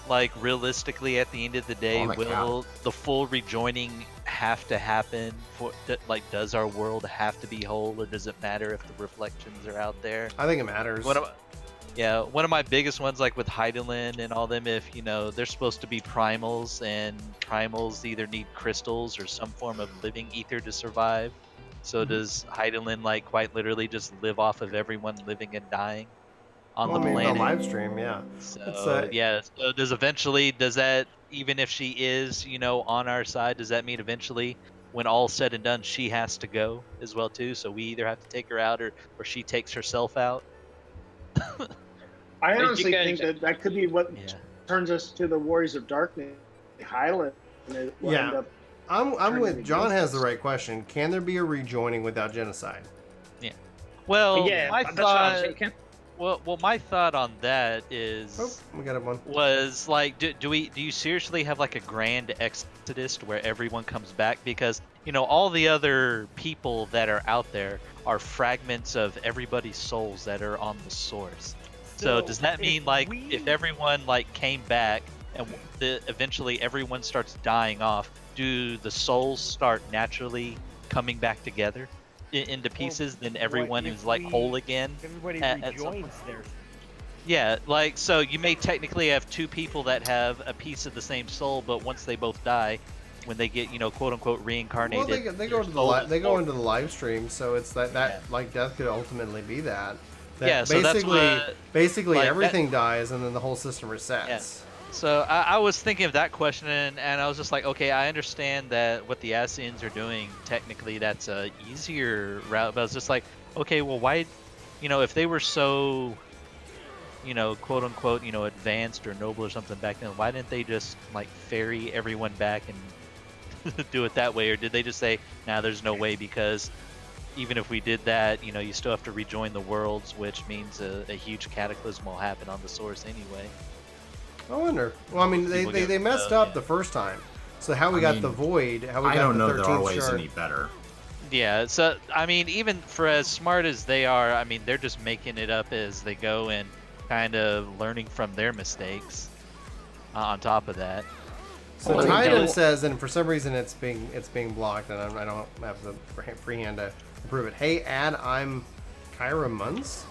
like, realistically at the end of the day, will the full rejoining have to happen? Does our world have to be whole, or does it matter if the reflections are out there? I think it matters. One of my biggest ones, like with Heidelin and all them, if they're supposed to be primals, and primals either need crystals or some form of living ether to survive. So does Heidelin quite literally just live off of everyone living and dying on the planet? The live stream, yeah. So so does that, even if she is on our side, does that mean eventually, when all's said and done, she has to go as well too? So we either have to take her out or she takes herself out. I honestly think that could be what turns us to the Warriors of Darkness. Highland. I'm with John. Has the right question. Can there be a rejoining without genocide? Yeah. Well, my that's what I'm thinking. Well, my thought on that is, we got one. Was like, do you seriously have like a grand exodus where everyone comes back? Because all the other people that are out there are fragments of everybody's souls that are on the source. So does that mean if everyone came back and eventually everyone starts dying off, do the souls start naturally coming back together into pieces? Then everyone is whole again. Everybody rejoins there. Yeah, so you may technically have two people that have a piece of the same soul, but once they both die, when they get quote unquote reincarnated, well, they go into the live stream, so it's that death could ultimately be that. So basically everything dies and then the whole system resets. Yeah. So I was thinking of that question, and I was just like, okay, I understand that what the Ascians are doing, technically that's a easier route, but I was just like, okay, well, why, if they were so, quote unquote, advanced or noble or something back then, why didn't they just ferry everyone back do it that way, or did they just say, nah, there's no way, because even if we did that, you know, you still have to rejoin the worlds, which means a huge cataclysm will happen on the source anyway. I wonder. Well, I mean, they messed up the first time. So how we got the void? How we got I don't the know 13th that our way is shard? any better. Yeah, so I mean, even for as smart as they are, I mean, they're just making it up as they go and kind of learning from their mistakes. On top of that, so Titan says, and for some reason it's being blocked, and I don't have the freehand to approve it. Hey, Ad, I'm Kyra Munz.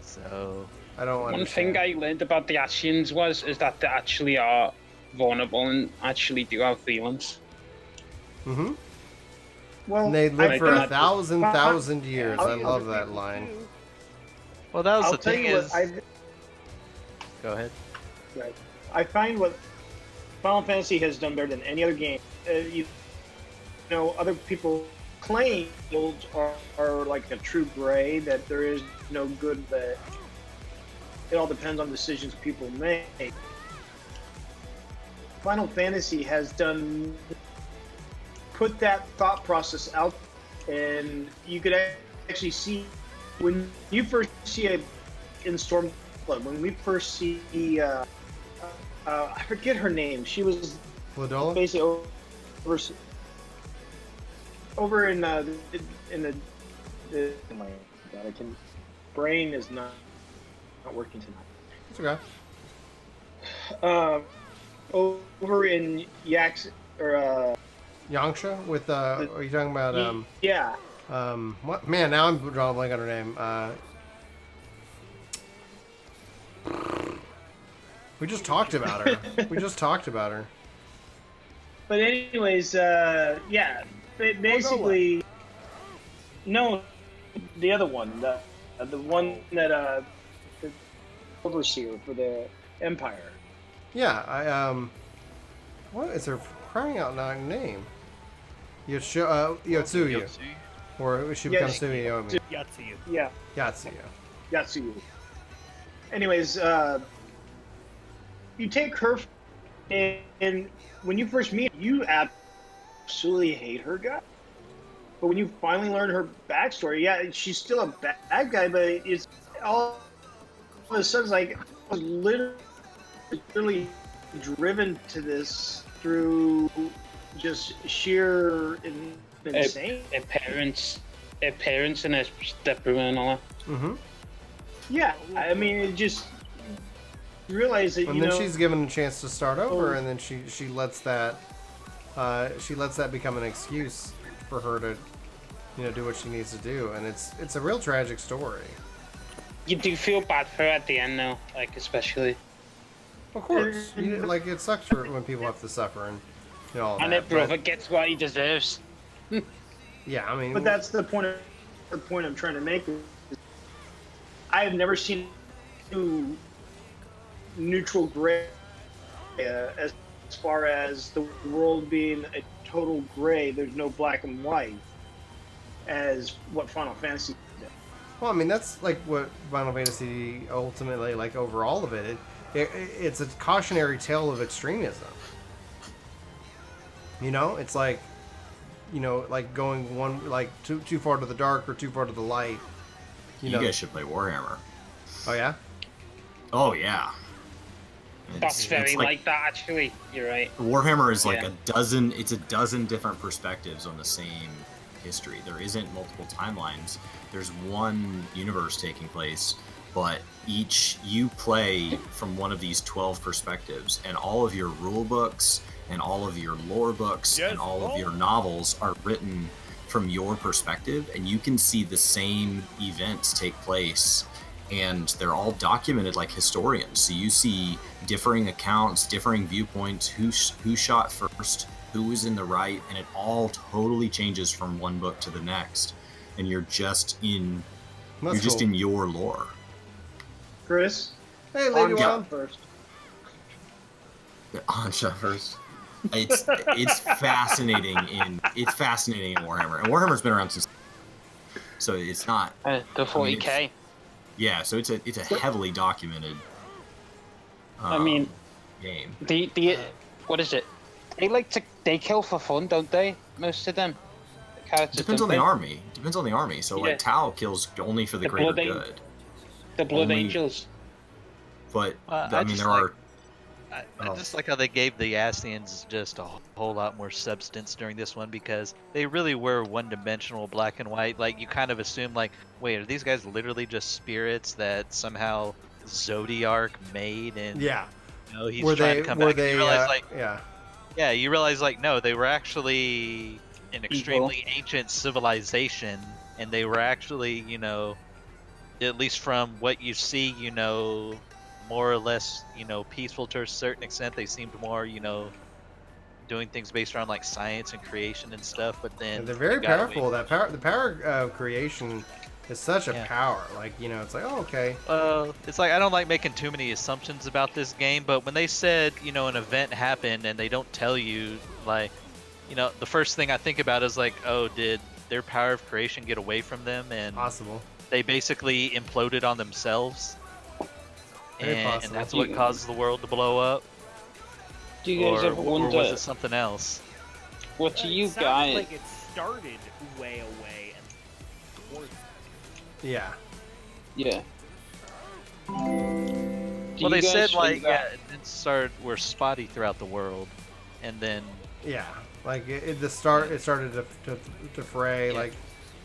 So I don't One understand. thing I learned about the Ascians is that they actually are vulnerable and actually do have feelings. Mm-hmm. Well, And they live for I- 1,000 years. I love that line. well, that was I'll the tell thing you is. what Go ahead. Right. I find what Final Fantasy has done better than any other game. You know, other people claim guilds are like a true gray, that there is no good, that it all depends on decisions people make. Final Fantasy has put that thought process out, and you could actually see when you first see in Stormblood, when we first see I forget her name. She was Ladola? basically over in the oh my god, brain is not working tonight. It's okay. Over in Yax or Yangsha with are you talking about yeah. What, man, now I'm drawing a blank on her name. We just talked about her. But anyways, yeah, basically, no, the other one, the one that the overseer for the Empire. Yeah, what is her crying out loud name? Yotsuyu. Or she becomes Tsuyomi. Yatsuyu. Yeah. Yatsuyu. Anyways, you take her, and when you first meet her, you absolutely hate her guy. But when you finally learn her backstory, yeah, she's still a bad guy, but it's all of a sudden like I was literally driven to this through just sheer insane. Appearance and a stepbrother and all that. Mm-hmm. Yeah, I mean, it just realize that and then she's given a chance to start over, and then she lets that become an excuse for her to, you know, do what she needs to do, and it's a real tragic story. You do feel bad for her at the end, though, like especially. Of course, like it sucks for when people have to suffer and you know all and that. her brother gets what he deserves. Yeah, I mean, but that's the point. The point I'm trying to make is I have never seen neutral gray as far as the world being a total gray. There's no black and white as what Final Fantasy did. Well, I mean, that's like what Final Fantasy ultimately, like over all of it, it's a cautionary tale of extremism. You know, it's like, you know, like going one, like too far to the dark or too far to the light. You guys should play Warhammer. Oh yeah. Oh yeah. That's very like that, actually. You're right. Warhammer is like a dozen different perspectives on the same history. There isn't multiple timelines. There's one universe taking place, but you play from one of these 12 perspectives, and all of your rule books and all of your lore books and all of your novels are written from your perspective, and you can see the same events take place, and they're all documented like historians. So you see differing accounts, differing viewpoints, who shot first, who was in the right, and it all totally changes from one book to the next, and you're just in in your lore. Chris, hey, Lady Wild first. Ansha first. It's fascinating in Warhammer, and Warhammer's been around since, so it's not the 40k. Yeah, so it's a heavily documented. I mean, game. The what is it? They like to they kill for fun, don't they? Most of them. Depends on the army. Depends on the army. So like Tau kills only for the greater good. The Blood Angels. But I I mean, there are. I just like how they gave the Ascians just a whole lot more substance during this one, because they really were one-dimensional, black and white. Like, you kind of assume, like, wait, are these guys literally just spirits that somehow Zodiark made? And you know, he's trying to come back. You realize, like, you realize, like, no, they were actually an extremely ancient civilization, and they were actually, you know, at least from what you see, you know, more or less, you know, peaceful to a certain extent. They seemed more, you know, doing things based around like science and creation and stuff. But then they're very powerful. The power of creation is such a power. Like, you know, it's like, oh, okay. It's like, I don't like making too many assumptions about this game, but when they said, you know, an event happened and they don't tell you, like, you know, the first thing I think about is like, oh, did their power of creation get away from them? And possible. They basically imploded on themselves. And that's what caused the world to blow up. Do you guys ever wonder? Or was it something else? What do you It guys? sounds like it started way away and. Yeah. Yeah. Well, they said like it were spotty throughout the world, and then like it started to fray like.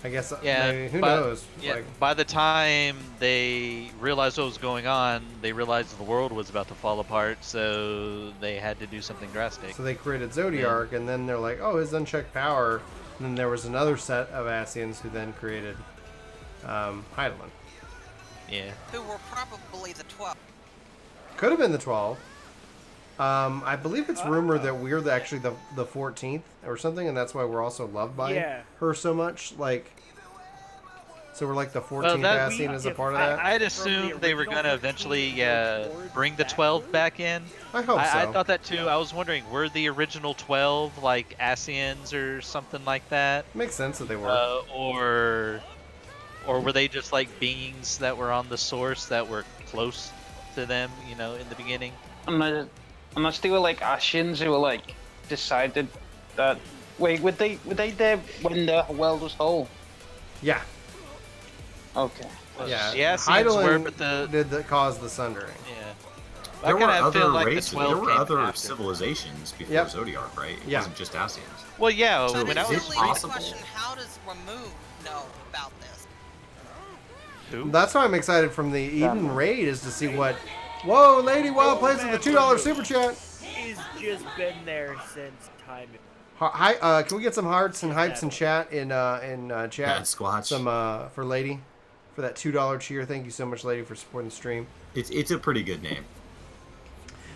I guess maybe, who knows? Yeah, like, by the time they realized what was going on, they realized the world was about to fall apart, so they had to do something drastic. So they created Zodiark, and then they're like, oh, his unchecked power. And then there was another set of Ascians who then created Heidelin. Yeah. Who were probably the 12. Could have been the 12. I believe it's rumored that we're actually the 14th or something, and that's why we're also loved by her so much. Like, so we're like the 14th Ascian as a part of that. I'd assumed they were gonna eventually bring the 12 back in. I hope so. I thought that too. I was wondering, were the original 12 like Ascians or something like that? Makes sense that they were. Or were they just like beings that were on the source that were close to them, you know, in the beginning? Unless they were like Ascians who were like decided that. Wait, were they there when the world was whole? Yeah. Okay. Yeah. The Ascians were, but did cause the sundering. Yeah. There were other like races. the There were other after. civilizations before Zodiark, right? It wasn't just Ascians. Well, yeah. So when I really was the question: how does Remove know about this? Who? That's why I'm excited from the Eden raid is to see what. Whoa, Lady Wild plays with a $2 super chat. He's just been there since time. Hi, can we get some hearts and hypes in chat in chat? Yeah, Squatch. Some for Lady, for that $2 cheer. Thank you so much, Lady, for supporting the stream. It's a pretty good name.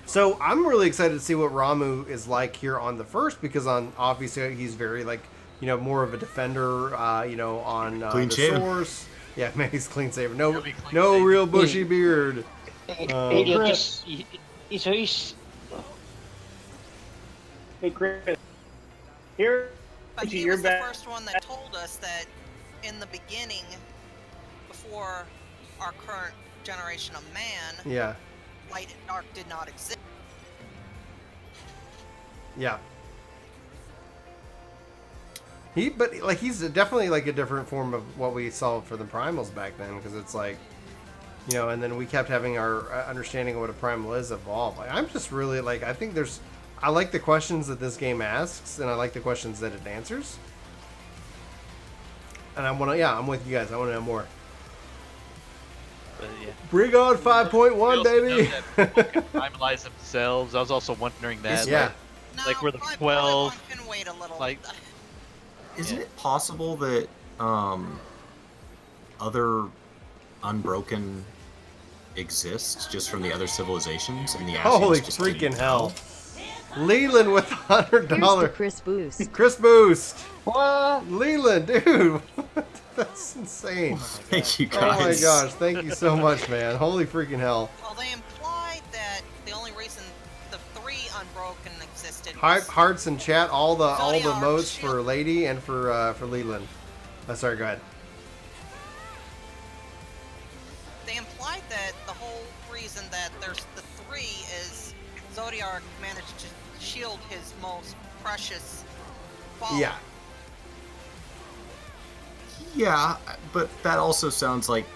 So I'm really excited to see what Ramuh is like here on the first, because obviously he's very like, you know, more of a defender, you know, on Clean the shaven. source. Yeah, maybe he's clean shaven. No real bushy beard. Hey, Chris. Hey, Chris. Here But to he your was the back. first one that told us that in the beginning, before our current generation of man, Yeah. light and dark did not exist. Yeah. But like he's definitely like a different form of what we saw for the primals back then, because it's like, you know, and then we kept having our understanding of what a primal is evolve. Like, I'm just really like, I like the questions that this game asks, and I like the questions that it answers. And I'm with you guys. I want to know more. But, yeah. Bring on 5.1, baby. People can primalize themselves. I was also wondering that. Like were the 12 can wait a little. Like, Isn't it possible that other Unbroken exists just from the other civilizations, and the Ascians Holy just freaking didn't hell. Leland with $100. Here's the Chris Boost. Chris Boost. What? Leland, dude. That's insane. Thank you, Oh my guys. gosh, thank you so much, man. Holy freaking hell. Well, they implied that the only reason the 3 Unbroken existed was Hearts and chat, all the Zodiac modes shield. for Lady and for Leland. Sorry, go ahead. they implied that the whole reason that there's the 3 is Zodiac managed to shield his most precious follower. Yeah. Yeah, but that also sounds like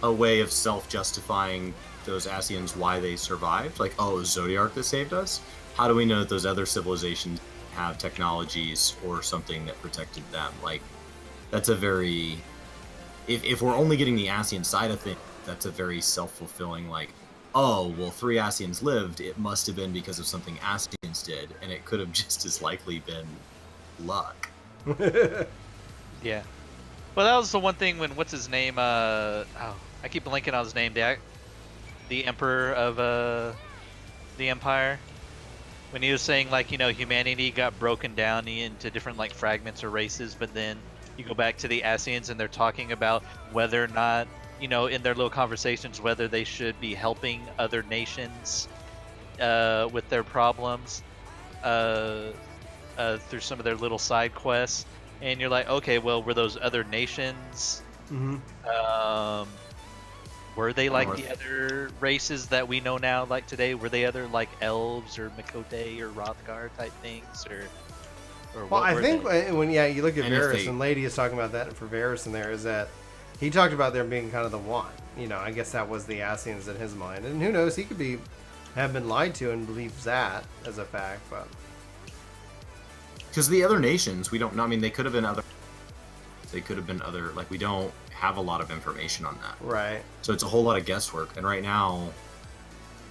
a way of self-justifying those Asians why they survived. Like, oh, it was Zodiac that saved us? How do we know that those other civilizations have technologies or something that protected them? Like, that's a very... If we're only getting the Asian side of things, that's a very self-fulfilling, like, oh, well, 3 Asians lived, it must have been because of something Asians did, and it could have just as likely been luck. Yeah. Well, that was the one thing when, what's his name, I keep blanking on his name, the Emperor of, the Empire. When he was saying, like, you know, humanity got broken down into different, like, fragments or races, but then you go back to the Asians and they're talking about whether or not, you know, in their little conversations, whether they should be helping other nations with their problems through some of their little side quests. And you're like, okay, well, were those other nations, were they like the other races that we know now, like today? Were they other, like, elves or Makote or Rothgar type things? Or well, I think when you look at And Varys, and Lady is talking about that for Varys in there, is that he talked about there being kind of the one. You know, I guess that was the Asians in his mind. And who knows, he could have been lied to and believes that as a fact, but... Because the other nations, we don't know. I mean, they could have been other. They could have been other. Like, we don't have a lot of information on that. Right. So it's a whole lot of guesswork. And right now,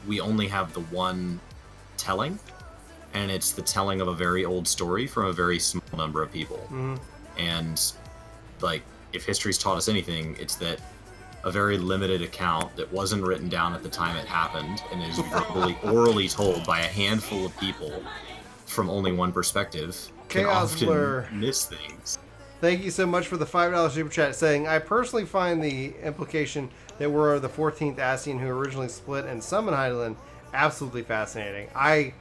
we only have the one telling, and it's the telling of a very old story from a very small number of people. And, like, if history's taught us anything, it's that a very limited account that wasn't written down at the time it happened and is verbally, orally told by a handful of people from only one perspective can Chaos often Blur. miss things. Thank you so much for the $5 super chat saying, I personally find the implication that we're the 14th Asian who originally split and summoned Hydaelyn absolutely fascinating. I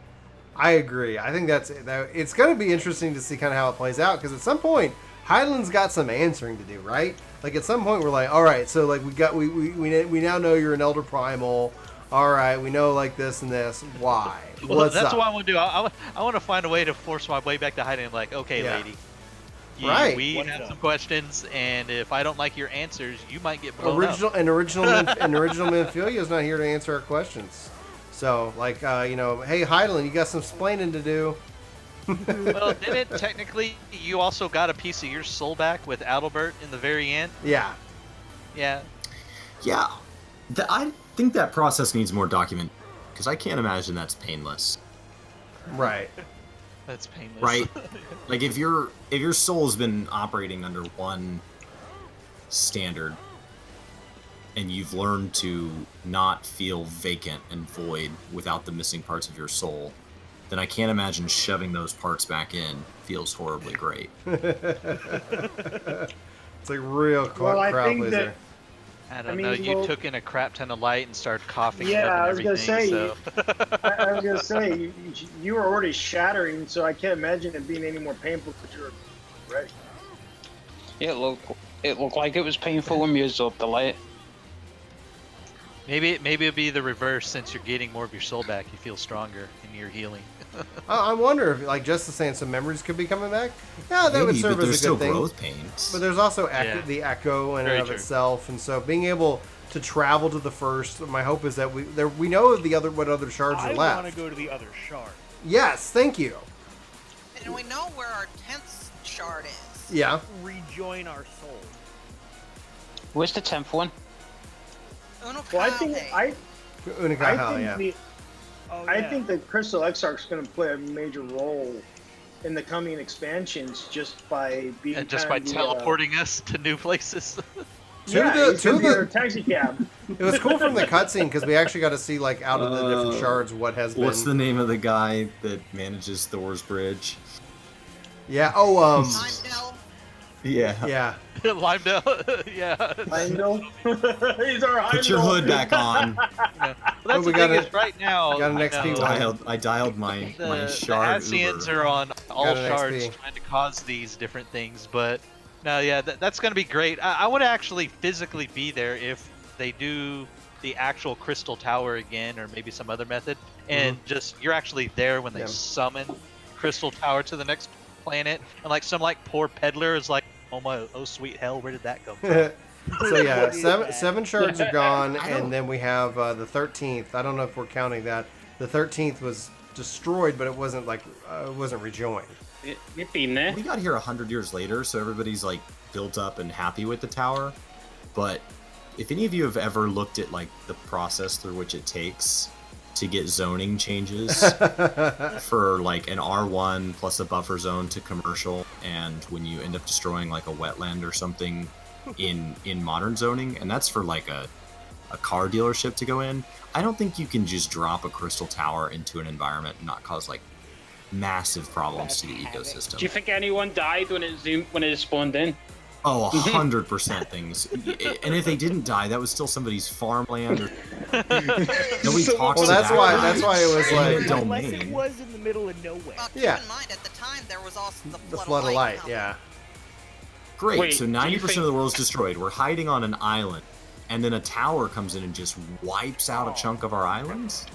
agree. I think it's going to be interesting to see kind of how it plays out, because at some point Hydaelyn's got some answering to do, right? Like, at some point we're like, all right, so like we now know you're an Elder Primal. All right, we know like this and this. Why? Well, What's that's up? what I want to do. I want to find a way to force my way back to hiding. I'm like, okay, lady, right? We have some questions, and if I don't like your answers, you might get blown up. Original Memphilia is not here to answer our questions. So, like, you know, hey, Hydaelyn, you got some splaining to do. Well, didn't technically you also got a piece of your soul back with Adalbert in the very end? Yeah. Yeah. Yeah. I think that process needs more document, because I can't imagine that's painless. Right. That's painless. Right? Like, if your soul's been operating under one standard, and you've learned to not feel vacant and void without the missing parts of your soul, then I can't imagine shoving those parts back in feels horribly great. It's like real crowd pleaser. I don't know. You took in a crap ton of light and started coughing. Yeah, up and I was gonna say. so. I was gonna say you were already shattering, so I can't imagine it being any more painful because you were ready. It looked like it was painful when you used up the light. Maybe it'll be the reverse. Since you're getting more of your soul back, you feel stronger in your healing. I wonder if, like, just saying some memories could be coming back. Yeah, that would serve as a good thing. Growth pains. But there's also the echo in and of itself, and so being able to travel to the first, my hope is that we know what other shards are left. I want to go to the other shard. Yes, thank you. And we know where our 10th shard is. Yeah. Rejoin our soul. Where's the 10th one? Well, I think I think the Crystal Exarch's going to play a major role in the coming expansions just by being teleporting us to new places. to the taxi cab. It was cool from the cutscene because we actually got to see, like, out of the different shards what has been. What's the name of the guy that manages Thor's bridge? Yeah. Heimdall. Yeah. Yeah. Limedale. Yeah. Heimdall. He's our Heimdall. Put your hood back on. Yeah. Well, that's the thing is right now. Got an XP. I dialed my shard. The Asians are on all shards trying to cause these different things, but no, yeah, that's going to be great. I want to actually physically be there if they do the actual crystal tower again, or maybe some other method, and just you're actually there when they summon crystal tower to the next planet, and like some like poor peddler is like, oh sweet hell, where did that come from? So yeah, seven shards are gone, and then we have the 13th. I don't know if we're counting that. The 13th was destroyed, but it wasn't like it wasn't rejoined. We got here 100 years later, so everybody's like built up and happy with the tower. But if any of you have ever looked at like the process through which it takes to get zoning changes for like an R1 plus a buffer zone to commercial, and when you end up destroying like a wetland or something in modern zoning, and that's for like a car dealership to go in, I don't think you can just drop a crystal tower into an environment and not cause like massive problems to the ecosystem. Do you think anyone died when it spawned in? Oh, 100% things. And if they didn't die, that was still somebody's farmland. Or... Nobody talks well, that's why it was like unless it was in the middle of nowhere. Keep in mind, at the time there was also the flood of light. Yeah. Great. Wait, so 90% of the world's destroyed. We're hiding on an island, and then a tower comes in and just wipes out a chunk of our islands.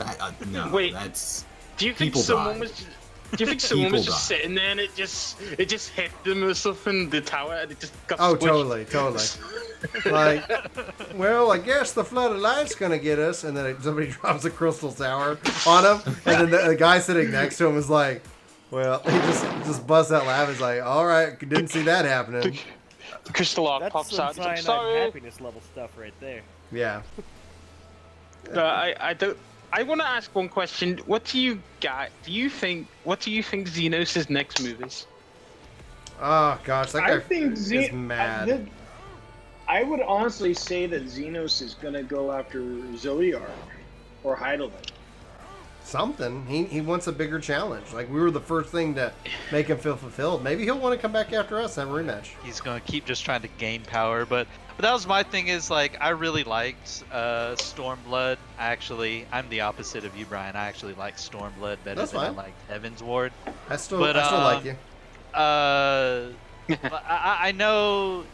No, wait, that's. Do you think someone was? Do you think someone was just sitting there and it just hit them or something? The tower, and it just got squished? totally. Like, well, I guess the flood of light's gonna get us, and then somebody drops a crystal tower on him, and then the guy sitting next to him is like, well, he just busts out laughing. He's like, all right, didn't see that happening. The crystal arc pops out. Like, sorry. Happiness level stuff right there. Yeah. I don't. I want to ask one question. What do you think Xenos' next move is? Oh gosh, that guy I think is mad. I would honestly say that Xenos is gonna go after Zodiark or Heidelberg. Something. He wants a bigger challenge. Like, we were the first thing to make him feel fulfilled. Maybe he'll want to come back after us and have a rematch. He's gonna keep just trying to gain power, but that was my thing. Is like, I really liked Stormblood. I'm the opposite of you, Brian. I actually like Stormblood better than I liked Heaven's Ward. I still like you. I know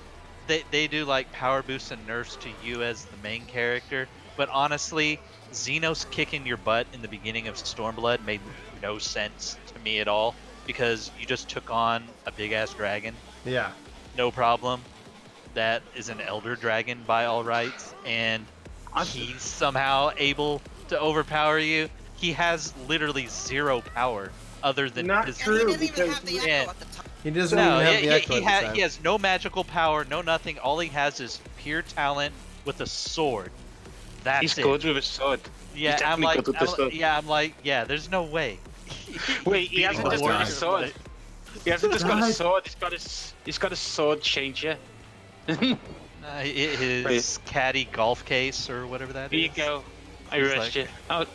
they do like power boosts and nerfs to you as the main character, but honestly, Xenos kicking your butt in the beginning of Stormblood made no sense to me at all, because you just took on a big ass dragon. Yeah. No problem. That is an elder dragon by all rights, and he's somehow able to overpower you. He has literally zero power other than his... true, because he doesn't even have the echo at the time. He has no magical power, no nothing. All he has is pure talent with a sword. He's good with a sword. Yeah, I'm like, there's no way. Wait, he hasn't just got a sword. He hasn't just got a sword. He's got a sword changer. His caddy golf case or whatever that is. Here you go. I rushed you. Oh.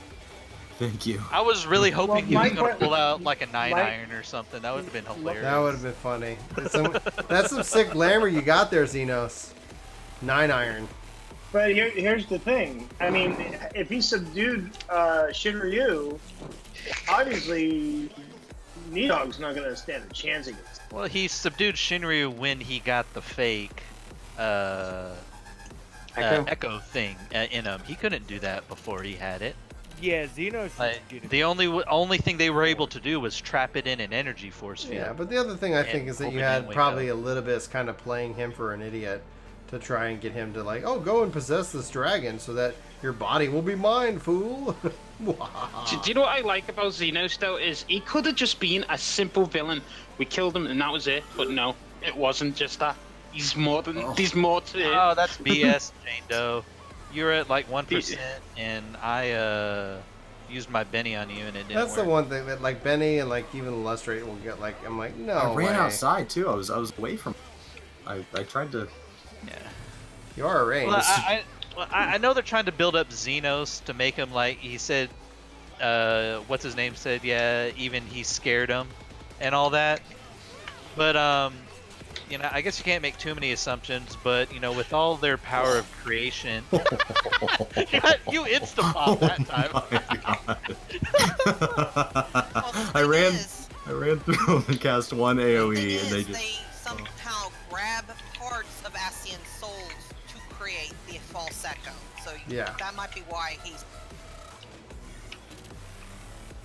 Thank you. I was really hoping he was going to pull out like a 9-iron or something. That would have been hilarious. That would have been funny. That's some sick glamour you got there, Xenos. 9-iron. But here's the thing. I mean, if he subdued Shinryu, obviously Nidog's not going to stand a chance against him. Well, he subdued Shinryu when he got the fake echo thing in him. He couldn't do that before he had it. Yeah, Xenos. The only thing they were able to do was trap it in an energy force field. Yeah, but the other thing I think is that you had probably a little bit kind of playing him for an idiot to try and get him to like, oh, go and possess this dragon so that your body will be mine, fool. Do you know what I like about Xenos though? Is he could have just been a simple villain. We killed him and that was it. But no, it wasn't just that. He's more than. He's more to it. Oh, that's BS, Jane Doe. You're at like 1%, and I used my Benny on you, and it didn't That's work. the one thing that like Benny and like even Lustrate will get like. I'm like, no. I ran way. outside too. I was away from. I tried to. Yeah. You are arranged. Well, I know they're trying to build up Xenos to make him like he said. What's his name said? Yeah, even he scared him, and all that. But you know, I guess you can't make too many assumptions. But you know, with all their power of creation, you insta-pop that time. I ran through them and cast one AOE, and they just. They somehow grab parts of Ascian's souls to create the false echo. So Yeah. That might be why he's.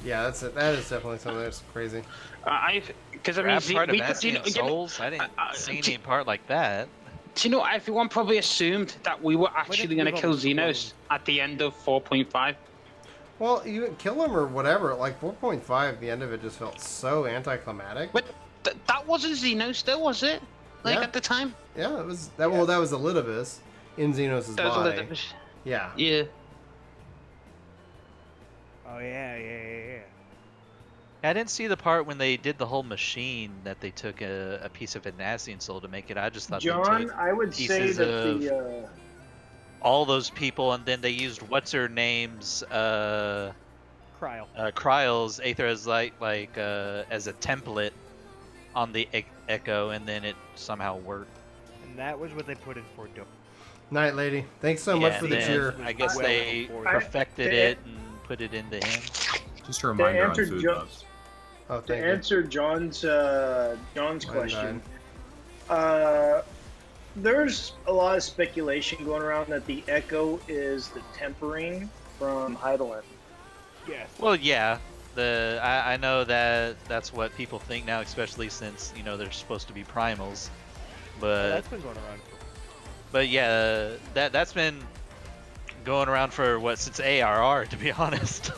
Yeah, that's it. That is definitely something that's crazy. Because I mean, Grab part of we could, Ascian Souls? I didn't see any part like that. Do you know, everyone probably assumed that we were actually going to kill Xenos at the end of 4.5. Well, you kill him or whatever. Like 4.5, the end of it just felt so anticlimactic. But that wasn't Xenos, still, was it? Like at the time? Yeah, it was. That. Well, that was Elidibus in Xenos' body. Yeah. Yeah. Oh yeah. I didn't see the part when they did the whole machine that they took a piece of an Ascian soul to make it. I just thought John, they took I would say pieces that of the all those people, and then they used what's her name's Cryle. Cryle's Aether as as a template on the Echo, and then it somehow worked. And that was what they put in for Dope. Night, lady. Thanks so much for the cheer. I guess they perfected it and put it into him. Just a reminder on food buffs. Oh, to answer John's question, there's a lot of speculation going around that the Echo is the tempering from Heidelin. Yes. Well, yeah. I know that's what people think now, especially since they're supposed to be primals, but that's been going around. But yeah, that's been going around for since ARR, to be honest.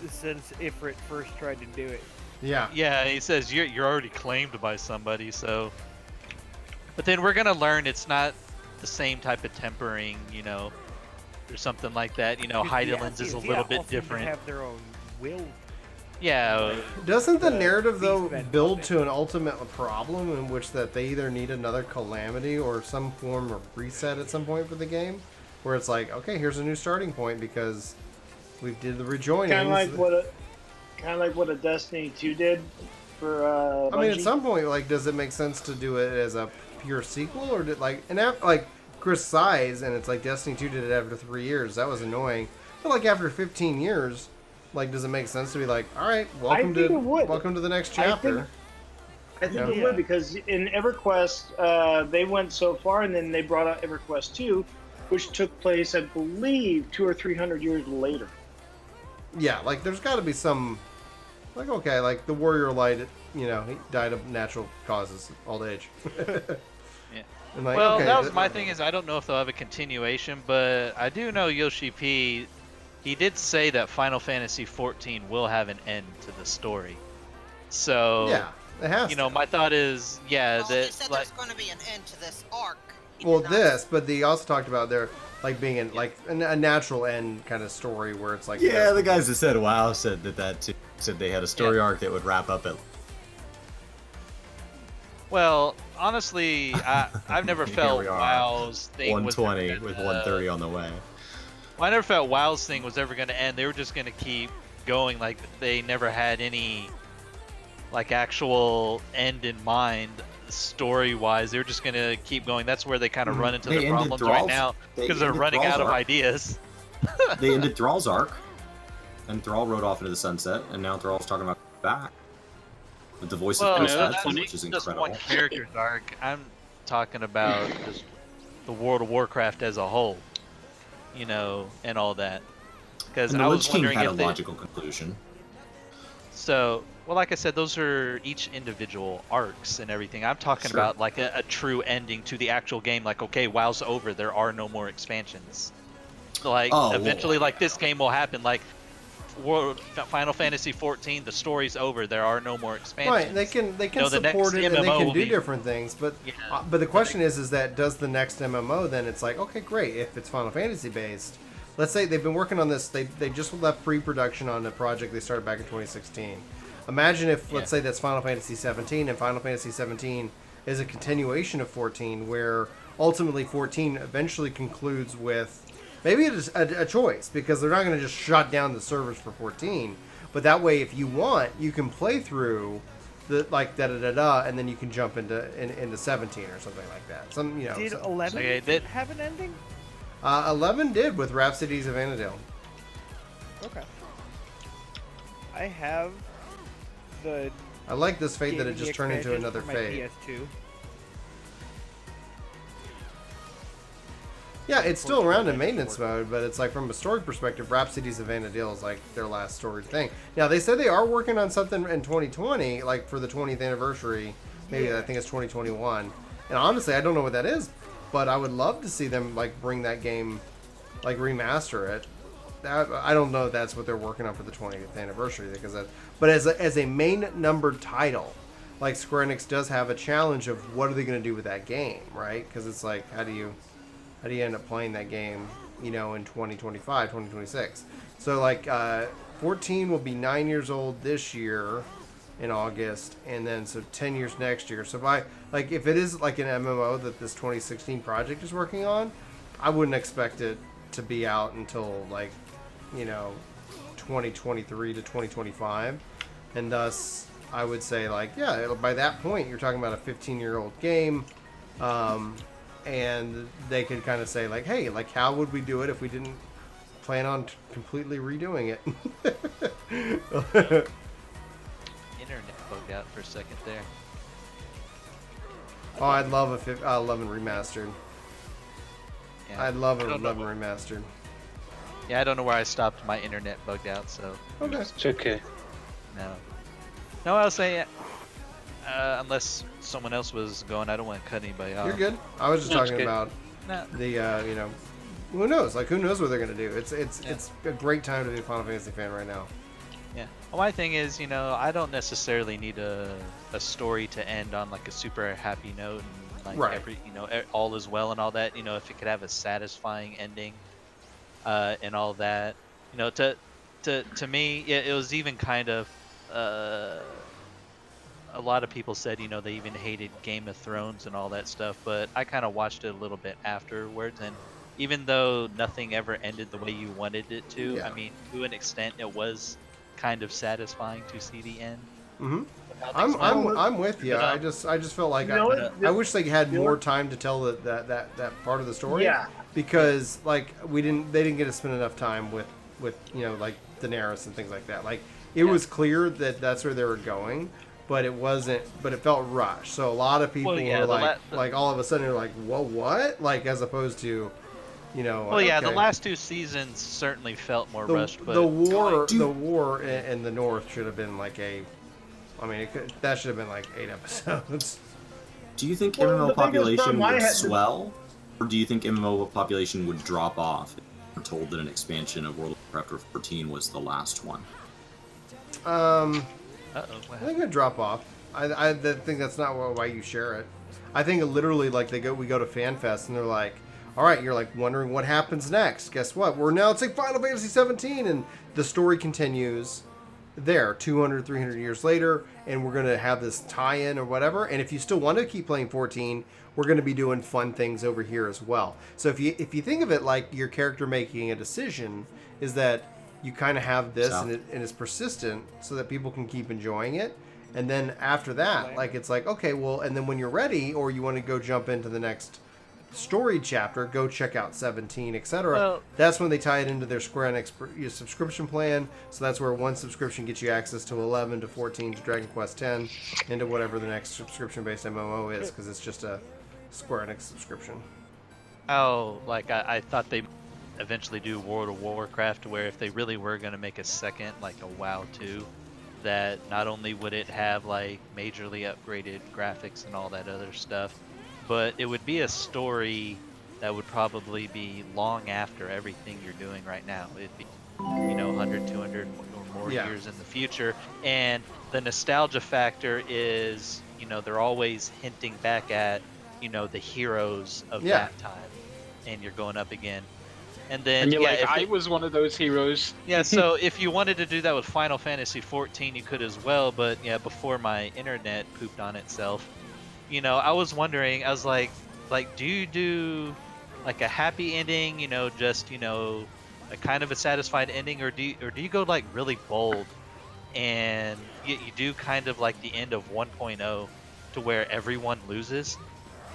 Since Ifrit first tried to do it. Yeah. Yeah, he says you're already claimed by somebody, so. But then we're gonna learn it's not the same type of tempering, or something like that. Heidelin's is a little bit different. They have their own will. Yeah. Doesn't the narrative though build to an ultimate problem in which that they either need another calamity or some form of reset at some point for the game, where it's like, okay, here's a new starting point because we did the rejoining. Kind of like what a Destiny 2 did for. I mean, at some point, like, does it make sense to do it as a pure sequel, or did like Chris sighs and it's like Destiny 2 did it after 3 years? That was annoying. But like after 15 years. Like, does it make sense to be like, all right, welcome to the next chapter? I think it would, because in EverQuest, they went so far, and then they brought out EverQuest 2, which took place, I believe, 200 or 300 years later. Yeah, like there's got to be some, like, okay, like the Warrior Light, he died of natural causes, old age. Yeah. Like, well, okay, that was my thing. Is I don't know if they'll have a continuation, but I do know Yoshi P. He did say that Final Fantasy XIV will have an end to the story. So yeah, it has. My thought is, He said there's going to be an end to this arc. But they also talked about there being a natural end kind of story where it's like. Yeah, the guys that said WoW said that too. Said they had a story arc that would wrap up at. Well, honestly, I've never felt WoW's thing 120 with 130 on the way. Well, I never felt WoW's thing was ever going to end. They were just going to keep going. Like, they never had any, actual end in mind, story-wise. They were just going to keep going. That's where they kind of run into the problems right now, because they're running out of ideas. They ended Thrall's arc, and Thrall rode off into the sunset, and now Thrall's talking about back. With the voice of Chris Hudson, which is incredible. Just one character's arc. I'm talking about just the World of Warcraft as a whole. And all that. Because I was wondering if a logical conclusion. So, well, like I said, those are each individual arcs and everything. I'm talking about like a true ending to the actual game. Like, okay, WoW's over. There are no more expansions. Like, eventually, like this game will happen. Like, Final Fantasy XIV, the story's over. There are no more expansions. Right, they can support it and they can do different things, but the question is that does the next MMO then it's like, okay, great, if it's Final Fantasy based, let's say they've been working on this, they just left pre-production on a project they started back in 2016. Imagine if let's say that's Final Fantasy 17 and Final Fantasy 17 is a continuation of 14, where ultimately 14 eventually concludes with. Maybe it is a choice, because they're not going to just shut down the servers for 14. But that way, if you want, you can play through the and then you can jump into 17 or something like that. Did 11 have an ending? 11 did with Rhapsodies of Anadil. Okay. I have the. I like this fate that it just turned into another fate. PS2. Yeah, it's still around in maintenance mode, but it's like from a story perspective, Rhapsodies of Vana'diel is like their last story thing. Now they said they are working on something in 2020, like for the 20th anniversary. Maybe I think it's 2021. And honestly, I don't know what that is, but I would love to see them like bring that game, like remaster it. I don't know if that's what they're working on for the 20th anniversary, because that. But as a main numbered title, like Square Enix does have a challenge of what are they going to do with that game, right? Because it's like how do you end up playing that game, in 2025, 2026? So like 14 will be 9 years old this year in August, and then so 10 years next year. So by like if it is like an MMO that this 2016 project is working on, I wouldn't expect it to be out until like 2023 to 2025, and thus I would say like by that point you're talking about a 15-year-old game. And they could kind of say, like, hey, like, how would we do it if we didn't plan on completely redoing it? Internet bugged out for a second there. Oh, I'd love 11 remastered. Yeah. I'd love an 11 remastered. Yeah, I don't know where I stopped. My internet bugged out, so. Okay. It's okay. No, I was saying, unless someone else was going, I don't want to cut anybody off. You're good. I was just talking about No. the, who knows? Like, who knows what they're going to do? It's a great time to be a Final Fantasy fan right now. Yeah. Well, my thing is, I don't necessarily need a story to end on like a super happy note and like every, all is well and all that. If it could have a satisfying ending, and all that, to me, it was even kind of, a lot of people said, they even hated Game of Thrones and all that stuff, but I kind of watched it a little bit afterwards, and even though nothing ever ended the way you wanted it to, I mean, to an extent, it was kind of satisfying to see the end. Mm-hmm. I'm with you. I just felt like I wish they had more time to tell that part of the story. Yeah. Because like they didn't get to spend enough time with like Daenerys and things like that. Like it was clear that that's where they were going, but it wasn't. But it felt rushed. So a lot of people were like all of a sudden they're like, whoa, what? Like as opposed to. Well, yeah, the last two seasons certainly felt more rushed. But the war in the North should have been like that should have been like 8 episodes. Do you think MMO population would swell, or do you think MMO population would drop off if we're told that an expansion of World of Warcraft 14 was the last one? I think it'd drop off. I think that's not why you share it. I think it literally like we go to FanFest and they're like, all right, you're like wondering what happens next. Guess what? We're announcing Final Fantasy XVII, and the story continues there 200, 300 years later, and we're going to have this tie-in or whatever. And if you still want to keep playing 14, we're going to be doing fun things over here as well. So if you think of it like your character making a decision, is that you kind of have this and it's persistent so that people can keep enjoying it. And then after that, like it's like, okay, well, and then when you're ready or you want to go jump into the next story chapter, go check out 17, etc. Well, that's when they tie it into their Square Enix subscription plan. So that's where one subscription gets you access to 11 to 14 to Dragon Quest X into whatever the next subscription-based MMO is, because it's just a Square Enix subscription. Oh, like I thought they eventually do World of Warcraft, where if they really were going to make a second, like a WoW 2, that not only would it have like majorly upgraded graphics and all that other stuff, but it would be a story that would probably be long after everything you're doing right now. It'd be, 100, 200 or more years in the future. And the nostalgia factor is, they're always hinting back at, the heroes of that time. And you're going up again. And then, you're I was one of those heroes. Yeah, so if you wanted to do that with Final Fantasy XIV, you could as well. But yeah, before my internet pooped on itself, I was wondering, I was like, do you do like a happy ending, just, a kind of a satisfied ending, or do you go like really bold and you do kind of like the end of 1.0 to where everyone loses,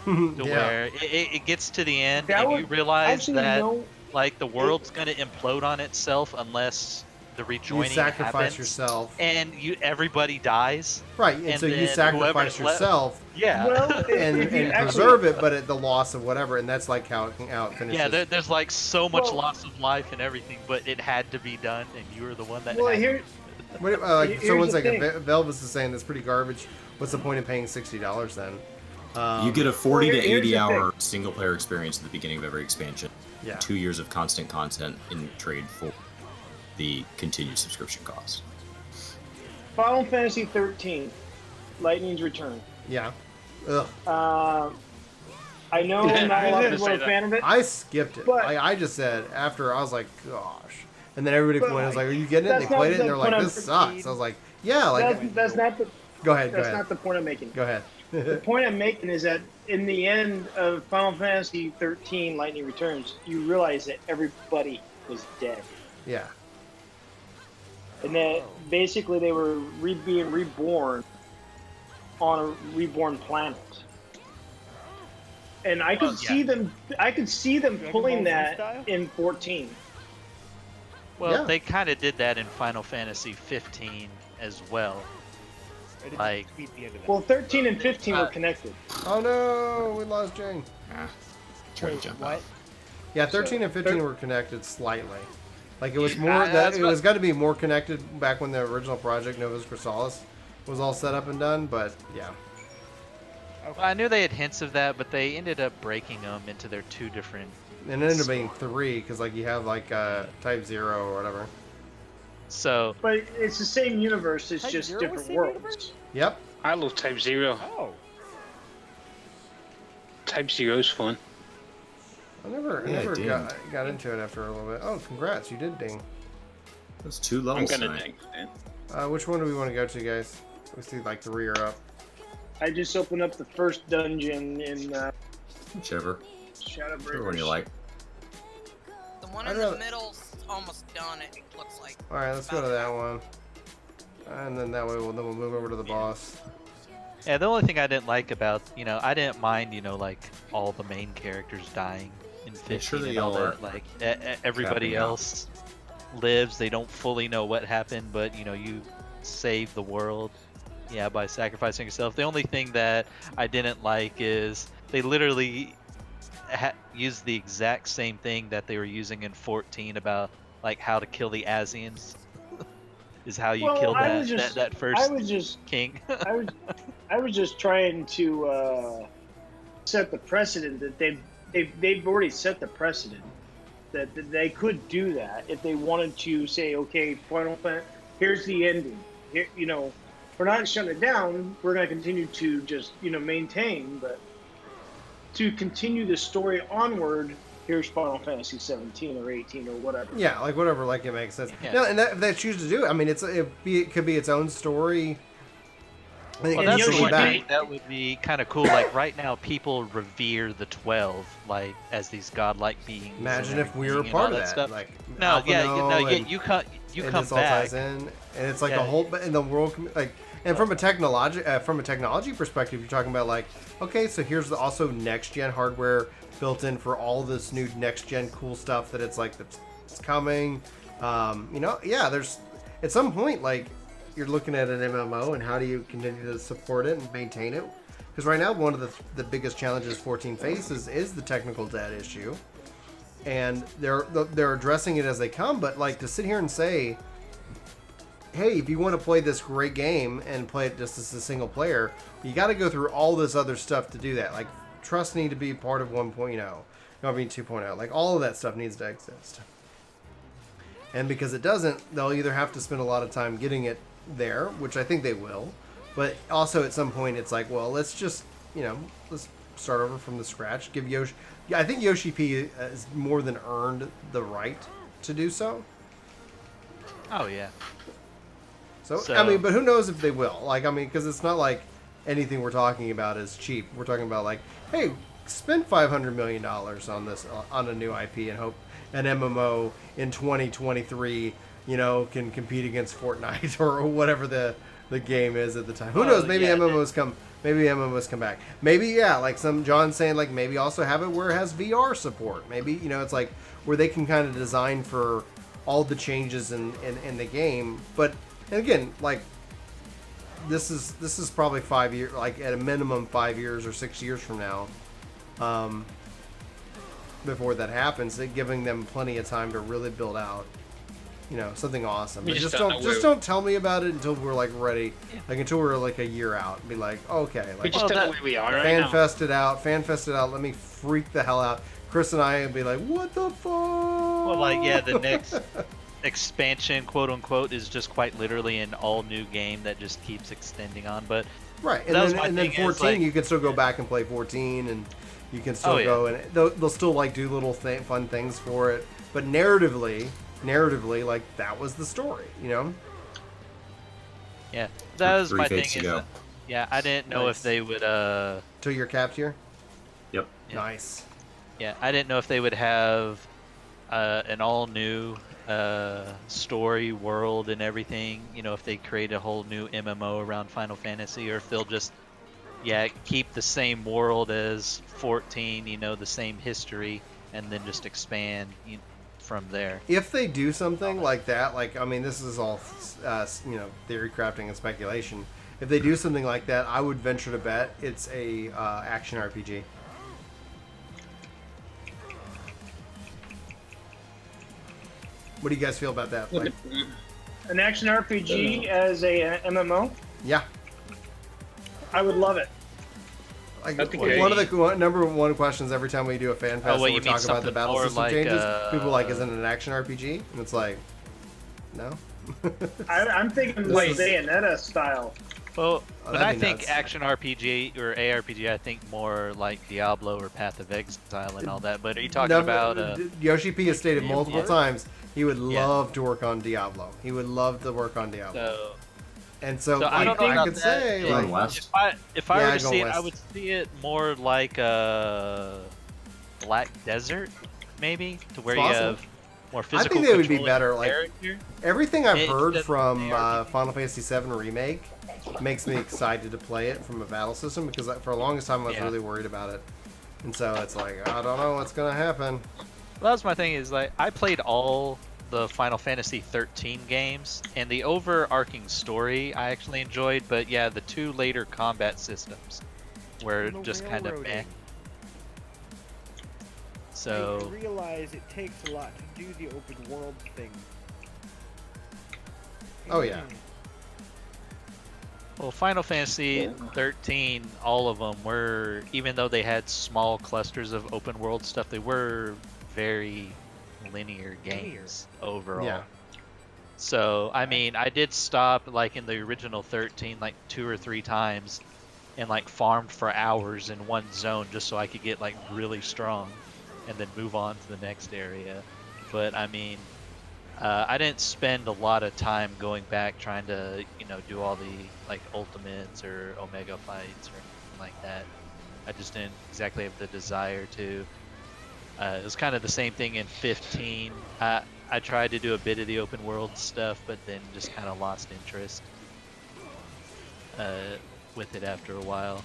where it gets to the end and you realize that like the world's going to implode on itself unless the rejoining You sacrifice happens, yourself, and everybody dies. Right, and so you sacrifice yourself, and preserve it, but at the loss of whatever, and that's like how it finishes. Yeah, there's like so much loss of life and everything, but it had to be done, and you were the one that. So one second, Velvis is saying that's pretty garbage. What's the point of paying $60 then? You get a 40 to 80 hour single player experience at the beginning of every expansion. Yeah. 2 years of constant content in trade for the continued subscription cost. Final Fantasy XIII, Lightning's Return. Yeah. Ugh. I know not a lot of people are a fan of it. I skipped it. But, I just said after I was like, gosh. And then everybody was like, "Are you getting it?" They played it and they're like, "This sucks." I was like, "Yeah." Like that's not the. Go ahead. That's not the point I'm making. Go ahead. The point I'm making is that in the end of Final Fantasy XIII, Lightning Returns, you realize that everybody was dead. Yeah. And that basically they were being reborn on a reborn planet. And I could see them. I could see them pulling that in 14. Well, they kind of did that in Final Fantasy 15 as well. Like, well, 13 and 15 were connected. Oh no, we lost Jane. Try to jump out. Yeah, 13 and 15 were connected slightly. Like it was more that it was going to be more connected back when the original project Novus Chrysalis was all set up and done, but yeah. Well, I knew they had hints of that, but they ended up breaking them into their two different. And it ended up being 3 because like you have like Type 0 or whatever. So. But it's the same universe. It's Type just 0 different was worlds. universe? Yep. I love Type 0. Oh. Type 0 is fun. I never got into it after a little bit. Oh, congrats, you did ding. That's 2 levels. I'm gonna ding. Which one do we want to go to, guys? We see like 3 are up. I just opened up the first dungeon in Whichever. Shadowbringers. Whichever one you like. The one in the middle's almost done, it looks like. Alright, let's go to that one. And then that way we'll move over to the boss. Yeah, the only thing I didn't like about, I didn't mind, like all the main characters dying in 15 and all that. Like, everybody else lives, they don't fully know what happened, but, you save the world, by sacrificing yourself. The only thing that I didn't like is they literally used the exact same thing that they were using in 14 about, like, how to kill the Asians. Is how you kill that first king. I was just trying to set the precedent that they've already set the precedent that they could do that if they wanted to say, okay, Final Fantasy, here's the ending. Here, we're not shutting it down. We're going to continue to just maintain, but to continue the story onward. Here's Final Fantasy 17 or 18 or whatever. Yeah, like whatever, like it makes sense. Yeah. No, and if they choose to do it, I mean, it could be its own story. Well, that's the one thing that would be kind of cool. Like right now, people revere the 12 like as these godlike beings. Imagine if we were part of that. Stuff. Like you come this back. All ties in, and it's like a whole in the world like. And from a technology perspective, you're talking about like, okay, so here's also next gen hardware built in for all this new next gen cool stuff that it's like it's coming. There's at some point like you're looking at an MMO and how do you continue to support it and maintain it? Because right now one of the biggest challenges 14 faces is the technical debt issue, and they're addressing it as they come. But like to sit here and say, hey, if you want to play this great game and play it just as a single player, you got to go through all this other stuff to do that. Like, trust need to be part of 1.0. I mean 2.0. Like, all of that stuff needs to exist. And because it doesn't, they'll either have to spend a lot of time getting it there, which I think they will, but also at some point it's like, well, let's just, let's start over from the scratch. Give Yoshi... Yeah, I think Yoshi P has more than earned the right to do so. Oh, yeah. So, I mean, but who knows if they will? Like, I mean, because it's not like anything we're talking about is cheap. We're talking about like, hey, spend $500 million on this, on a new IP, and hope an MMO in 2023, can compete against Fortnite or whatever the game is at the time. Who knows? Maybe MMOs come. Maybe MMOs come back. Maybe like some John's saying, like maybe also have it where it has VR support. Maybe it's like where they can kind of design for all the changes in the game. But and again, like this is probably 5 years, like at a minimum 5 years or 6 years from now, before that happens, giving them plenty of time to really build out, something awesome. But just don't tell me about it until we're like ready, like until we're like a year out, and be like, okay, like We just don't know where we are right now. FanFest it out. Let me freak the hell out. Chris and I would be like, what the fuck? Well, like, yeah, the next expansion, quote unquote, is just quite literally an all new game that just keeps extending on. But right, and then 14, you can still go back and play 14, and you can still go and they'll still like do little fun things for it. But narratively, like that was the story, Yeah, that was my thing. Yeah, I didn't know if they would. Till you're capped here. Yep. Yeah. Nice. Yeah, I didn't know if they would have an all new story world and everything. If they create a whole new MMO around Final Fantasy, or if they'll just keep the same world as 14. The same history, and then just expand from there. If they do something like that, like I mean, this is all theory crafting and speculation. If they do something like that, I would venture to bet it's a action RPG. What do you guys feel about that? Like, an action RPG as a MMO? Yeah. I would love it. Like, one of the number one questions every time we do a fan fest and we talk about the battle system changes, people are like, isn't it an action RPG? And it's like, no. I'm thinking like Bayonetta style. Well, when I think action RPG or ARPG, I think more like Diablo or Path of Exile and all that. But are you talking about... Yoshi P has stated multiple times he would love to work on Diablo. He would love to work on Diablo. So I don't know I about could that. say, like, if I were to see it, I would see it more like a Black Desert, maybe, to where you have more physical. I think they would be better. Like character. Everything I've heard from Final Fantasy VII Remake makes me excited to play it from a battle system, because for the longest time I was really worried about it, and so it's like I don't know what's gonna happen. Well, that's my thing. Is like I played all the Final Fantasy XIII games, and the overarching story I actually enjoyed, but yeah, the two later combat systems were just kind of meh. So I realize it takes a lot to do the open world thing. Oh yeah. Well, Final Fantasy XIII, all of them were, even though they had small clusters of open world stuff, they were very linear games overall. Yeah. So, I mean, I did stop, like, in the original 13, like, 2 or 3 times and, like, farmed for hours in one zone just so I could get, like, really strong and then move on to the next area. But, I mean, I didn't spend a lot of time going back trying to, do all the, like, ultimates or Omega fights or anything like that. I just didn't exactly have the desire to. It was kind of the same thing in 15. I tried to do a bit of the open world stuff, but then just kind of lost interest with it after a while.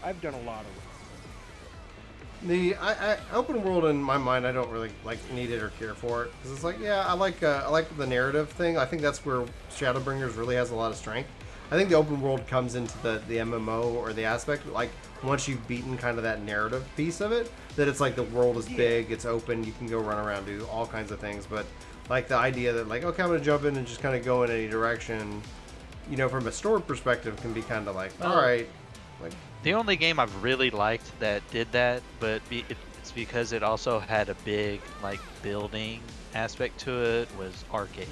I've done a lot of it. The open world in my mind, I don't really like need it or care for it, because it's like, yeah, I like the narrative thing. I think that's where Shadowbringers really has a lot of strength. I think the open world comes into the MMO or the aspect, like, once you've beaten kind of that narrative piece of it, that it's like the world is big, it's open, you can go run around, do all kinds of things. But like the idea that, like, okay, I'm gonna jump in and just kind of go in any direction, from a story perspective, can be kind of like, all right, like. The only game I've really liked that did that, but it's because it also had a big, like, building aspect to it, was Arcade.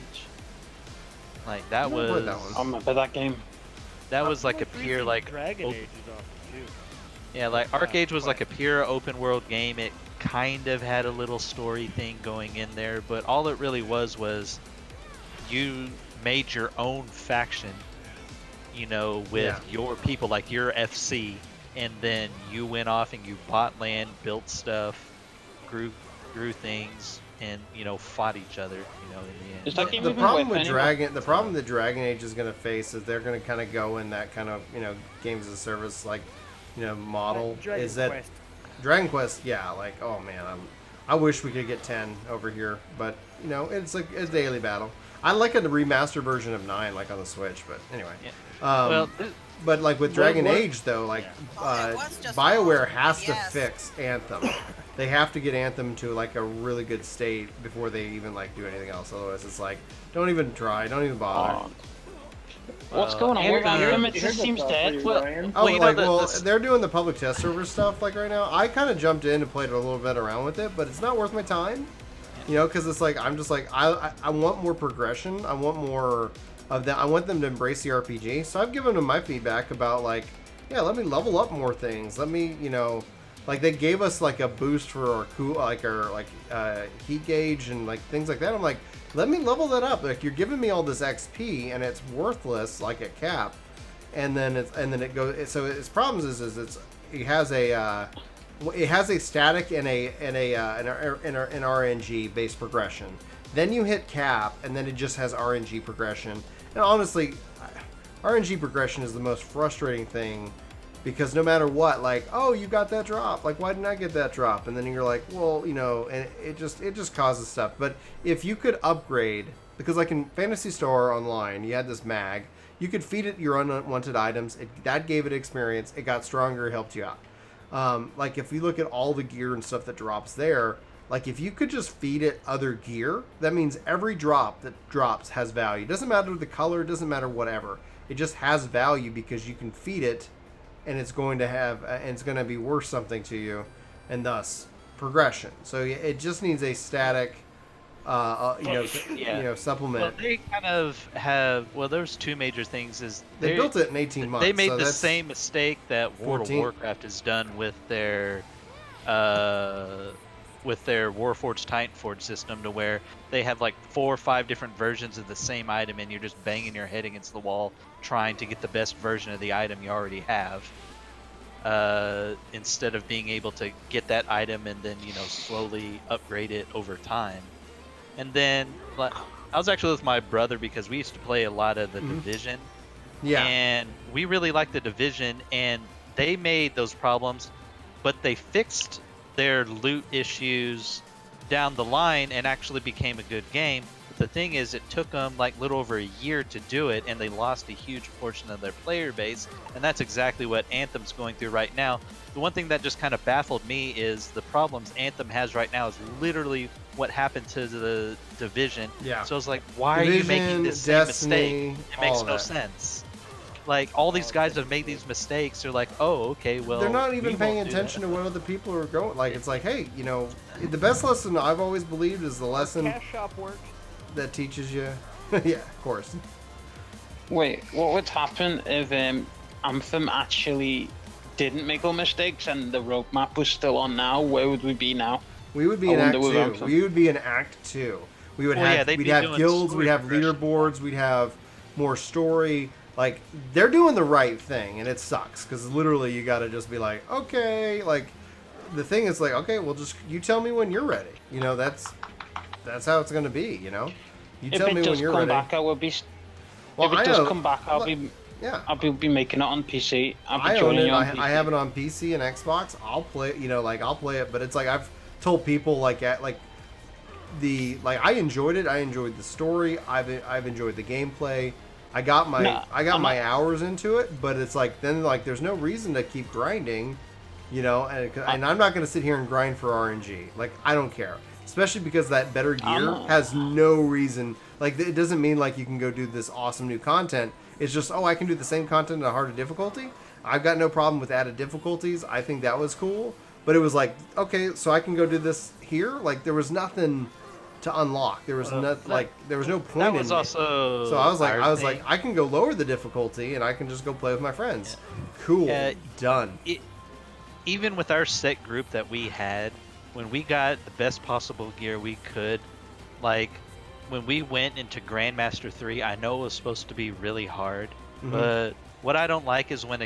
Like, that was... I'm about that game. That was like a pure, like... Dragon Age is awesome, too. Yeah, like, Arcade was like a pure open world game. It kind of had a little story thing going in there, but all it really was you made your own faction, with your people, like your FC, and then you went off and you bought land, built stuff, grew things, and fought each other, in the end. The problem with Dragon Age is going to face is they're going to kind of go in that kind of games as a service, like model. Dragon Quest, yeah, like, oh man, I wish we could get 10 over here, but you know, it's like a daily battle. I like a remastered version of 9, like on the Switch, but anyway. Well, but like with Dragon Age, though, like BioWare has to fix Anthem. They have to get Anthem to like a really good state before they even like do anything else. Otherwise, it's like, don't even try, don't even bother. What's going on? It just seems dead. They're doing the public test server stuff like right now. I kind of jumped in and played a little bit around with it, but it's not worth my time. You know, because it's like I'm just like I want more progression. I want more of that. I want them to embrace the RPG. So I've given them my feedback about like, yeah, let me level up more things. Let me, you know, like they gave us like a boost for our heat gauge and like things like that. I'm like, let me level that up. Like you're giving me all this XP and it's worthless like at cap, and then it goes. So its problems is it has a static and an RNG based progression. Then you hit cap, and then it just has RNG progression. And honestly, RNG progression is the most frustrating thing because no matter what, like, oh, you got that drop. Like, why didn't I get that drop? And then you're like, well, you know, and it just causes stuff. But if you could upgrade, because like in Phantasy Star Online, you had this mag. You could feed it your unwanted items. That gave it experience. It got stronger. Helped you out. Like if you look at all the gear and stuff that drops there, like if you could just feed it other gear, that means every drop that drops has value. It doesn't matter the color, it doesn't matter whatever. It just has value because you can feed it, and it's going to have, and it's going to be worth something to you, and thus progression. So it just needs a static, supplement. Well, they kind of have. Well, there's two major things. Is they built it in 18 months. They made the same mistake that World of Warcraft has done with their Warforged Titanforge system, to where they have like 4 or 5 different versions of the same item, and you're just banging your head against the wall trying to get the best version of the item you already have, instead of being able to get that item and then, you know, slowly upgrade it over time. And then I was actually with my brother because we used to play a lot of the Division. Yeah. And we really liked the Division, and they made those problems, but they fixed their loot issues down the line and actually became a good game. But the thing is, it took them like a little over a year to do it, and they lost a huge portion of their player base, and that's exactly what Anthem's going through right now. The one thing that just kind of baffled me is the problems Anthem has right now is literally what happened to the Division. Yeah. So I was like, why are you making this same mistake? It makes no sense. Like, all these guys have made these mistakes. They're like, oh, okay, well... They're not even paying attention to what other people are going... Like, it's like, hey, you know, the best lesson I've always believed is the lesson... Cash shop works. That teaches you... yeah, of course. Wait, what would happen if Anthem actually didn't make all mistakes and the roadmap was still on now? Where would we be now? We would be in Act 2. We would be in Act 2. We would we'd have guilds, we'd have leaderboards, we'd have more story... Like, they're doing the right thing, and it sucks, because literally you gotta just be like, okay, like, the thing is like, okay, well, just, you tell me when you're ready. You know, that's how it's gonna be, you know? You tell me when you're ready. If it does come back, I'll be making it on PC. I own it, I have it on PC and Xbox. I'll play, you know, like, I'll play it, but it's like, I've told people, like, I enjoyed it, I enjoyed the story, I've enjoyed the gameplay. I got my hours into it, but it's like then like there's no reason to keep grinding, you know, and I'm not going to sit here and grind for RNG. Like, I don't care, especially because that better gear has no reason. Like, it doesn't mean like you can go do this awesome new content. It's just, oh, I can do the same content at a harder difficulty. I've got no problem with added difficulties. I think that was cool, but it was like, okay, so I can go do this here. Like, there was nothing to unlock. There was there was no point in it. Also so I was like, I can go lower the difficulty and I can just go play with my friends. Yeah. Cool. Done. Even with our set group that we had, when we got the best possible gear we could, like when we went into Grandmaster 3, I know it was supposed to be really hard, but what I don't like is when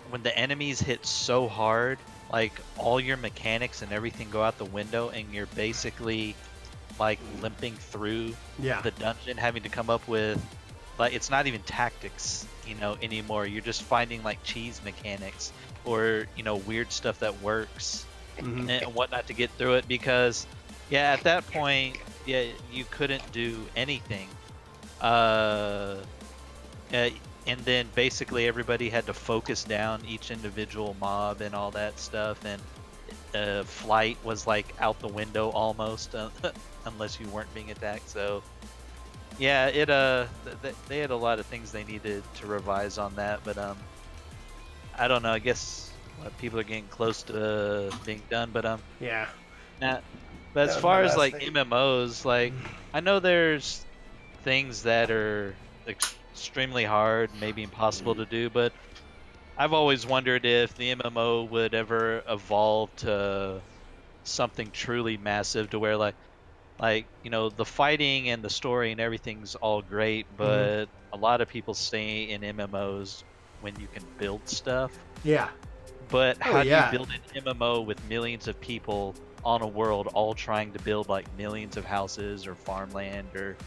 when the enemies hit so hard, like all your mechanics and everything go out the window, and you're basically like limping through the dungeon, having to come up with, like, it's not even tactics, you know, anymore. You're just finding like cheese mechanics or, you know, weird stuff that works. and whatnot to get through it, because at that point you couldn't do anything, and then basically everybody had to focus down each individual mob and all that stuff, and flight was like out the window almost, unless you weren't being attacked. So yeah, they had a lot of things they needed to revise on that, but I don't know, I guess people are getting close to being done, but yeah. But as far as like MMOs, like I know there's things that are extremely hard, maybe impossible to do, but I've always wondered if the MMO would ever evolve to something truly massive, to where like the fighting and the story and everything's all great, but a lot of people stay in MMOs when you can build stuff. Yeah. But how do you build an MMO with millions of people on a world all trying to build like millions of houses or farmland or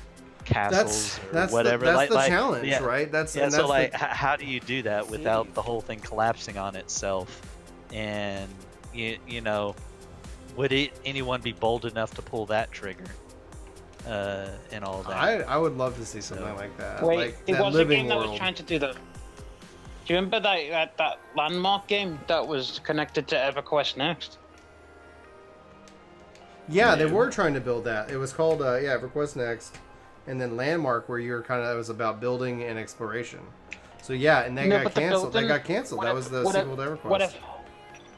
castles or whatever? That's the challenge, right? So like, how do you do that without the whole thing collapsing on itself? And you know, would anyone be bold enough to pull that trigger? And all that. I would love to see something like that. Wait, like it that was a living game that world. was trying to do that. Do you remember that Landmark game that was connected to EverQuest Next? Yeah, they were trying to build that. It was called EverQuest Next, and then Landmark, where you're it was about building and exploration. So yeah, and they got canceled. They got canceled. That was the sequel to EverQuest.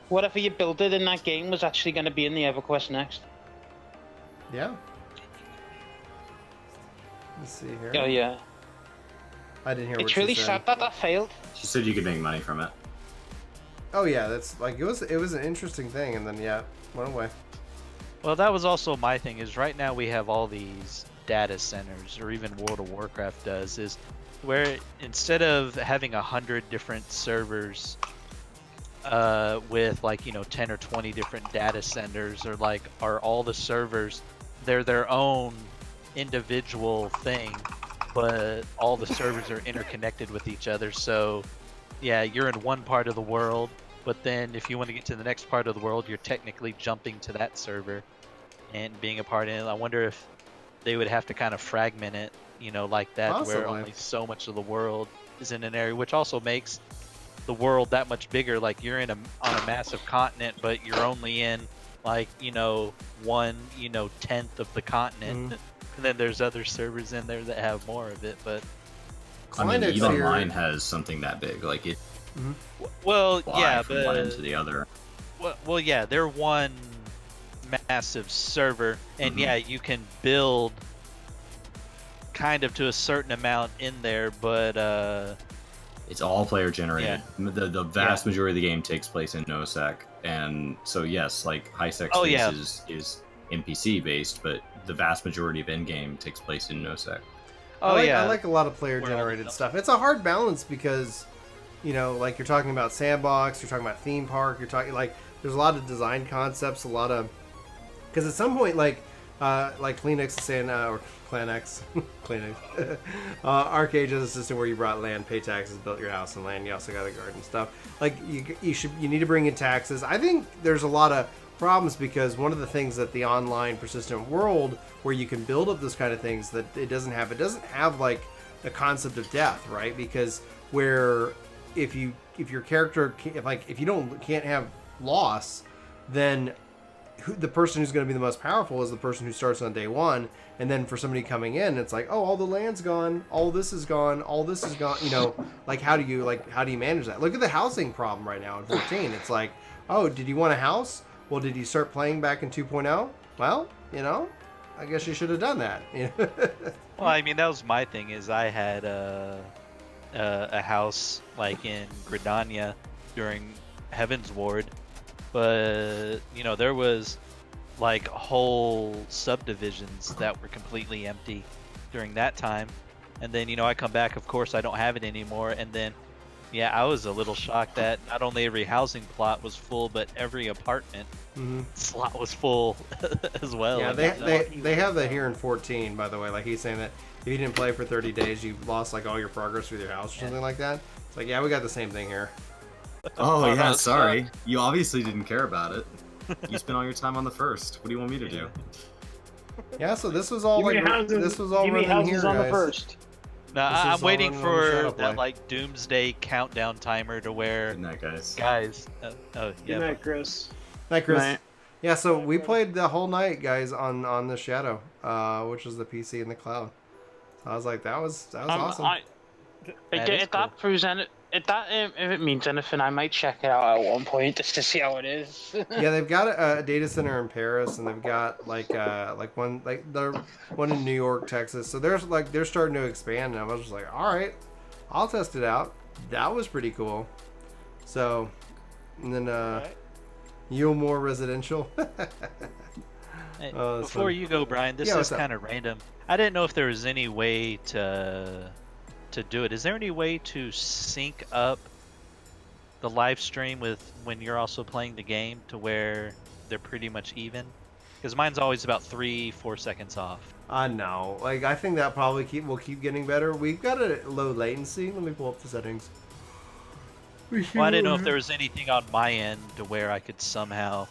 Whatever you built it in that game was actually going to be in the EverQuest Next. Yeah. Let's see here. Oh yeah. I didn't hear what it's she really said. sad that failed. She said you could make money from it. Oh yeah, that's like it was an interesting thing, and then went away. Well, that was also my thing. Is right now we have all these data centers, or even World of Warcraft does, is where instead of having 100 different servers with 10 or 20 different data centers, or are all the servers, they're their own individual thing, but all the servers are interconnected with each other. So yeah, you're in one part of the world, but then if you want to get to the next part of the world, you're technically jumping to that server and being a part in it. I wonder if they would have to kind of fragment it, like that, Possibly. where only so much of the world is in an area, which also makes the world that much bigger. Like you're on a massive continent, but you're only in 1/10th of the continent. And then there's other servers in there that have more of it, but I mean, EVE Online has something that big, like it. Well, yeah, from but one end to the other. Well, yeah, they're one massive server, and yeah, you can build kind of to a certain amount in there, but it's all player generated. The vast majority of the game takes place in NoSec, and so yes, like high-sec space is NPC based, but the vast majority of in-game takes place in NoSec. I like a lot of player-generated stuff. It's a hard balance because, like you're talking about sandbox, you're talking about theme park, you're talking there's a lot of design concepts, because at some point like Kleenex is saying, or Kleenex, Arcade has a system where you brought land, pay taxes, built your house and land. You also got a garden stuff. Like you need to bring in taxes. I think there's a lot of problems because one of the things that the online persistent world where you can build up those kind of things that it doesn't have like the concept of death, right? Because where if your character if you can't have loss, then the person who's going to be the most powerful is the person who starts on day one. And then for somebody coming in, it's like, oh, all the land's gone, all this is gone, all this is gone. How do you manage that? Look at the housing problem right now in 14. It's like, oh, did you want a house? Well, did you start playing back in 2.0? Well, I guess you should have done that. Well, I mean, that was my thing. Is I had a house in Gridania during Heaven's Ward, but there was whole subdivisions that were completely empty during that time, and then I come back. Of course, I don't have it anymore, and then. Yeah, I was a little shocked that not only every housing plot was full, but every apartment slot was full as well. Yeah, they have that here in 14, by the way. Like he's saying that if you didn't play for 30 days, you lost all your progress with your house or something like that. It's like, yeah, we got the same thing here. Oh yeah, sorry. You obviously didn't care about it. You spent all your time on the first. What do you want me to do? Yeah, so this was all Give me like houses- this was all give me running houses here, on the guys. first. No, This I'm is all waiting running on the Shadow for Play. that like doomsday countdown timer to where Good night, guys. oh Good yeah. night, Chris. Night, Chris. Night. Yeah, so we played the whole night, guys, on the Shadow, which was the PC in the cloud. So I was like, that was awesome. If it means anything, I might check it out at one point just to see how it is. Yeah, they've got a data center in Paris, and they've got like one in New York, Texas. So they're starting to expand, and I was just like, all right, I'll test it out. That was pretty cool. So, and then More Residential. Hey, Oh, that's before fun. you go, Brian, this Yeah, is what's up? kind of random. I didn't know if there was any way to do it. Is there any way to sync up the live stream with when you're also playing the game to where they're pretty much even? Because mine's always about 3-4 seconds off. I know. Like, I think that probably will keep getting better. We've got a low latency. Let me pull up the settings. Well, I didn't know if there was anything on my end to where I could somehow,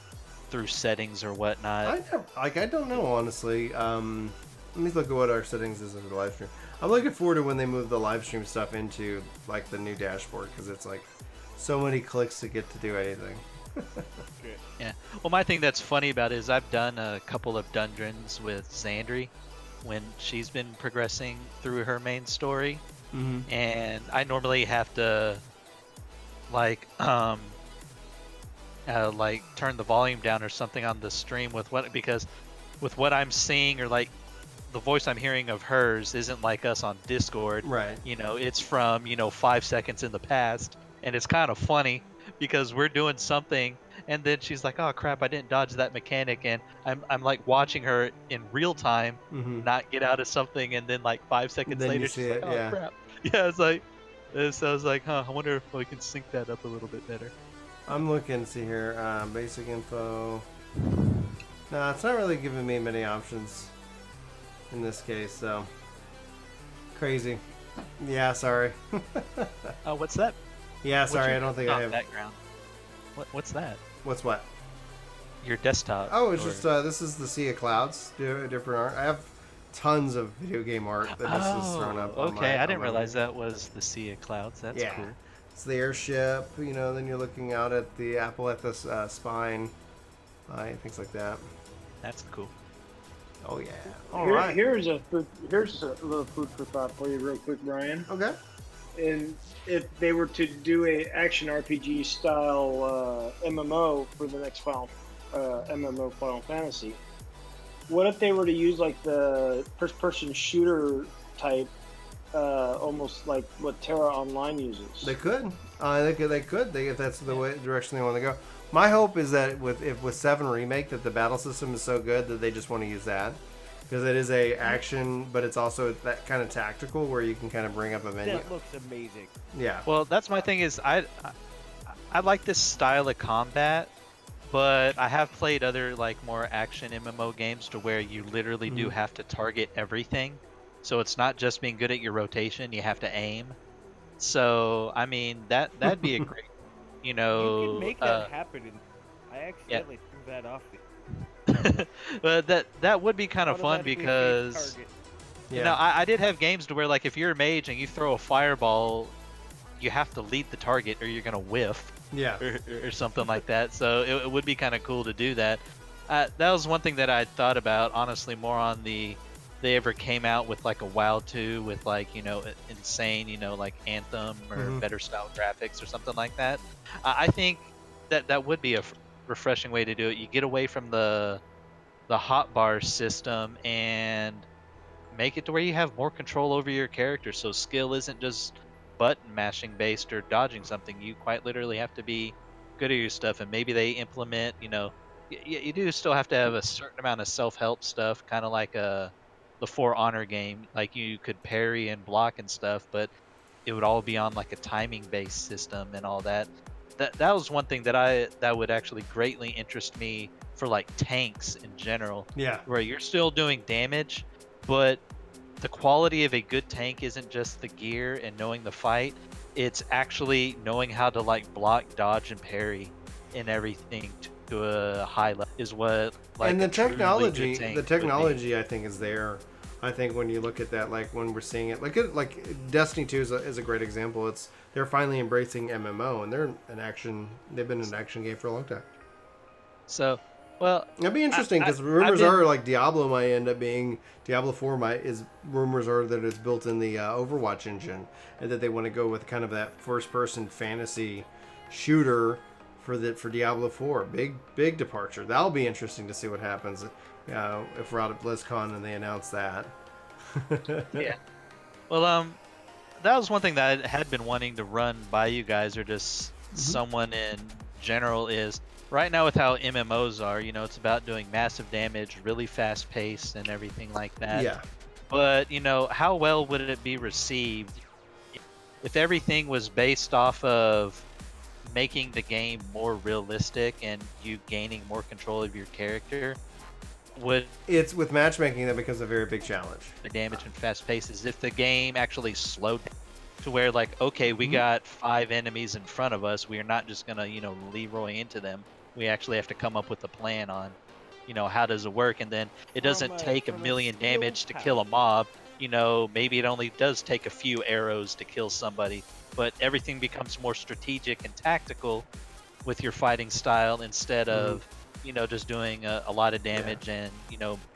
through settings or whatnot. I don't know, honestly. Let me look at what our settings is in the live stream. I'm looking forward to when they move the live stream stuff into like the new dashboard, because it's like so many clicks to get to do anything. Yeah. Well, my thing that's funny about it is I've done a couple of dungeons with Xandri when she's been progressing through her main story, and I normally have to like turn the volume down or something on the stream because with what I'm seeing, or like the voice I'm hearing of hers isn't like us on Discord. Right. You know, it's from 5 seconds in the past, and it's kind of funny because we're doing something and then she's like, oh crap, I didn't dodge that mechanic, and I'm like watching her in real time not get out of something, and then like 5 seconds Then you later see she's it, like, oh yeah. crap. Yeah, it's like so I was like, I wonder if we can sync that up a little bit better. I'm looking to see here. Basic info. No, it's not really giving me many options in this case, so crazy. Yeah, sorry. Oh, what's that? Yeah, What's sorry, your I don't think I have. background. What's that? What's what? Your desktop. Oh, it's or- just this is the Sea of Clouds. Different art. I have tons of video game art that this is thrown up. on Okay, my- I didn't on my realize that was the Sea of Clouds. That's Yeah. cool. It's the airship. Then you're looking out at the apple at the spine, things like that. That's cool. Oh yeah. All right. Here's a little food for thought for you, real quick, Brian. Okay. And if they were to do a action RPG style MMO for the next MMO Final Fantasy, what if they were to use like the first-person shooter type, almost like what Terra Online uses? They could. They could. If that's the direction they want to go. My hope is that with 7 Remake, that the battle system is so good that they just want to use that, because it is a action, but it's also that kind of tactical where you can kind of bring up a menu. That looks amazing. Yeah. Well, that's my thing is I like this style of combat, but I have played other like more action MMO games to where you literally do have to target everything. So it's not just being good at your rotation, you have to aim. So I mean that'd be a great, You can make that happen. I accidentally threw that off. But that would be kind of fun Automatically because face target. you know I did have games to where like if you're a mage and you throw a fireball, you have to lead the target or you're gonna whiff. Yeah. Or something like that. So it would be kind of cool to do that. That was one thing that I thought about, honestly, more on they ever came out with like a WoW 2 with like, insane, like Anthem or better style graphics or something like that. I think that would be a refreshing way to do it. You get away from the hotbar system and make it to where you have more control over your character, so skill isn't just button mashing based or dodging something. You quite literally have to be good at your stuff, and maybe they implement, you do still have to have a certain amount of self-help stuff, kind of like the For Honor game. Like you could parry and block and stuff, but it would all be on like a timing based system and all that. That was one thing that would actually greatly interest me for like tanks in general. Yeah. Where you're still doing damage, but the quality of a good tank isn't just the gear and knowing the fight. It's actually knowing how to like block, dodge, and parry and everything to a high level is what like and the technology I think is there. I think when you look at that, like when we're seeing it, like Destiny 2 is a great example. They're finally embracing MMO, and they've been an action game for a long time. So, well, it'd be interesting because rumors are like Diablo might end up being Diablo 4 rumors are that it's built in the Overwatch engine, and that they want to go with kind of that first-person fantasy shooter for Diablo 4. Big departure. That'll be interesting to see what happens if we're out at BlizzCon and they announce that. Yeah. Well, that was one thing that I had been wanting to run by you guys, or just someone in general, is right now with how MMOs are, it's about doing massive damage, really fast pace and everything like that. Yeah. But, how well would it be received if everything was based off of making the game more realistic and you gaining more control of your character? It's with matchmaking that becomes a very big challenge. The damage and fast pace is if the game actually slowed down to where, like, okay, we got 5 enemies in front of us, we are not just gonna Leroy into them. We actually have to come up with a plan on how does it work, and then it doesn't take a million damage to kill a mob. Maybe it only does take a few arrows to kill somebody, but everything becomes more strategic and tactical with your fighting style instead of just doing a lot of damage and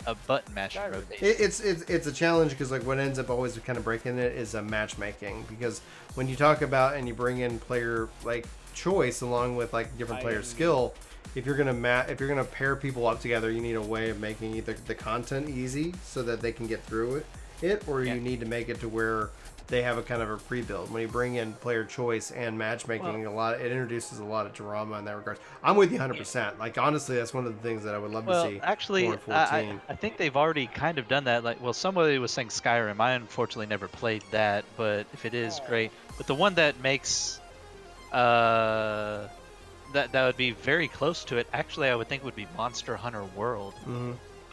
a button mashing rotation. It's a challenge because like what ends up always kind of breaking it is a matchmaking, because when you talk about and you bring in player like choice along with like different player skill, if you're gonna pair people up together, you need a way of making either the content easy so that they can get through it, or you need to make it to where they have a kind of a pre-build. When you bring in player choice and matchmaking, it introduces a lot of drama in that regard. I'm with you 100%. Like honestly, that's one of the things that I would love to see. Actually, I think they've already kind of done that. Like, somebody was saying Skyrim. I unfortunately never played that, but if it is great, but the one that makes that would be very close to it. Actually, I would think would be Monster Hunter World,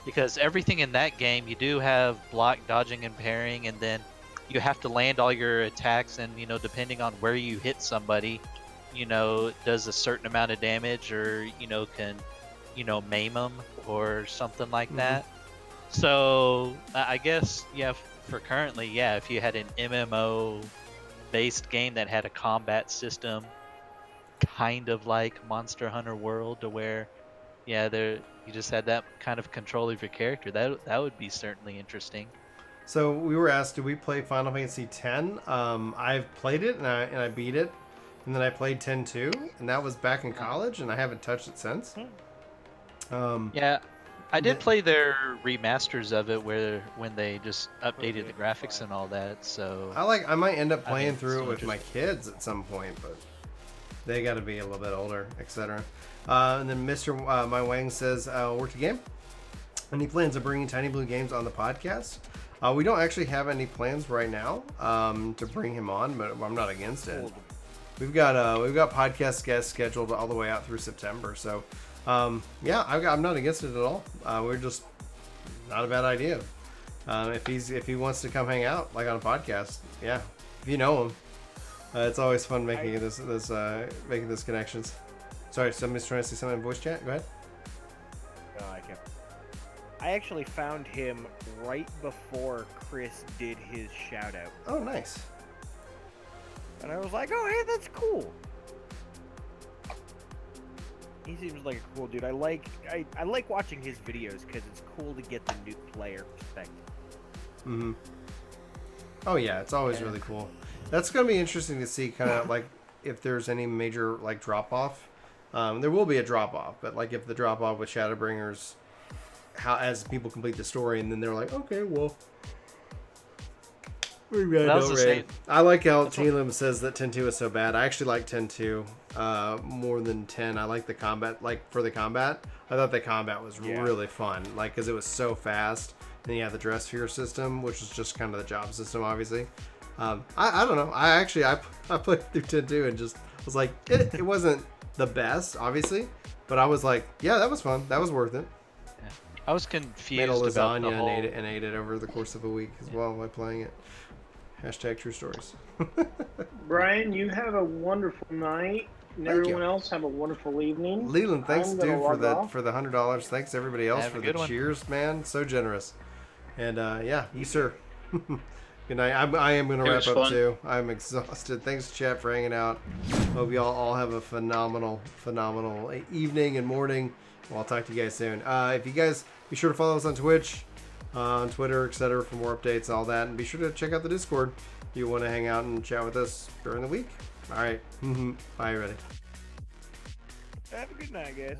because everything in that game, you do have block, dodging, and parrying, and then you have to land all your attacks, and depending on where you hit somebody, does a certain amount of damage, or can maim them or something like that. So I guess for currently, if you had an MMO based game that had a combat system kind of like Monster Hunter World, to where you just had that kind of control of your character, that would be certainly interesting. So we were asked, do we play Final Fantasy X? I've played it and I beat it, and then I played 10-2, and that was back in college, and I haven't touched it since. I did play their remasters of it when they just updated the graphics and all that. So I might end up playing through it with my kids at some point, but they got to be a little bit older, etc. And then Mr. My Wang says, worked a game. Any plans of bringing Tiny Blue Games on the podcast? We don't actually have any plans right now to bring him on, but I'm not against it. We've got podcast guests scheduled all the way out through September, so I'm not against it at all. We're just not a bad idea. If he wants to come hang out like on a podcast, if you know him, it's always fun making making these connections. Sorry, somebody's trying to say something in voice chat. Go ahead. No, I can't. I actually found him right before Chris did his shout out. Oh, nice. And I was like, oh, hey, that's cool. He seems like a cool dude. I like watching his videos because it's cool to get the new player perspective. Oh yeah, it's always really cool. That's gonna be interesting to see, kind of like if there's any major like drop off. There will be a drop off, but like if the drop off with Shadowbringers, as people complete the story, and then they're like, okay, well, we've got no raid. I like how Telam says that 10-2 is so bad. I actually like 10-2 more than 10. I like the combat. Like for the combat, I thought the combat was really fun. Like because it was so fast. Then you have the dress fear system, which is just kind of the job system, obviously. I don't know. I played through 10-2 and just was like, it wasn't the best, obviously, but I was like, yeah, that was fun. That was worth it. I was confused Made a lasagna about the whole... and ate it over the course of a week as well by playing it. Hashtag true stories. Brian, you have a wonderful night. And everyone else have a wonderful evening. Leland, thanks I'm dude gonna for log off. the $100. Thanks everybody else Have a for the good one. cheers, man. So generous. And yeah, you sir. Good night. I am gonna It wrap was up fun. too. I'm exhausted. Thanks chat for hanging out. Hope y'all all have a phenomenal evening and morning. Well, I'll talk to you guys soon. If you guys be sure to follow us on Twitch, on Twitter, etc. for more updates and all that, and be sure to check out the Discord if you want to hang out and chat with us during the week. All right. Bye, everybody. Have a good night, guys.